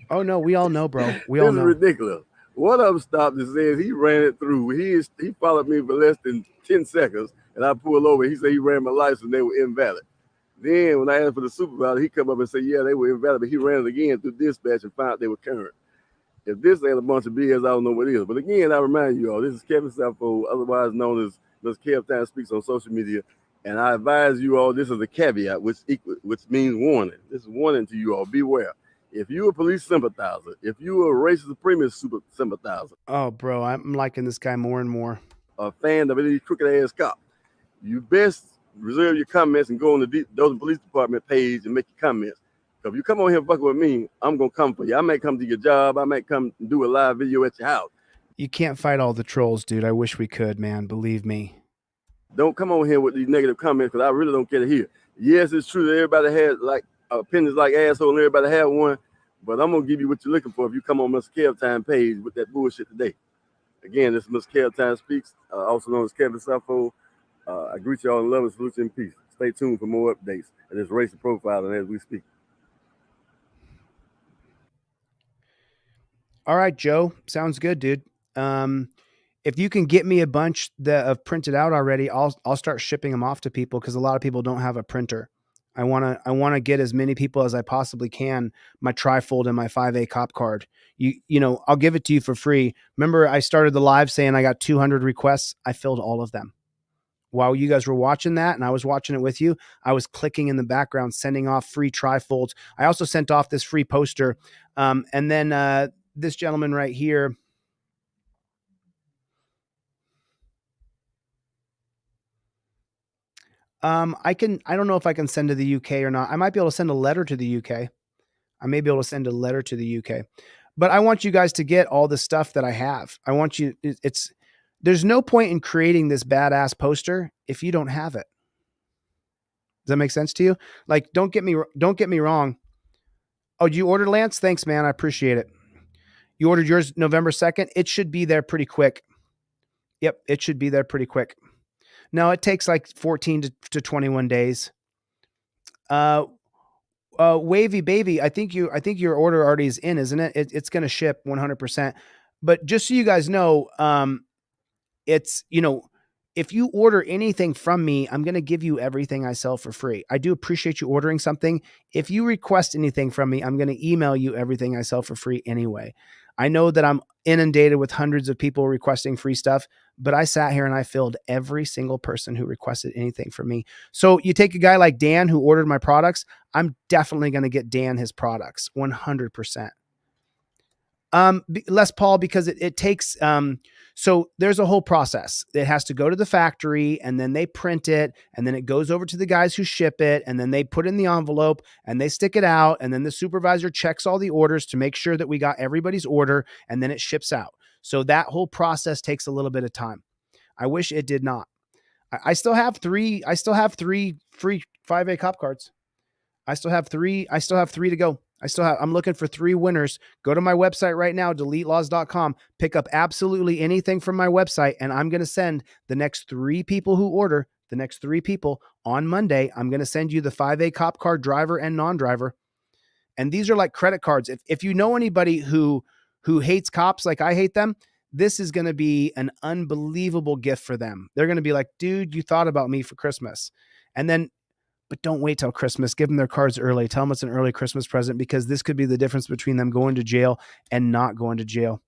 Oh no, we all know, bro. We all know. This is ridiculous. One of them stopped and says he ran it through. He followed me for less than 10 seconds, and I pulled over. He said he ran my license and they were invalid. Then when I asked for the supervisor, he come up and said, yeah, they were invalid, but he ran it again through dispatch and found they were current. If this ain't a bunch of BS, I don't know what is. But again, I remind you all, this is Kevin Sappho, otherwise known as Ms. Kev Time Speaks on social media. And I advise you all, this is a caveat, which means warning. This is warning to you all, beware. If you're a police sympathizer, if you're a racist supremacist sympathizer. Oh, bro, I'm liking this guy more and more. A fan of any crooked ass cop. You best reserve your comments and go on the Dothan Police Department page and make your comments. If you come on here fucking with me, I'm going to come for you. I may come to your job. I might come and do a live video at your house. You can't fight all the trolls, dude. I wish we could, man. Believe me. Don't come on here with these negative comments because I really don't care to hear. Yes, it's true that everybody has like opinions like asshole and everybody have one, but I'm going to give you what you're looking for if you come on Mr. Kev Time page with that bullshit today. Again, this is Mr. Kev Time Speaks, also known as Kevin Sappho. I greet you all in love and salute you in peace. Stay tuned for more updates of this racial profiling as we speak. All right, Joe. Sounds good, dude. If you can get me a bunch that have printed out already, I'll start shipping them off to people because a lot of people don't have a printer. I want to get as many people as I possibly can my trifold and my 5A cop card. You know, I'll give it to you for free. Remember, I started the live saying I got 200 requests. I filled all of them. While you guys were watching that and I was watching it with you, I was clicking in the background, sending off free trifolds. I also sent off this free poster. And then this gentleman right here. I don't know if I can send to the UK or not. I might be able to send a letter to the UK. I may be able to send a letter to the UK, but I want you guys to get all the stuff that I have. I want you, there's no point in creating this badass poster if you don't have it. Does that make sense to you? Like, don't get me wrong. Oh, you ordered, Lance? Thanks, man. I appreciate it. You ordered yours November 2nd. It should be there pretty quick. Yep. It should be there pretty quick. No, it takes like 14 to 21 days. Wavy baby, I think your order already is in, isn't it? It's going to ship 100%. But just so you guys know, it's, you know, if you order anything from me, I'm going to give you everything I sell for free. I do appreciate you ordering something. If you request anything from me, I'm going to email you everything I sell for free anyway. I know that I'm inundated with hundreds of people requesting free stuff, but I sat here and I filled every single person who requested anything from me. So you take a guy like Dan who ordered my products, I'm definitely going to get Dan his products 100%. Less Paul, because it takes, so there's a whole process. It has to go to the factory and then they print it and then it goes over to the guys who ship it and then they put it in the envelope and they stick it out and then the supervisor checks all the orders to make sure that we got everybody's order and then it ships out. So that whole process takes a little bit of time. I wish it did not. I still have three free 5A cop cards. I still have three to go. I'm looking for 3 winners. Go to my website right now, deletelaws.com, pick up absolutely anything from my website. And I'm going to send the next 3 people who order, the next 3 people on Monday. I'm going to send you the 5A cop card, driver and non-driver. And these are like credit cards. If you know anybody who hates cops, like I hate them, this is going to be an unbelievable gift for them. They're going to be like, dude, you thought about me for Christmas. And then, but don't wait till Christmas. Give them their cards early. Tell them it's an early Christmas present, because this could be the difference between them going to jail and not going to jail.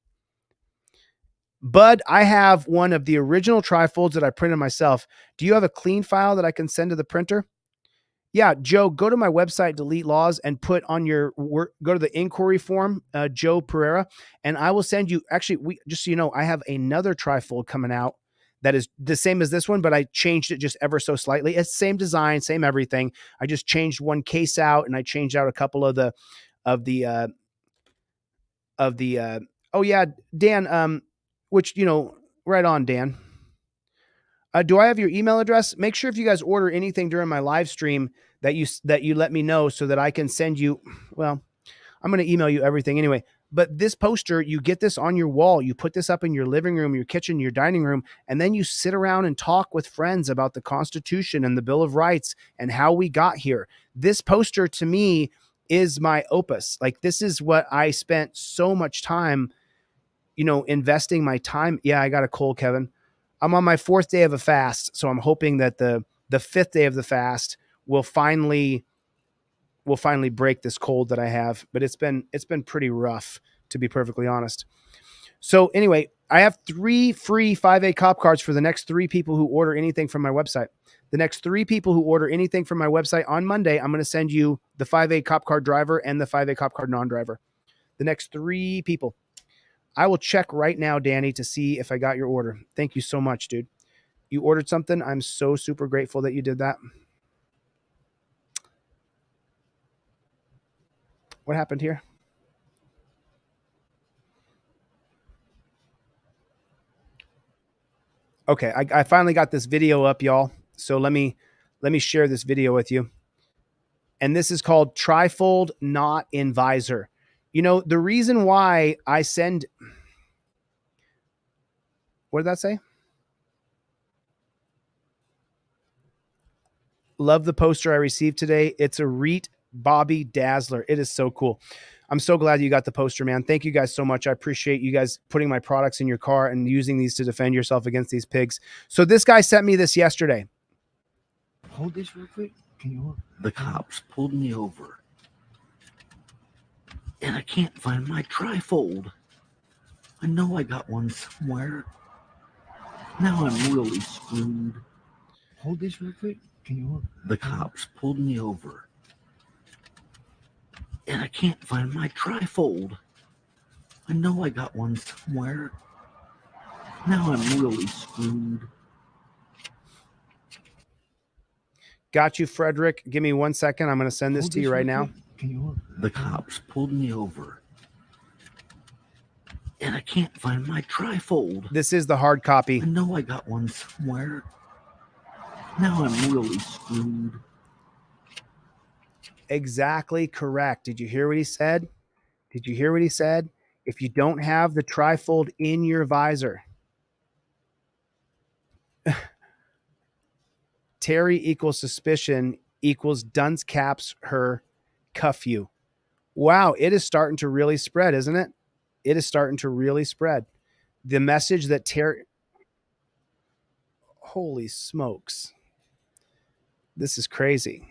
Bud, I have one of the original trifolds that I printed myself. Do you have a clean file that I can send to the printer? Yeah, Joe, go to my website, Delete Laws, and put on your work, go to the inquiry form, Joe Pereira, and I will send you, actually, just so you know, I have another trifold coming out that is the same as this one, but I changed it just ever so slightly. It's same design, same everything. I just changed one case out and I changed out a couple of the, oh yeah, Dan, which, you know, right on, Dan. Do I have your email address? Make sure if you guys order anything during my live stream that you let me know so that I can send you, well, I'm going to email you everything anyway. But this poster, you get this on your wall. You put this up in your living room, your kitchen, your dining room, and then you sit around and talk with friends about the Constitution and the Bill of Rights and how we got here. This poster to me is my opus. Like, this is what I spent so much time, you know, investing my time. Yeah, I got a cold, Kevin. I'm on my 4th day of a fast, so I'm hoping that the 5th day of the fast will finally break this cold that I have, but it's been pretty rough, to be perfectly honest. So anyway, I have 3 free 5A cop cards for the next 3 people who order anything from my website. The next 3 people who order anything from my website on Monday, I'm going to send you the 5A cop card driver and the 5A cop card non-driver. The next 3 people. I will check right now, Danny, to see if I got your order. Thank you so much, dude. You ordered something. I'm so super grateful that you did that. What happened here? Okay, I finally got this video up, y'all. So let me share this video with you. And this is called Trifold Not in Visor. You know, the reason why I send... What did that say? Love the poster I received today. It's a Reet Bobby Dazzler. It is so cool. I'm so glad you got the poster, man. Thank you guys so much. I appreciate you guys putting my products in your car and using these to defend yourself against these pigs. So this guy sent me this yesterday. Hold this real quick. Can you hold? The cops pulled me over, and I can't find my trifold. I know I got one somewhere. Now I'm really screwed. Hold this real quick. Can you hold? The cops pulled me over, and I can't find my trifold. I know I got one somewhere. Now I'm really screwed. Got you, Frederick. Give me 1 second. I'm going to send this to you right now. Can you hold? The cops pulled me over, and I can't find my trifold. This is the hard copy. I know I got one somewhere. Now I'm really screwed. Exactly correct. Did you hear what he said? Did you hear what he said? If you don't have the trifold in your visor, Terry equals suspicion equals dunce caps her cuff you. Wow, it is starting to really spread, isn't it? It is starting to really spread. The message that Terry... Holy smokes. This is crazy.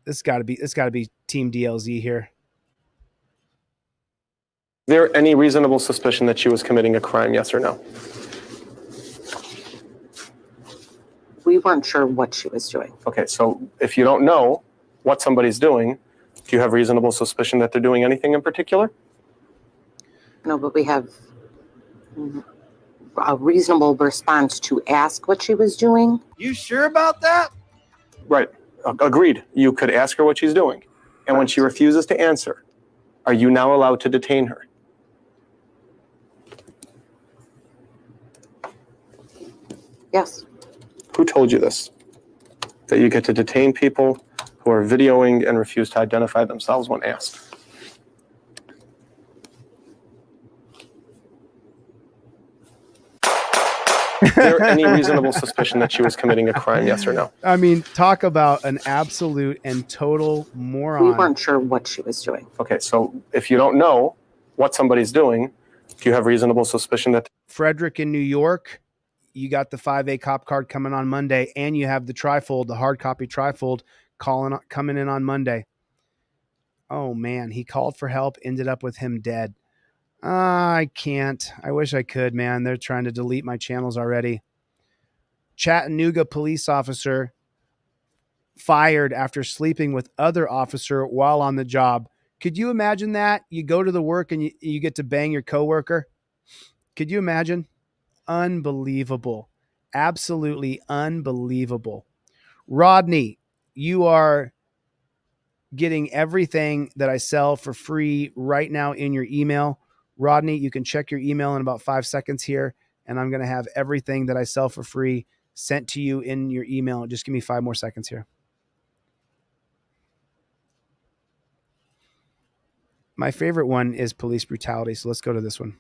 It's got to be Team DLZ here. Is there any reasonable suspicion that she was committing a crime, yes or no? We weren't sure what she was doing. Okay, so if you don't know what somebody's doing, do you have reasonable suspicion that they're doing anything in particular? No, but we have a reasonable response to ask what she was doing. You sure about that? Right. Agreed. You could ask her what she's doing. And when she refuses to answer, are you now allowed to detain her? Yes. Who told you this? That you get to detain people who are videoing and refuse to identify themselves when asked? Is there any reasonable suspicion that she was committing a crime, yes or no? I mean, talk about an absolute and total moron. We weren't sure what she was doing. Okay, so if you don't know what somebody's doing, do you have reasonable suspicion that... Frederick in New York, you got the 5A cop card coming on Monday, and you have the trifold, the hard copy trifold coming in on Monday. Oh, man, he called for help, ended up with him dead. I can't. I wish I could, man. They're trying to delete my channels already. Chattanooga police officer fired after sleeping with other officer while on the job. Could you imagine that? You go to the work and you get to bang your coworker. Could you imagine? Unbelievable. Absolutely unbelievable. Rodney, you are getting everything that I sell for free right now in your email. Rodney, you can check your email in about 5 seconds here, and I'm going to have everything that I sell for free sent to you in your email. Just give me 5 more seconds here. My favorite one is police brutality, so let's go to this one.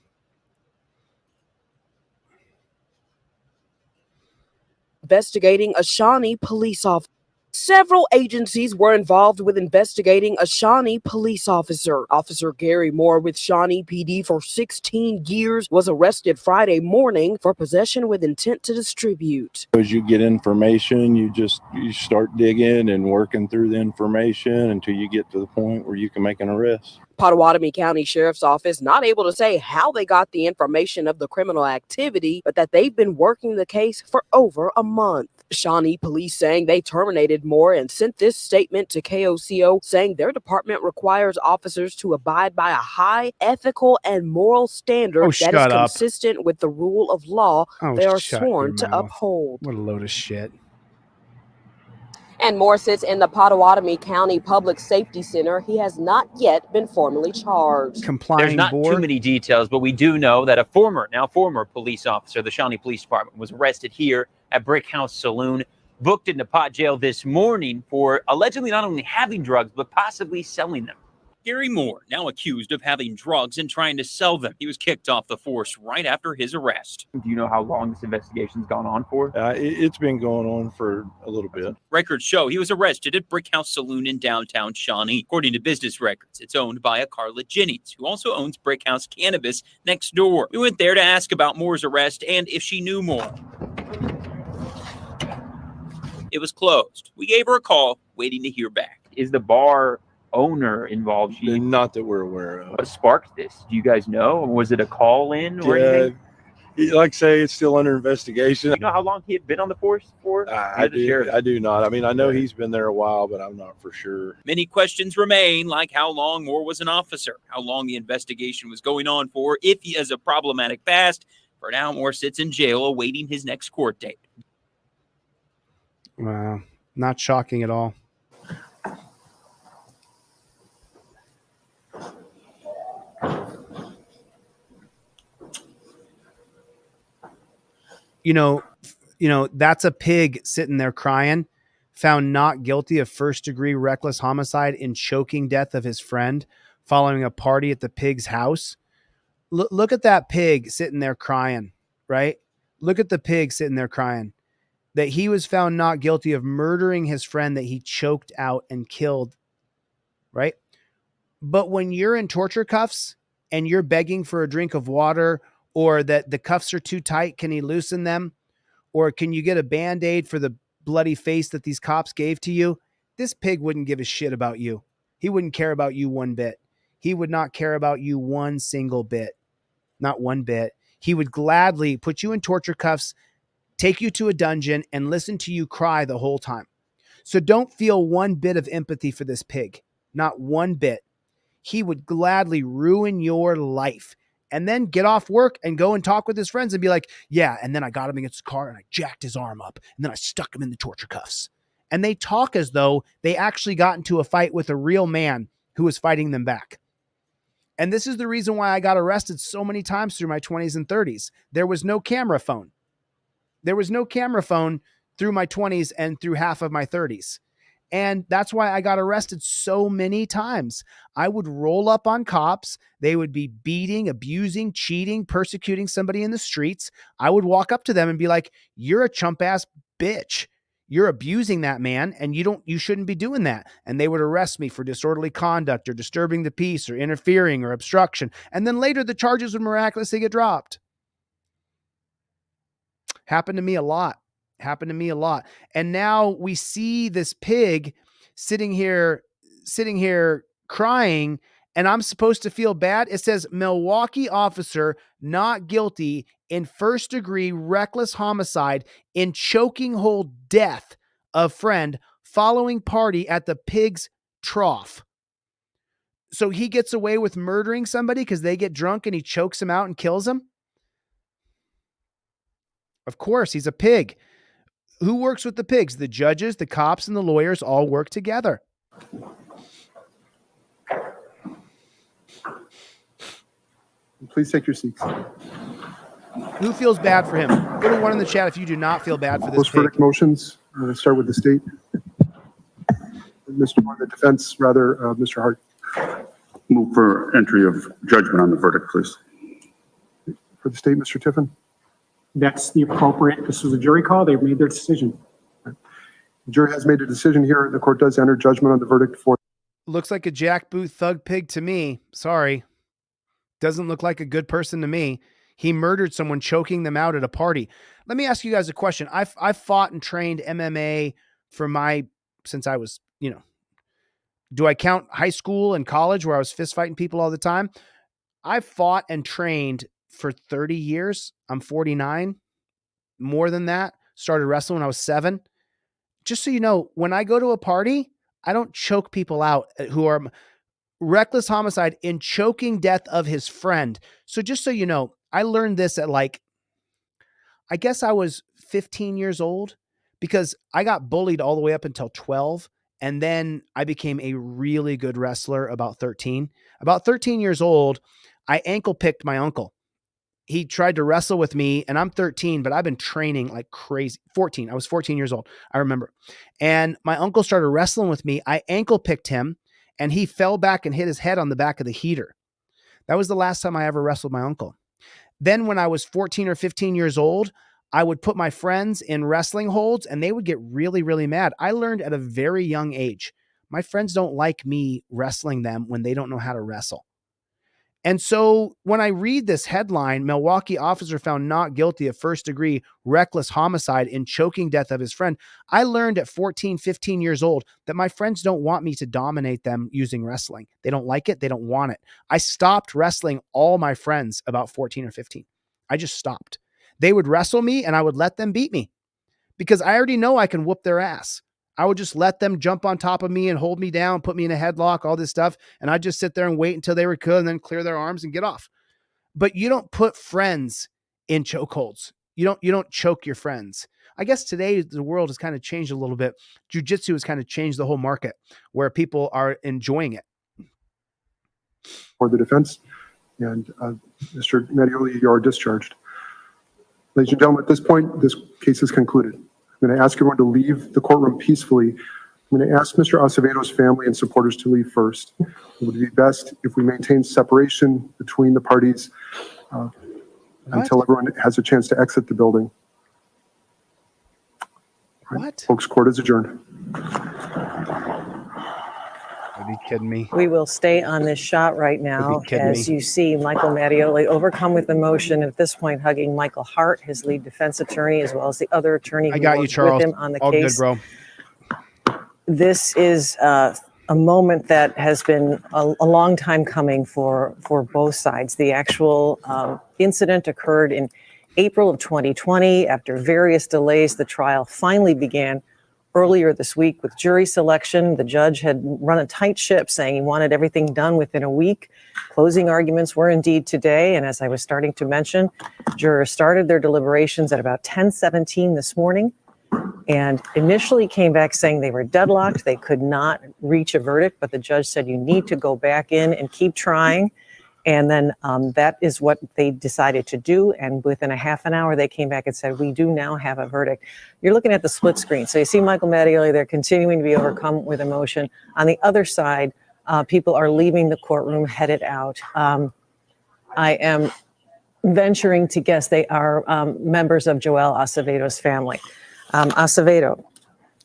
Investigating a Shawnee police officer. Several agencies were involved with investigating a Shawnee police officer. Officer Gary Moore with Shawnee PD for 16 years was arrested Friday morning for possession with intent to distribute. As you get information, you start digging and working through the information until you get to the point where you can make an arrest. Pottawatomie County Sheriff's Office not able to say how they got the information of the criminal activity, but that they've been working the case for over a month. Shawnee police saying they terminated Moore and sent this statement to KOCO saying their department requires officers to abide by a high ethical and moral standard that is consistent with the rule of law they are sworn to uphold. What a load of shit. And Moore sits in the Pottawatomie County Public Safety Center. He has not yet been formally charged. There's not too many details, but we do know that a former police officer, the Shawnee Police Department, was arrested here at Brick House Saloon, booked into Pot Jail this morning for allegedly not only having drugs, but possibly selling them. Gary Moore, now accused of having drugs and trying to sell them. He was kicked off the force right after his arrest. Do you know how long this investigation's gone on for? It's been going on for a little bit. Records show he was arrested at Brick House Saloon in downtown Shawnee. According to business records, it's owned by a Carla Jennings, who also owns Brick House Cannabis next door. We went there to ask about Moore's arrest and if she knew more. It was closed. We gave her a call, waiting to hear back. Is the bar owner involved? Not that we're aware of. What sparked this? Do you guys know? Was it a call in or anything? Like I say, it's still under investigation. Do you know how long he had been on the force for? I do not. I mean, I know he's been there a while, but I'm not for sure. Many questions remain, like how long Moore was an officer, how long the investigation was going on for, if he has a problematic past. For now, Moore sits in jail awaiting his next court date. Wow. Not shocking at all. You know, that's a pig sitting there crying, found not guilty of first-degree reckless homicide in choking death of his friend following a party at the pig's house. Look at that pig sitting there crying, right? Look at the pig sitting there crying that he was found not guilty of murdering his friend that he choked out and killed, right? But when you're in torture cuffs and you're begging for a drink of water, or that the cuffs are too tight, can he loosen them? Or can you get a Band-Aid for the bloody face that these cops gave to you? This pig wouldn't give a shit about you. He wouldn't care about you one bit. He would not care about you one single bit. Not one bit. He would gladly put you in torture cuffs, take you to a dungeon, and listen to you cry the whole time. So don't feel one bit of empathy for this pig. Not one bit. He would gladly ruin your life and then get off work and go and talk with his friends and be like, yeah, and then I got him against the car and I jacked his arm up and then I stuck him in the torture cuffs. And they talk as though they actually got into a fight with a real man who was fighting them back. And this is the reason why I got arrested so many times through my 20s and 30s. There was no camera phone. There was no camera phone through my 20s and through half of my 30s. And that's why I got arrested so many times. I would roll up on cops. They would be beating, abusing, cheating, persecuting somebody in the streets. I would walk up to them and be like, you're a chump ass bitch. You're abusing that man and you shouldn't be doing that. And they would arrest me for disorderly conduct or disturbing the peace or interfering or obstruction. And then later the charges would miraculously get dropped. Happened to me a lot. And now we see this pig sitting here crying, and I'm supposed to feel bad. It says Milwaukee officer not guilty in first-degree reckless homicide in choking hold death of friend following party at the pig's trough. So he gets away with murdering somebody because they get drunk and he chokes them out and kills them? Of course, he's a pig. Who works with the pigs? The judges, the cops, and the lawyers all work together. Please take your seats. Who feels bad for him? Go to one in the chat if you do not feel bad for this Post verdict motions. We'll start with the state. Mr. The defense, rather, Mr. Hart. Move for entry of judgment on the verdict, please. For the state, Mr. Tiffin. That's the appropriate. This was a jury call. They've made their decision. The jury has made a decision here. The court does enter judgment on the verdict for. Looks like a jackboot thug pig to me. Sorry. Doesn't look like a good person to me. He murdered someone, choking them out at a party. Let me ask you guys a question. I've fought and trained MMA since I was, do I count high school and college where I was fist fighting people all the time? I've fought and trained for 30 years. I'm 49. More than that. Started wrestling when I was 7. Just so you know, when I go to a party, I don't choke people out who are reckless homicide in choking death of his friend. So just so you know, I learned this at I guess I was 15 years old because I got bullied all the way up until 12. And then I became a really good wrestler about 13. About 13 years old, I ankle picked my uncle. He tried to wrestle with me and I'm 13, but I've been training like crazy. 14. I was 14 years old. I remember. And my uncle started wrestling with me. I ankle picked him and he fell back and hit his head on the back of the heater. That was the last time I ever wrestled my uncle. Then when I was 14 or 15 years old, I would put my friends in wrestling holds and they would get really, really mad. I learned at a very young age. My friends don't like me wrestling them when they don't know how to wrestle. And so when I read this headline, Milwaukee officer found not guilty of first-degree reckless homicide in choking death of his friend, I learned at 14, 15 years old that my friends don't want me to dominate them using wrestling. They don't like it. They don't want it. I stopped wrestling all my friends about 14 or 15. I just stopped. They would wrestle me and I would let them beat me because I already know I can whoop their ass. I would just let them jump on top of me and hold me down, put me in a headlock, all this stuff. And I'd just sit there and wait until they were good and then clear their arms and get off. But you don't put friends in chokeholds. You don't choke your friends. I guess today the world has kind of changed a little bit. Jiu-jitsu has kind of changed the whole market where people are enjoying it. For the defense and Mr. Mattioli, you are discharged. Ladies and gentlemen, at this point, this case is concluded. I'm going to ask everyone to leave the courtroom peacefully. I'm going to ask Mr. Acevedo's family and supporters to leave first. It would be best if we maintain separation between the parties until everyone has a chance to exit the building. Right. Folks, court is adjourned. be kidding me. We will stay on this shot right now as you see Michael Mattioli overcome with emotion, at this point hugging Michael Hart, his lead defense attorney, as well as the other attorney who worked with him on the All case. good, bro. This is a moment that has been a long time coming for both sides. The actual incident occurred in April of 2020. After various delays, the trial finally began earlier this week with jury selection. The judge had run a tight ship, saying he wanted everything done within a week. Closing arguments were indeed today, and as I was starting to mention, jurors started their deliberations at about 10:17 this morning, and initially came back saying they were deadlocked. They could not reach a verdict, but the judge said, you need to go back in and keep trying. And then that is what they decided to do. And within a half an hour, they came back and said, we do now have a verdict. You're looking at the split screen. So you see Michael Mattioli there continuing to be overcome with emotion. On the other side, people are leaving the courtroom, headed out. I am venturing to guess they are members of Joel Acevedo's family. Acevedo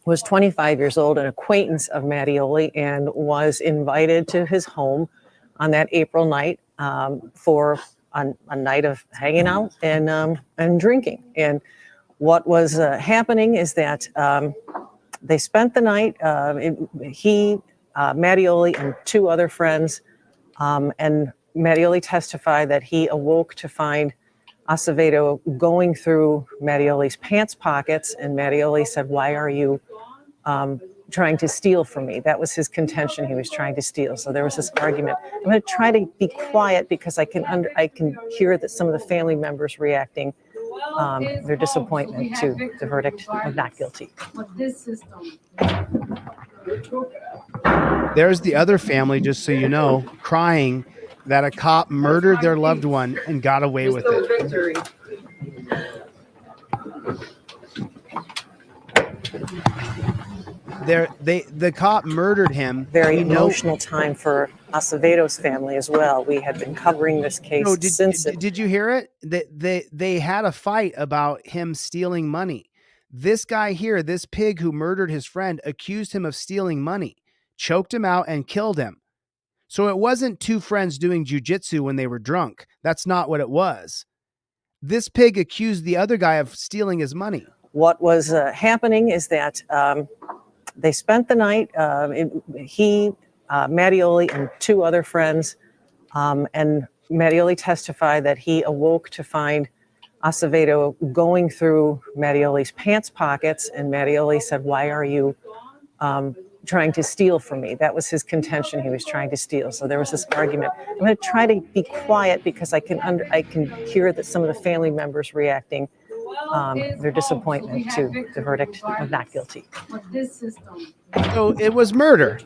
was 25 years old, an acquaintance of Mattioli, and was invited to his home on that April night for a night of hanging out and drinking. And what was happening is that they spent the night, Mattioli and two other friends, and Mattioli testified that he awoke to find Acevedo going through Mattioli's pants pockets, and Mattioli said, why are you trying to steal from me? That was his contention. He was trying to steal. So there was this argument. I'm going to try to be quiet because I can hear that some of the family members reacting their disappointment to the verdict of not guilty. There's the other family, just so you know, crying that a cop murdered their loved one and got away with it. The cop murdered him. Very emotional time for Acevedo's family as well. We had been covering this case since. Did you hear it? They had a fight about him stealing money. This guy here, this pig who murdered his friend, accused him of stealing money, choked him out, and killed him. So it wasn't two friends doing jujitsu when they were drunk. That's not what it was. This pig accused the other guy of stealing his money. What was happening is that they spent the night, Mattioli and two other friends, and Mattioli testified that he awoke to find Acevedo going through Mattioli's pants pockets, and Mattioli said, why are you trying to steal from me? That was his contention. He was trying to steal. So there was this argument. I'm going to try to be quiet because I can hear that some of the family members reacting their disappointment to the verdict of not guilty. So it was murder.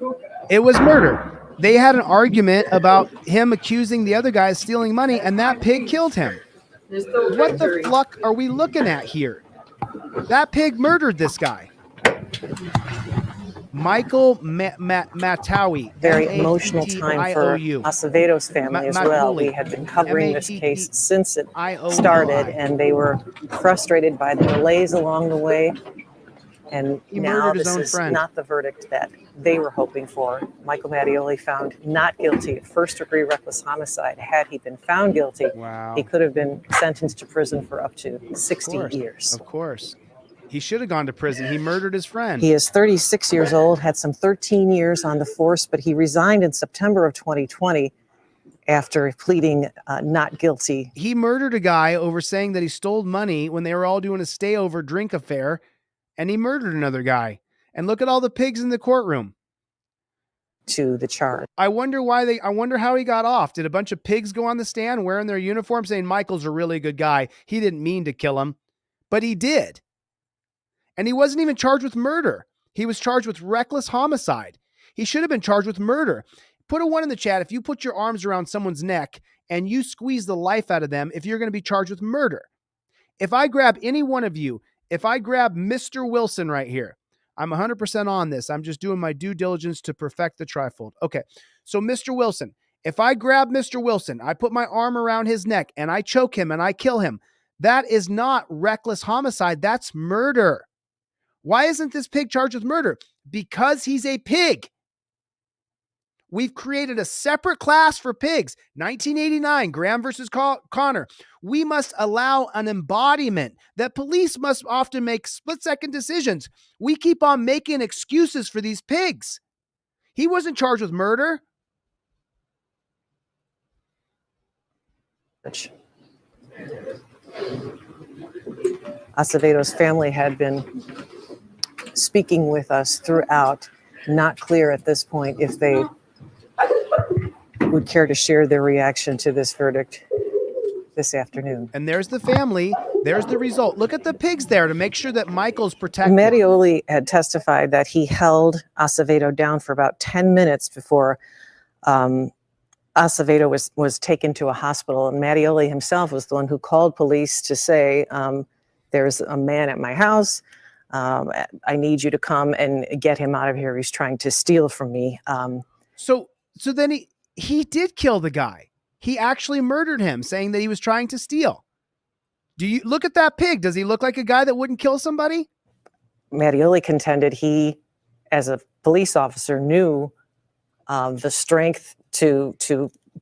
It was murder. They had an argument about him accusing the other guy of stealing money, and that pig killed him. What the fuck are we looking at here? That pig murdered this guy. Michael Mattioli. Very emotional time for Acevedo's family as well. We had been covering this case since it started, and they were frustrated by the delays along the way. And now this is not the verdict that they were hoping for. Michael Mattioli found not guilty of first-degree reckless homicide. Had he been found guilty, he could have been sentenced to prison for up to 60 years. Of course. He should have gone to prison. He murdered his friend. He is 36 years old, had some 13 years on the force, but he resigned in September of 2020 after pleading not guilty. He murdered a guy over saying that he stole money when they were all doing a stay-over drink affair, and he murdered another guy. And look at all the pigs in the courtroom. To the charge. I wonder how he got off. Did a bunch of pigs go on the stand wearing their uniform saying Michael's a really good guy? He didn't mean to kill him, but he did. And he wasn't even charged with murder. He was charged with reckless homicide. He should have been charged with murder. Put a 1 in the chat if you put your arms around someone's neck and you squeeze the life out of them if you're going to be charged with murder. If I grab any one of you, if I grab Mr. Wilson right here, I'm 100% on this. I'm just doing my due diligence to perfect the trifold. Okay, so Mr. Wilson, if I grab Mr. Wilson, I put my arm around his neck and I choke him and I kill him, that is not reckless homicide. That's murder. Why isn't this pig charged with murder? Because he's a pig. We've created a separate class for pigs. 1989, Graham versus Connor. We must allow an embodiment that police must often make split-second decisions. We keep on making excuses for these pigs. He wasn't charged with murder. Acevedo's family had been speaking with us throughout. Not clear at this point if they would care to share their reaction to this verdict this afternoon. And there's the family. There's the result. Look at the pigs there to make sure that Michael's protected. Mattioli had testified that he held Acevedo down for about 10 minutes before Acevedo was taken to a hospital. And Mattioli himself was the one who called police to say, there's a man at my house. I need you to come and get him out of here. He's trying to steal from me. So then he did kill the guy. He actually murdered him, saying that he was trying to steal. Do you look at that pig? Does he look like a guy that wouldn't kill somebody? Mattioli contended he, as a police officer, knew the strength to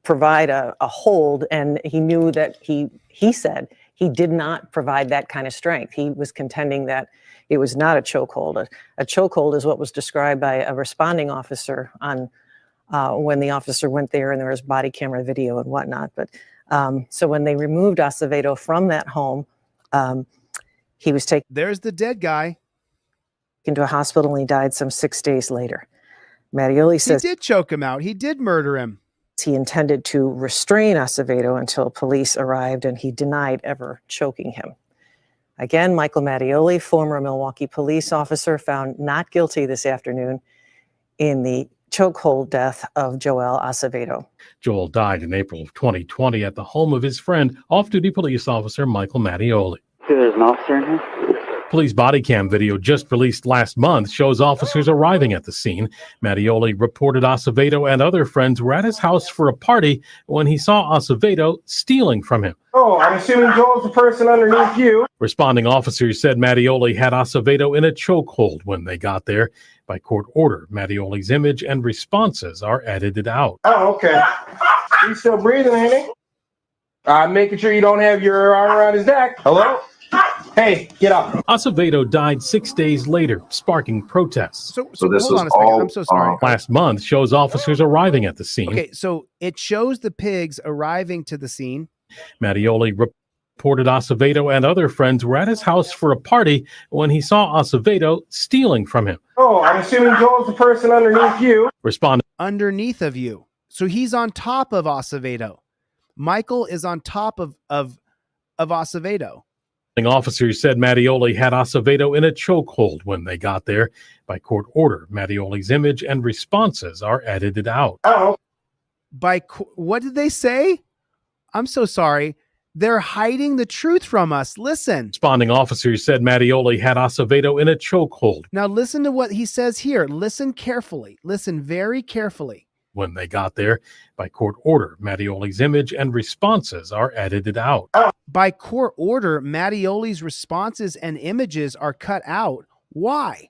provide a hold, and he knew that he said he did not provide that kind of strength. He was contending that it was not a chokehold. A chokehold is what was described by a responding officer on when the officer went there, and there was body camera video and whatnot. But so when they removed Acevedo from that home, he was taken. There's the dead guy. Into a hospital, and he died some 6 days later. Mattioli says he did choke him out. He did murder him. He intended to restrain Acevedo until police arrived, and he denied ever choking him. Again, Michael Mattioli, former Milwaukee police officer, found not guilty this afternoon in the chokehold death of Joel Acevedo. Joel died in April of 2020 at the home of his friend, off-duty police officer Michael Mattioli. There's an officer in here. Police body cam video just released last month shows officers arriving at the scene. Mattioli reported Acevedo and other friends were at his house for a party when he saw Acevedo stealing from him. Oh, I'm assuming Joel's the person underneath you. Responding officers said Mattioli had Acevedo in a chokehold when they got there. By court order, Mattioli's image and responses are edited out. Oh, okay. He's still breathing, ain't he? I'm making sure you don't have your arm around his neck. Hello? Hey, get up. Acevedo died 6 days later, sparking protests. So this hold on a second. I'm so sorry. Last month shows officers arriving at the scene. Okay, so it shows the pigs arriving to the scene. Mattioli reported Acevedo and other friends were at his house for a party when he saw Acevedo stealing from him. Oh, I'm assuming Joel's the person underneath you. Responding underneath of you. So he's on top of Acevedo. Michael is on top of Acevedo. Officers said Mattioli had Acevedo in a chokehold when they got there. By court order, Mattioli's image and responses are edited out. Oh. What did they say? I'm so sorry. They're hiding the truth from us. Listen. Responding officers said Mattioli had Acevedo in a chokehold. Now listen to what he says here. Listen carefully. Listen very carefully. When they got there. By court order, Mattioli's image and responses are edited out. By court order, Mattioli's responses and images are cut out. Why?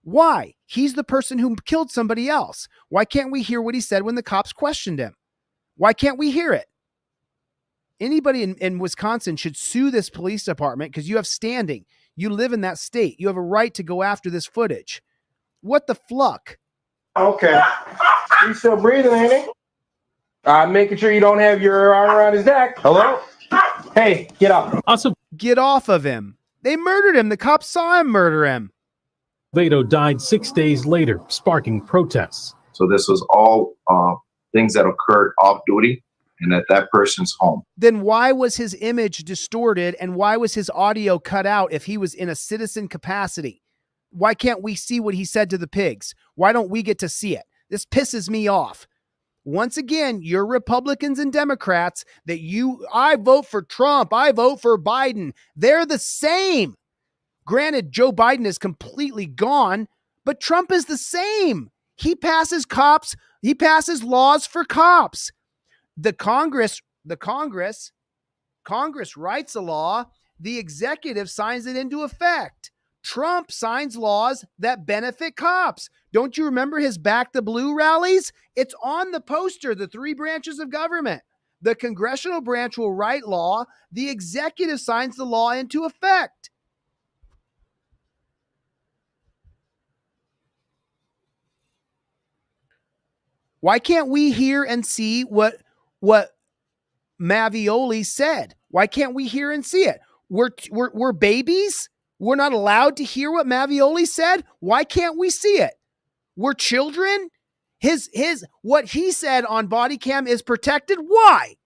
Why? He's the person who killed somebody else. Why can't we hear what he said when the cops questioned him? Why can't we hear it? Anybody in Wisconsin should sue this police department because you have standing. You live in that state. You have a right to go after this footage. What the fluck? Okay. He's still breathing, ain't he? I'm making sure you don't have your arm around his neck. Hello? Hey, get up. Get off of him. They murdered him. The cops saw him murder him. Acevedo died 6 days later, sparking protests. So this was all things that occurred off duty and at that person's home. Then why was his image distorted and why was his audio cut out if he was in a citizen capacity? Why can't we see what he said to the pigs? Why don't we get to see it? This pisses me off. Once again, you're Republicans and Democrats I vote for Trump. I vote for Biden. They're the same. Granted, Joe Biden is completely gone, but Trump is the same. He passes laws for cops. The Congress writes a law. The executive signs it into effect. Trump signs laws that benefit cops. Don't you remember his Back the Blue rallies? It's on the poster, the 3 branches of government. The congressional branch will write law. The executive signs the law into effect. Why can't we hear and see what Mavioli said? Why can't we hear and see it? We're babies. We're not allowed to hear what Mavioli said. Why can't we see it? We're children. What he said on body cam is protected. Why?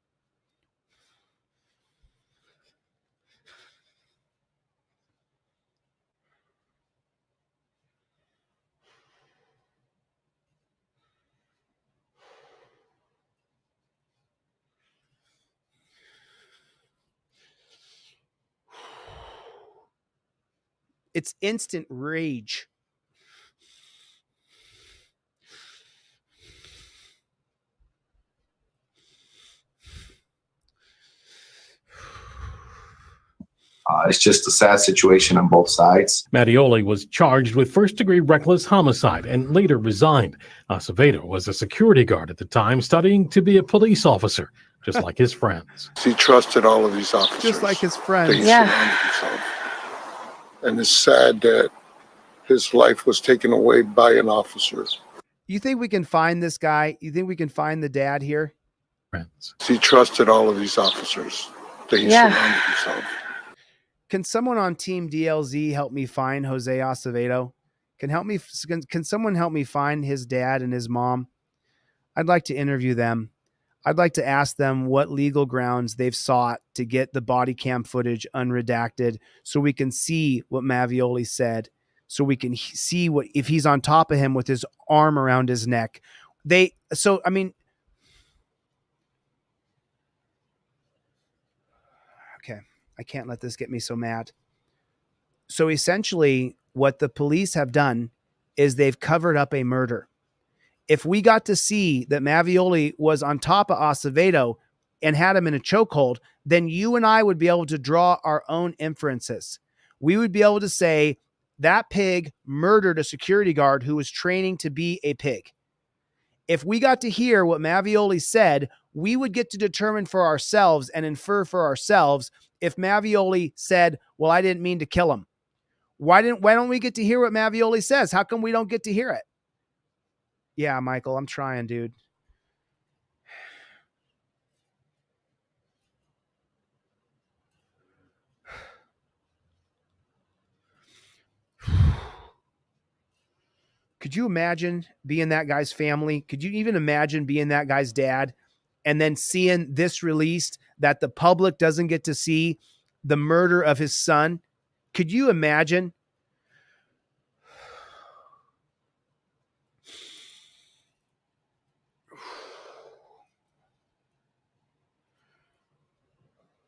It's instant rage. It's just a sad situation on both sides. Mattioli was charged with first-degree reckless homicide and later resigned. Acevedo was a security guard at the time, studying to be a police officer, just like his friends. He trusted all of these officers. Just like his friends. He surrounded himself. And it's sad that his life was taken away by an officer. You think we can find this guy? You think we can find the dad here? Friends. He trusted all of these officers. That he surrounded himself. Can someone on Team DLZ help me find Jose Acevedo? Can someone help me find his dad and his mom? I'd like to interview them. I'd like to ask them what legal grounds they've sought to get the body cam footage unredacted so we can see what Mavioli said, so we can see what if he's on top of him with his arm around his neck. Okay, I can't let this get me so mad. So essentially what the police have done is they've covered up a murder. If we got to see that Mavioli was on top of Acevedo and had him in a chokehold, then you and I would be able to draw our own inferences. We would be able to say that pig murdered a security guard who was training to be a pig. If we got to hear what Mavioli said, we would get to determine for ourselves and infer for ourselves if Mavioli said, well, I didn't mean to kill him. Why don't we get to hear what Mavioli says? How come we don't get to hear it? Yeah, Michael, I'm trying, dude. Could you imagine being that guy's family? Could you even imagine being that guy's dad and then seeing this released that the public doesn't get to see the murder of his son? Could you imagine?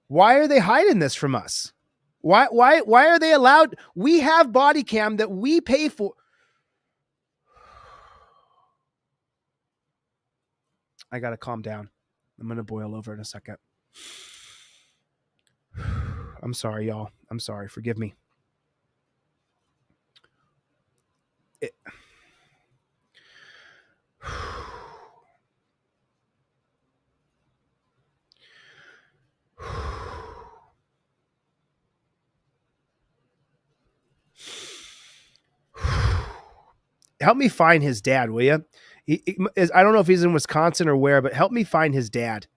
Why are they hiding this from us? Why are they allowed? We have body cam that we pay for. I got to calm down. I'm going to boil over in a second. I'm sorry, y'all. I'm sorry. Forgive me. Help me find his dad, will you? I don't know if he's in Wisconsin or where, but help me find his dad.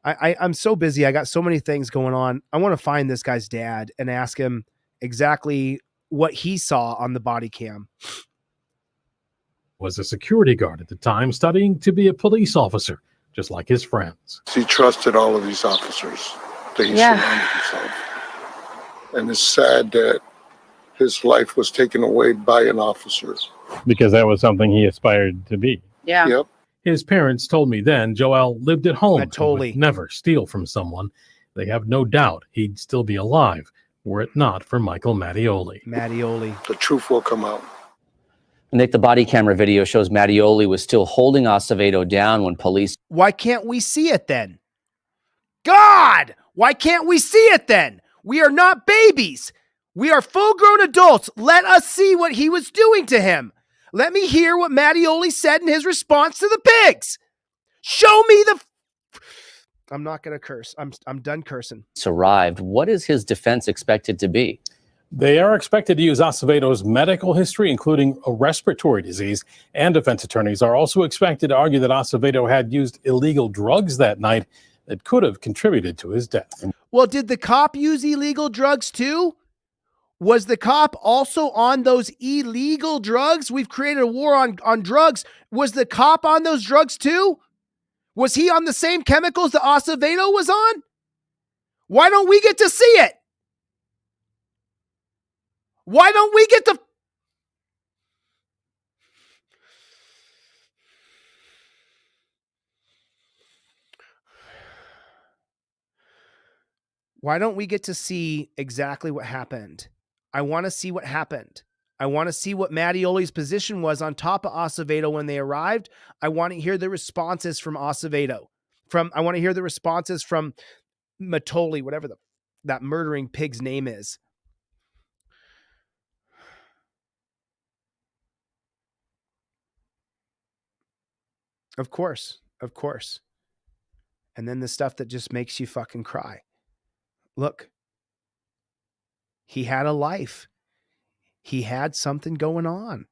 I'm so busy. I got so many things going on. I want to find this guy's dad and ask him exactly what he saw on the body cam. Was a security guard at the time, studying to be a police officer, just like his friends. He trusted all of these officers. That he surrounded himself. And it's sad that his life was taken away by an officer. Because that was something he aspired to be. Yeah. Yep. His parents told me then Joel lived at home. Totally. And would never steal from someone. They have no doubt he'd still be alive were it not for Michael Mattioli. The truth will come out. Nick, the body camera video shows Mattioli was still holding Acevedo down when police. Why can't we see it then? God, why can't we see it then? We are not babies. We are full-grown adults. Let us see what he was doing to him. Let me hear what Mattioli said in his response to the pigs. Show me the... I'm not going to curse. I'm done cursing. Arrived. What is his defense expected to be? They are expected to use Acevedo's medical history, including a respiratory disease, and defense attorneys are also expected to argue that Acevedo had used illegal drugs that night that could have contributed to his death. Well, did the cop use illegal drugs too? Was the cop also on those illegal drugs? We've created a war on drugs. Was the cop on those drugs too? Was he on the same chemicals that Acevedo was on? Why don't we get to see it? Why don't we get to... Why don't we get to see exactly what happened? I want to see what happened. I want to see what Mattioli's position was on top of Acevedo when they arrived. I want to hear the responses from Acevedo. I want to hear the responses from Mattioli, whatever that murdering pig's name is. Of course. And then the stuff that just makes you fucking cry. Look, he had a life. He had something going on.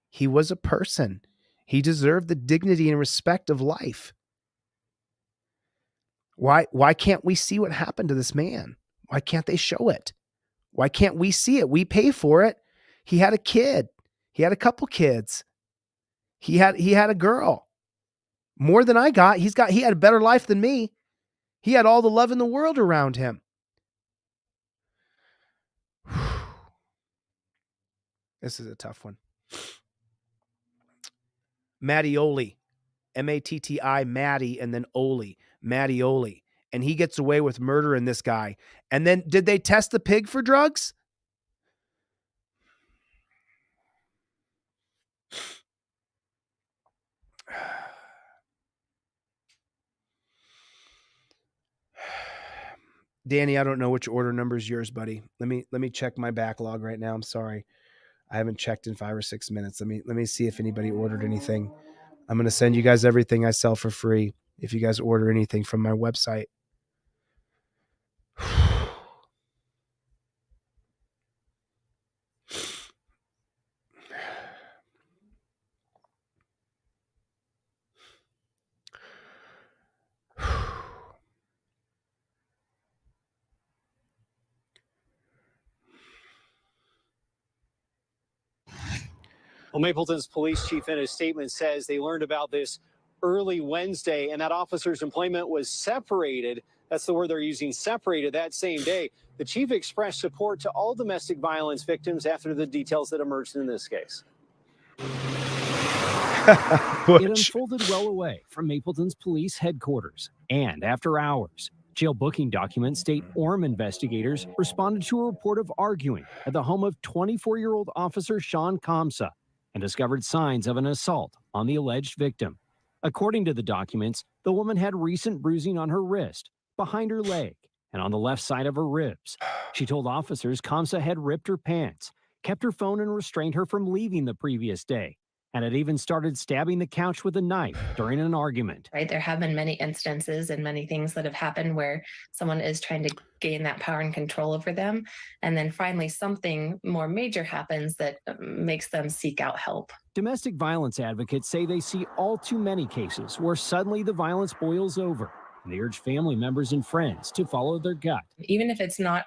He was a person. He deserved the dignity and respect of life. Why can't we see what happened to this man? Why can't they show it? Why can't we see it? We pay for it. He had a kid. He had a couple kids. He had a girl. More than I got. He had a better life than me. He had all the love in the world around him. This is a tough one. Mattioli, M-A-T-T-I, Matty, and then Oli, Mattioli. And he gets away with murdering this guy. And then did they test the pig for drugs? Danny, I don't know which order number is yours, buddy. Let me check my backlog right now. I'm sorry. I haven't checked in 5 or 6 minutes. Let me see if anybody ordered anything. I'm going to send you guys everything I sell for free if you guys order anything from my website. Well, Mapleton's police chief in his statement says they learned about this early Wednesday and that officer's employment was separated. That's the word they're using, separated that same day. The chief expressed support to all domestic violence victims after the details that emerged in this case. It unfolded well away from Mapleton's police headquarters and after hours. Jail booking documents state Orem investigators responded to a report of arguing at the home of 24-year-old officer Sean Kamsa and discovered signs of an assault on the alleged victim. According to the documents, the woman had recent bruising on her wrist, behind her leg, and on the left side of her ribs. She told officers Kamsa had ripped her pants, kept her phone and restrained her from leaving the previous day, and had even started stabbing the couch with a knife during an argument. Right, there have been many instances and many things that have happened where someone is trying to gain that power and control over them, and then finally something more major happens that makes them seek out help. Domestic violence advocates say they see all too many cases where suddenly the violence boils over. They urge family members and friends to follow their gut. Even if it's not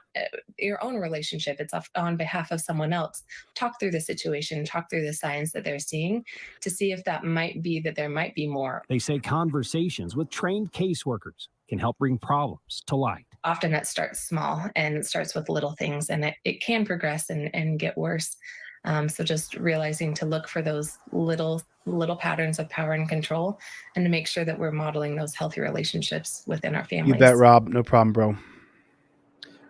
your own relationship, it's on behalf of someone else. Talk through the situation, talk through the signs that they're seeing to see if that might be that there might be more. They say conversations with trained caseworkers can help bring problems to light. Often it starts small and it starts with little things, and it can progress and get worse. So just realizing to look for those little patterns of power and control, and to make sure that we're modeling those healthy relationships within our families. You bet, Rob. No problem, bro.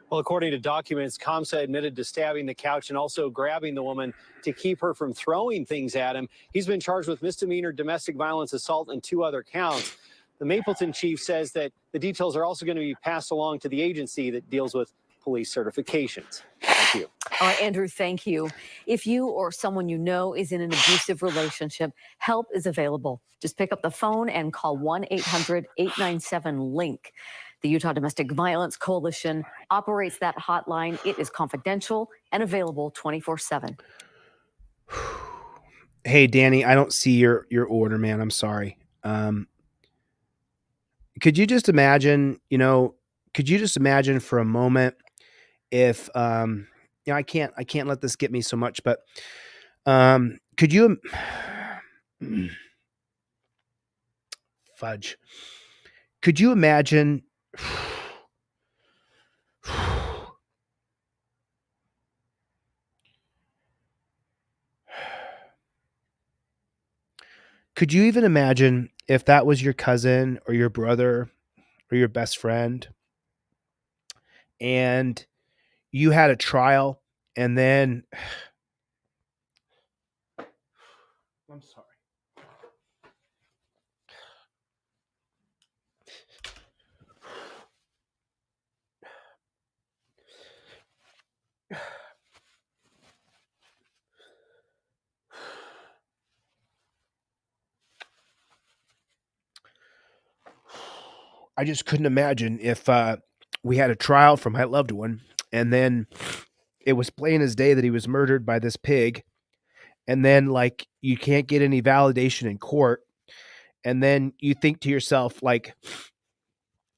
Well, according to documents, Kamsa admitted to stabbing the couch and also grabbing the woman to keep her from throwing things at him. He's been charged with misdemeanor domestic violence assault and 2 other counts. The Mapleton chief says that the details are also going to be passed along to the agency that deals with police certifications. Thank you. All right, Andrew, thank you. If you or someone you know is in an abusive relationship, help is available. Just pick up the phone and call 1-800-897-LINK. The Utah Domestic Violence Coalition operates that hotline. It is confidential and available 24/7. Hey, Danny, I don't see your order, man. I'm sorry. Could you just imagine, for a moment if, I can't let this get me so much, but, could you, fudge. Could you imagine, could you even imagine if that was your cousin or your brother or your best friend and you had a trial and then I'm sorry. I just couldn't imagine if we had a trial for my loved one and then it was plain as day that he was murdered by this pig. And then like you can't get any validation in court. And then you think to yourself, like,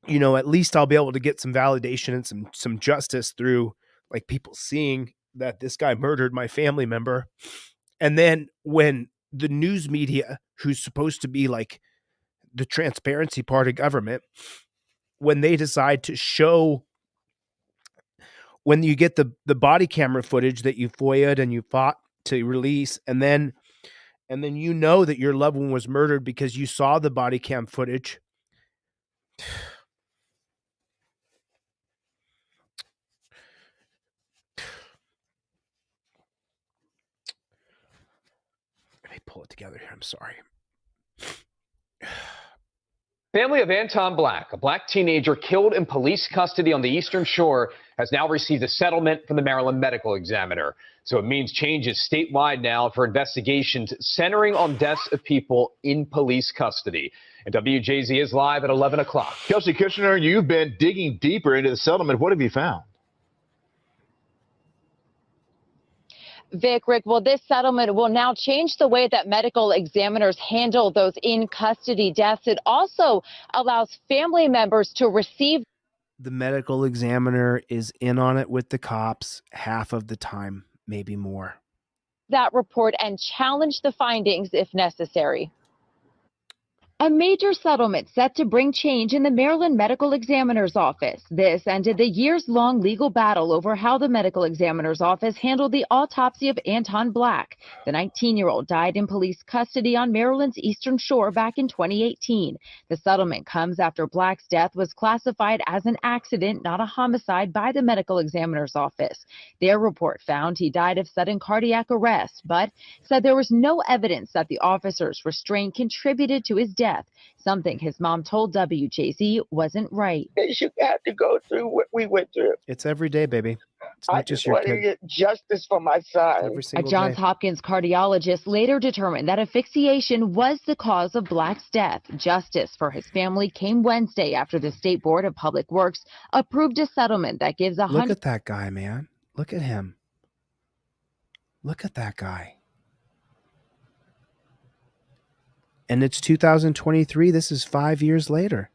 at least I'll be able to get some validation and some justice through like people seeing that this guy murdered my family member. And then when the news media, who's supposed to be like the transparency part of government, when they decide to show, when you get the body camera footage that you FOIA'd and you fought to release, and then that your loved one was murdered because you saw the body cam footage. Let me pull it together here. I'm sorry. Family of Anton Black, a black teenager killed in police custody on the Eastern Shore, has now received a settlement from the Maryland Medical Examiner. So it means changes statewide now for investigations centering on deaths of people in police custody. And WJZ is live at 11 o'clock. Kelsey Kushner, you've been digging deeper into the settlement. What have you found? Rick, well, this settlement will now change the way that medical examiners handle those in custody deaths. It also allows family members to receive. The medical examiner is in on it with the cops half of the time, maybe more. That report and challenge the findings if necessary. A major settlement set to bring change in the Maryland Medical Examiner's Office. This ended the years-long legal battle over how the Medical Examiner's Office handled the autopsy of Anton Black. The 19-year-old died in police custody on Maryland's Eastern Shore back in 2018. The settlement comes after Black's death was classified as an accident, not a homicide, by the Medical Examiner's Office. Their report found he died of sudden cardiac arrest, but said there was no evidence that the officer's restraint contributed to his death. Something his mom told WJZ wasn't right. They should have to go through what we went through. It's every day, baby. It's I not just your want to kid. get justice for my son. Every A single Johns day. Hopkins cardiologist later determined that asphyxiation was the cause of Black's death. Justice for his family came Wednesday after the State Board of Public Works approved a settlement that gives Look at that guy, man. Look at him. Look at that guy. And it's 2023. This is 5 years later.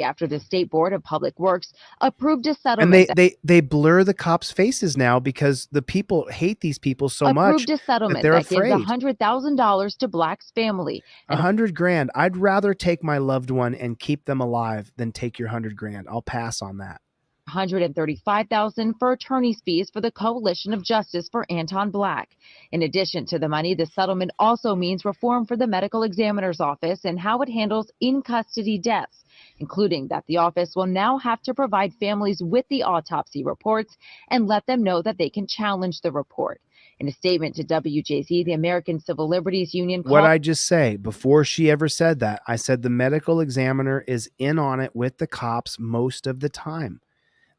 after the State Board of Public Works approved a settlement. And they blur the cops' faces now because the people hate these people so much Approved a settlement that they're that gives afraid. $100,000 to Black's family. $100,000. I'd rather take my loved one and keep them alive than take your $100,000. I'll pass on that. $135,000 for attorney's fees for the Coalition of Justice for Anton Black. In addition to the money, the settlement also means reform for the medical examiner's office and how it handles in-custody deaths, including that the office will now have to provide families with the autopsy reports and let them know that they can challenge the report. In a statement to WJZ, the American Civil Liberties Union What I just say, before she ever said that, I said the medical examiner is in on it with the cops most of the time.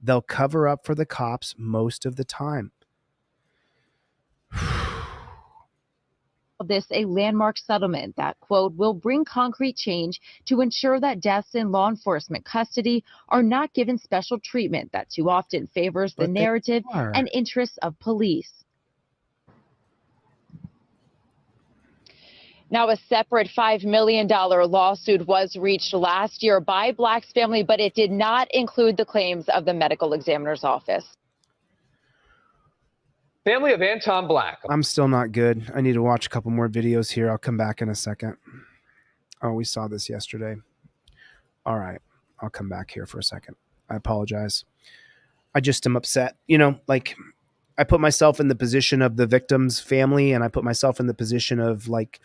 They'll cover up for the cops most of the time. This a landmark settlement that, quote, will bring concrete change to ensure that deaths in law enforcement custody are not given special treatment that too often favors the narrative and interests of police. Now, a separate $5 million lawsuit was reached last year by Black's family, but it did not include the claims of the medical examiner's office. Family of Anton Black. I'm still not good. I need to watch a couple more videos here. I'll come back in a second. Oh, we saw this yesterday. All right. I'll come back here for a second. I apologize. I just am upset. You know, like I put myself in the position of the victim's family, and I put myself in the position of like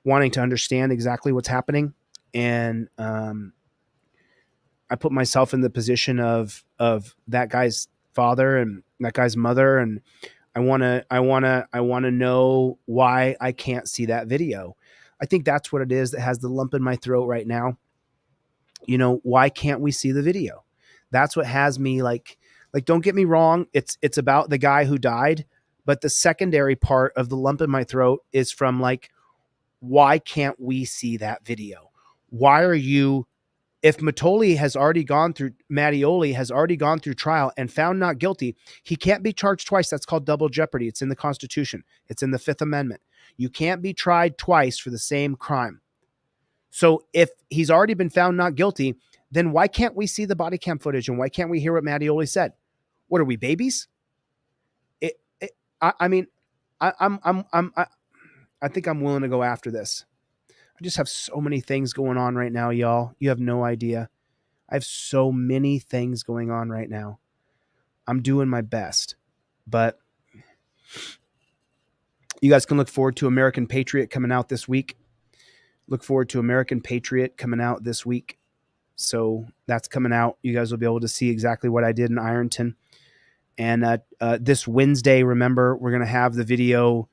wanting to understand exactly what's happening. And I put myself in the position of that guy's father and that guy's mother, and I want to know why I can't see that video. I think that's what it is that has the lump in my throat right now. You know, why can't we see the video? That's what has me like don't get me wrong, it's about the guy who died, but the secondary part of the lump in my throat is from like, why can't we see that video? Why are you, if Mattioli has already gone through, Mattioli has already gone through trial and found not guilty, he can't be charged twice. That's called double jeopardy. It's in the Constitution. It's in the Fifth Amendment. You can't be tried twice for the same crime. So if he's already been found not guilty, then why can't we see the body cam footage, and why can't we hear what Mattioli said? What are we, babies? I think I'm willing to go after this. I just have so many things going on right now, y'all. You have no idea. I have so many things going on right now. I'm doing my best, but you guys can look forward to American Patriot coming out this week. Look forward to American Patriot coming out this week. So that's coming out. You guys will be able to see exactly what I did in Ironton. And this Wednesday, remember, we're going to have the video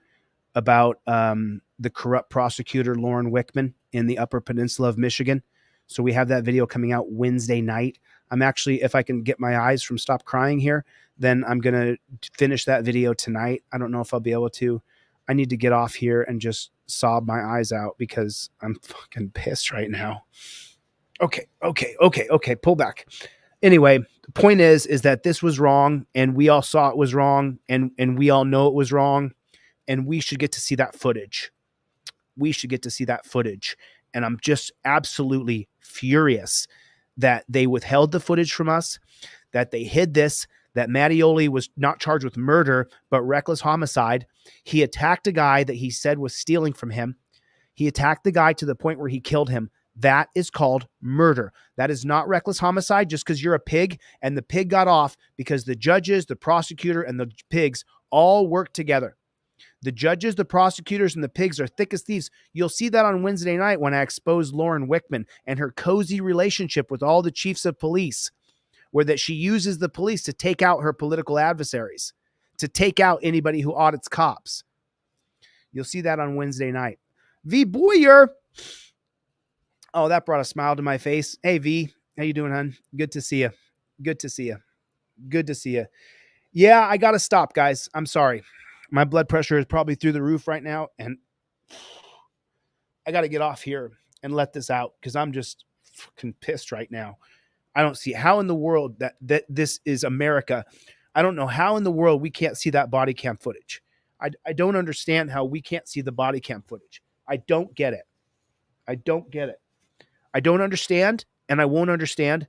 about the corrupt prosecutor, Lauren Wickman, in the Upper Peninsula of Michigan. So we have that video coming out Wednesday night. I'm actually, if I can get my eyes from stop crying here, then I'm going to finish that video tonight. I don't know if I'll be able to. I need to get off here and just sob my eyes out because I'm fucking pissed right now. Okay. Pull back. Anyway, the point is that this was wrong, and we all saw it was wrong, and we all know it was wrong, and we should get to see that footage. We should get to see that footage. And I'm just absolutely furious that they withheld the footage from us, that they hid this, that Mattioli was not charged with murder, but reckless homicide. He attacked a guy that he said was stealing from him. He attacked the guy to the point where he killed him. That is called murder. That is not reckless homicide just because you're a pig, and the pig got off because the judges, the prosecutor, and the pigs all work together. The judges, the prosecutors, and the pigs are thick as thieves. You'll see that on Wednesday night when I expose Lauren Wickman and her cozy relationship with all the chiefs of police, where that she uses the police to take out her political adversaries, to take out anybody who audits cops. You'll see that on Wednesday night. V. Boyer. Oh, that brought a smile to my face. Hey, V. How you doing, hon? Good to see you. Good to see you. Good to see you. Yeah, I got to stop, guys. I'm sorry. My blood pressure is probably through the roof right now, and I got to get off here and let this out because I'm just fucking pissed right now. I don't see how in the world that this is America. I don't know how in the world we can't see that body cam footage. I don't understand how we can't see the body cam footage. I don't get it. I don't get it. I don't understand, and I won't understand.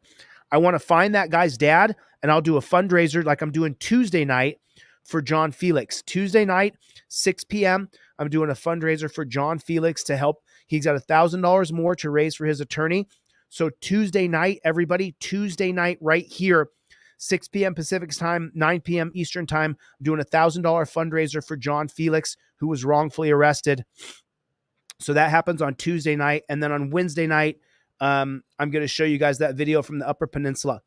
I want to find that guy's dad, and I'll do a fundraiser like I'm doing Tuesday night for John Felix. Tuesday night, 6 p.m., I'm doing a fundraiser for John Felix to help. He's got $1,000 more to raise for his attorney. So Tuesday night, everybody, Tuesday night right here, 6 p.m. Pacific time, 9 p.m. Eastern time, I'm doing a $1,000 fundraiser for John Felix, who was wrongfully arrested. So that happens on Tuesday night. And then on Wednesday night, I'm going to show you guys that video from the Upper Peninsula,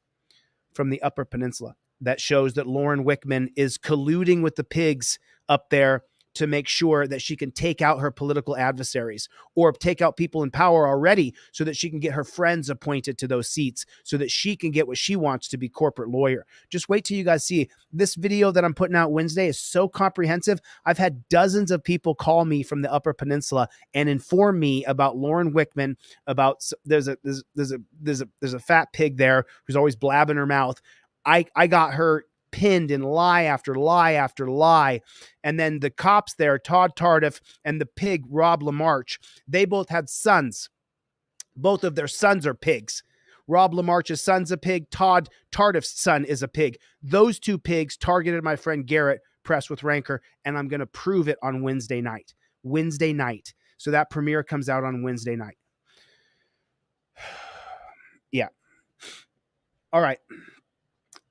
that shows that Lauren Wickman is colluding with the pigs up there, to make sure that she can take out her political adversaries or take out people in power already so that she can get her friends appointed to those seats so that she can get what she wants to be corporate lawyer. Just wait till you guys see this video that I'm putting out Wednesday is so comprehensive. I've had dozens of people call me from the Upper Peninsula and inform me about Lauren Wickman, about there's a fat pig there who's always blabbing her mouth. I got her pinned in lie after lie after lie. And then the cops there, Todd Tardif and the pig, Rob LaMarche, they both had sons. Both of their sons are pigs. Rob LaMarche's son's a pig. Todd Tardif's son is a pig. Those two pigs targeted my friend Garrett, Press with Rancor, and I'm going to prove it on Wednesday night. Wednesday night. So that premiere comes out on Wednesday night. Yeah. All right.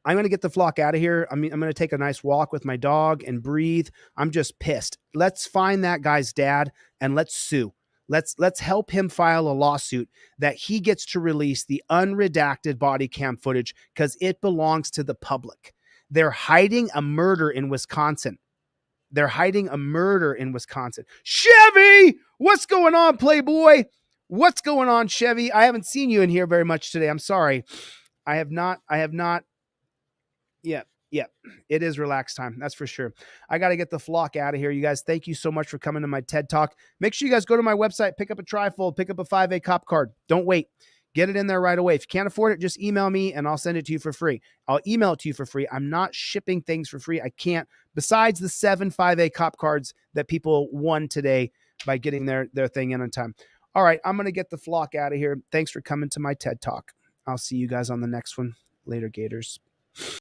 I'm going to get the flock out of here. I'm going to take a nice walk with my dog and breathe. I'm just pissed. Let's find that guy's dad and let's sue. Let's help him file a lawsuit that he gets to release the unredacted body cam footage because it belongs to the public. They're hiding a murder in Wisconsin. Chevy, what's going on, Playboy? What's going on, Chevy? I haven't seen you in here very much today. I'm sorry. I have not. Yeah, it is relaxed time. That's for sure. I got to get the flock out of here. You guys, thank you so much for coming to my TED Talk. Make sure you guys go to my website, pick up a trifold, pick up a 5A cop card. Don't wait. Get it in there right away. If you can't afford it, just email me and I'll send it to you for free. I'll email it to you for free. I'm not shipping things for free. I can't, besides the 7 5A cop cards that people won today by getting their thing in on time. All right, I'm going to get the flock out of here. Thanks for coming to my TED Talk. I'll see you guys on the next one. Later, Gators.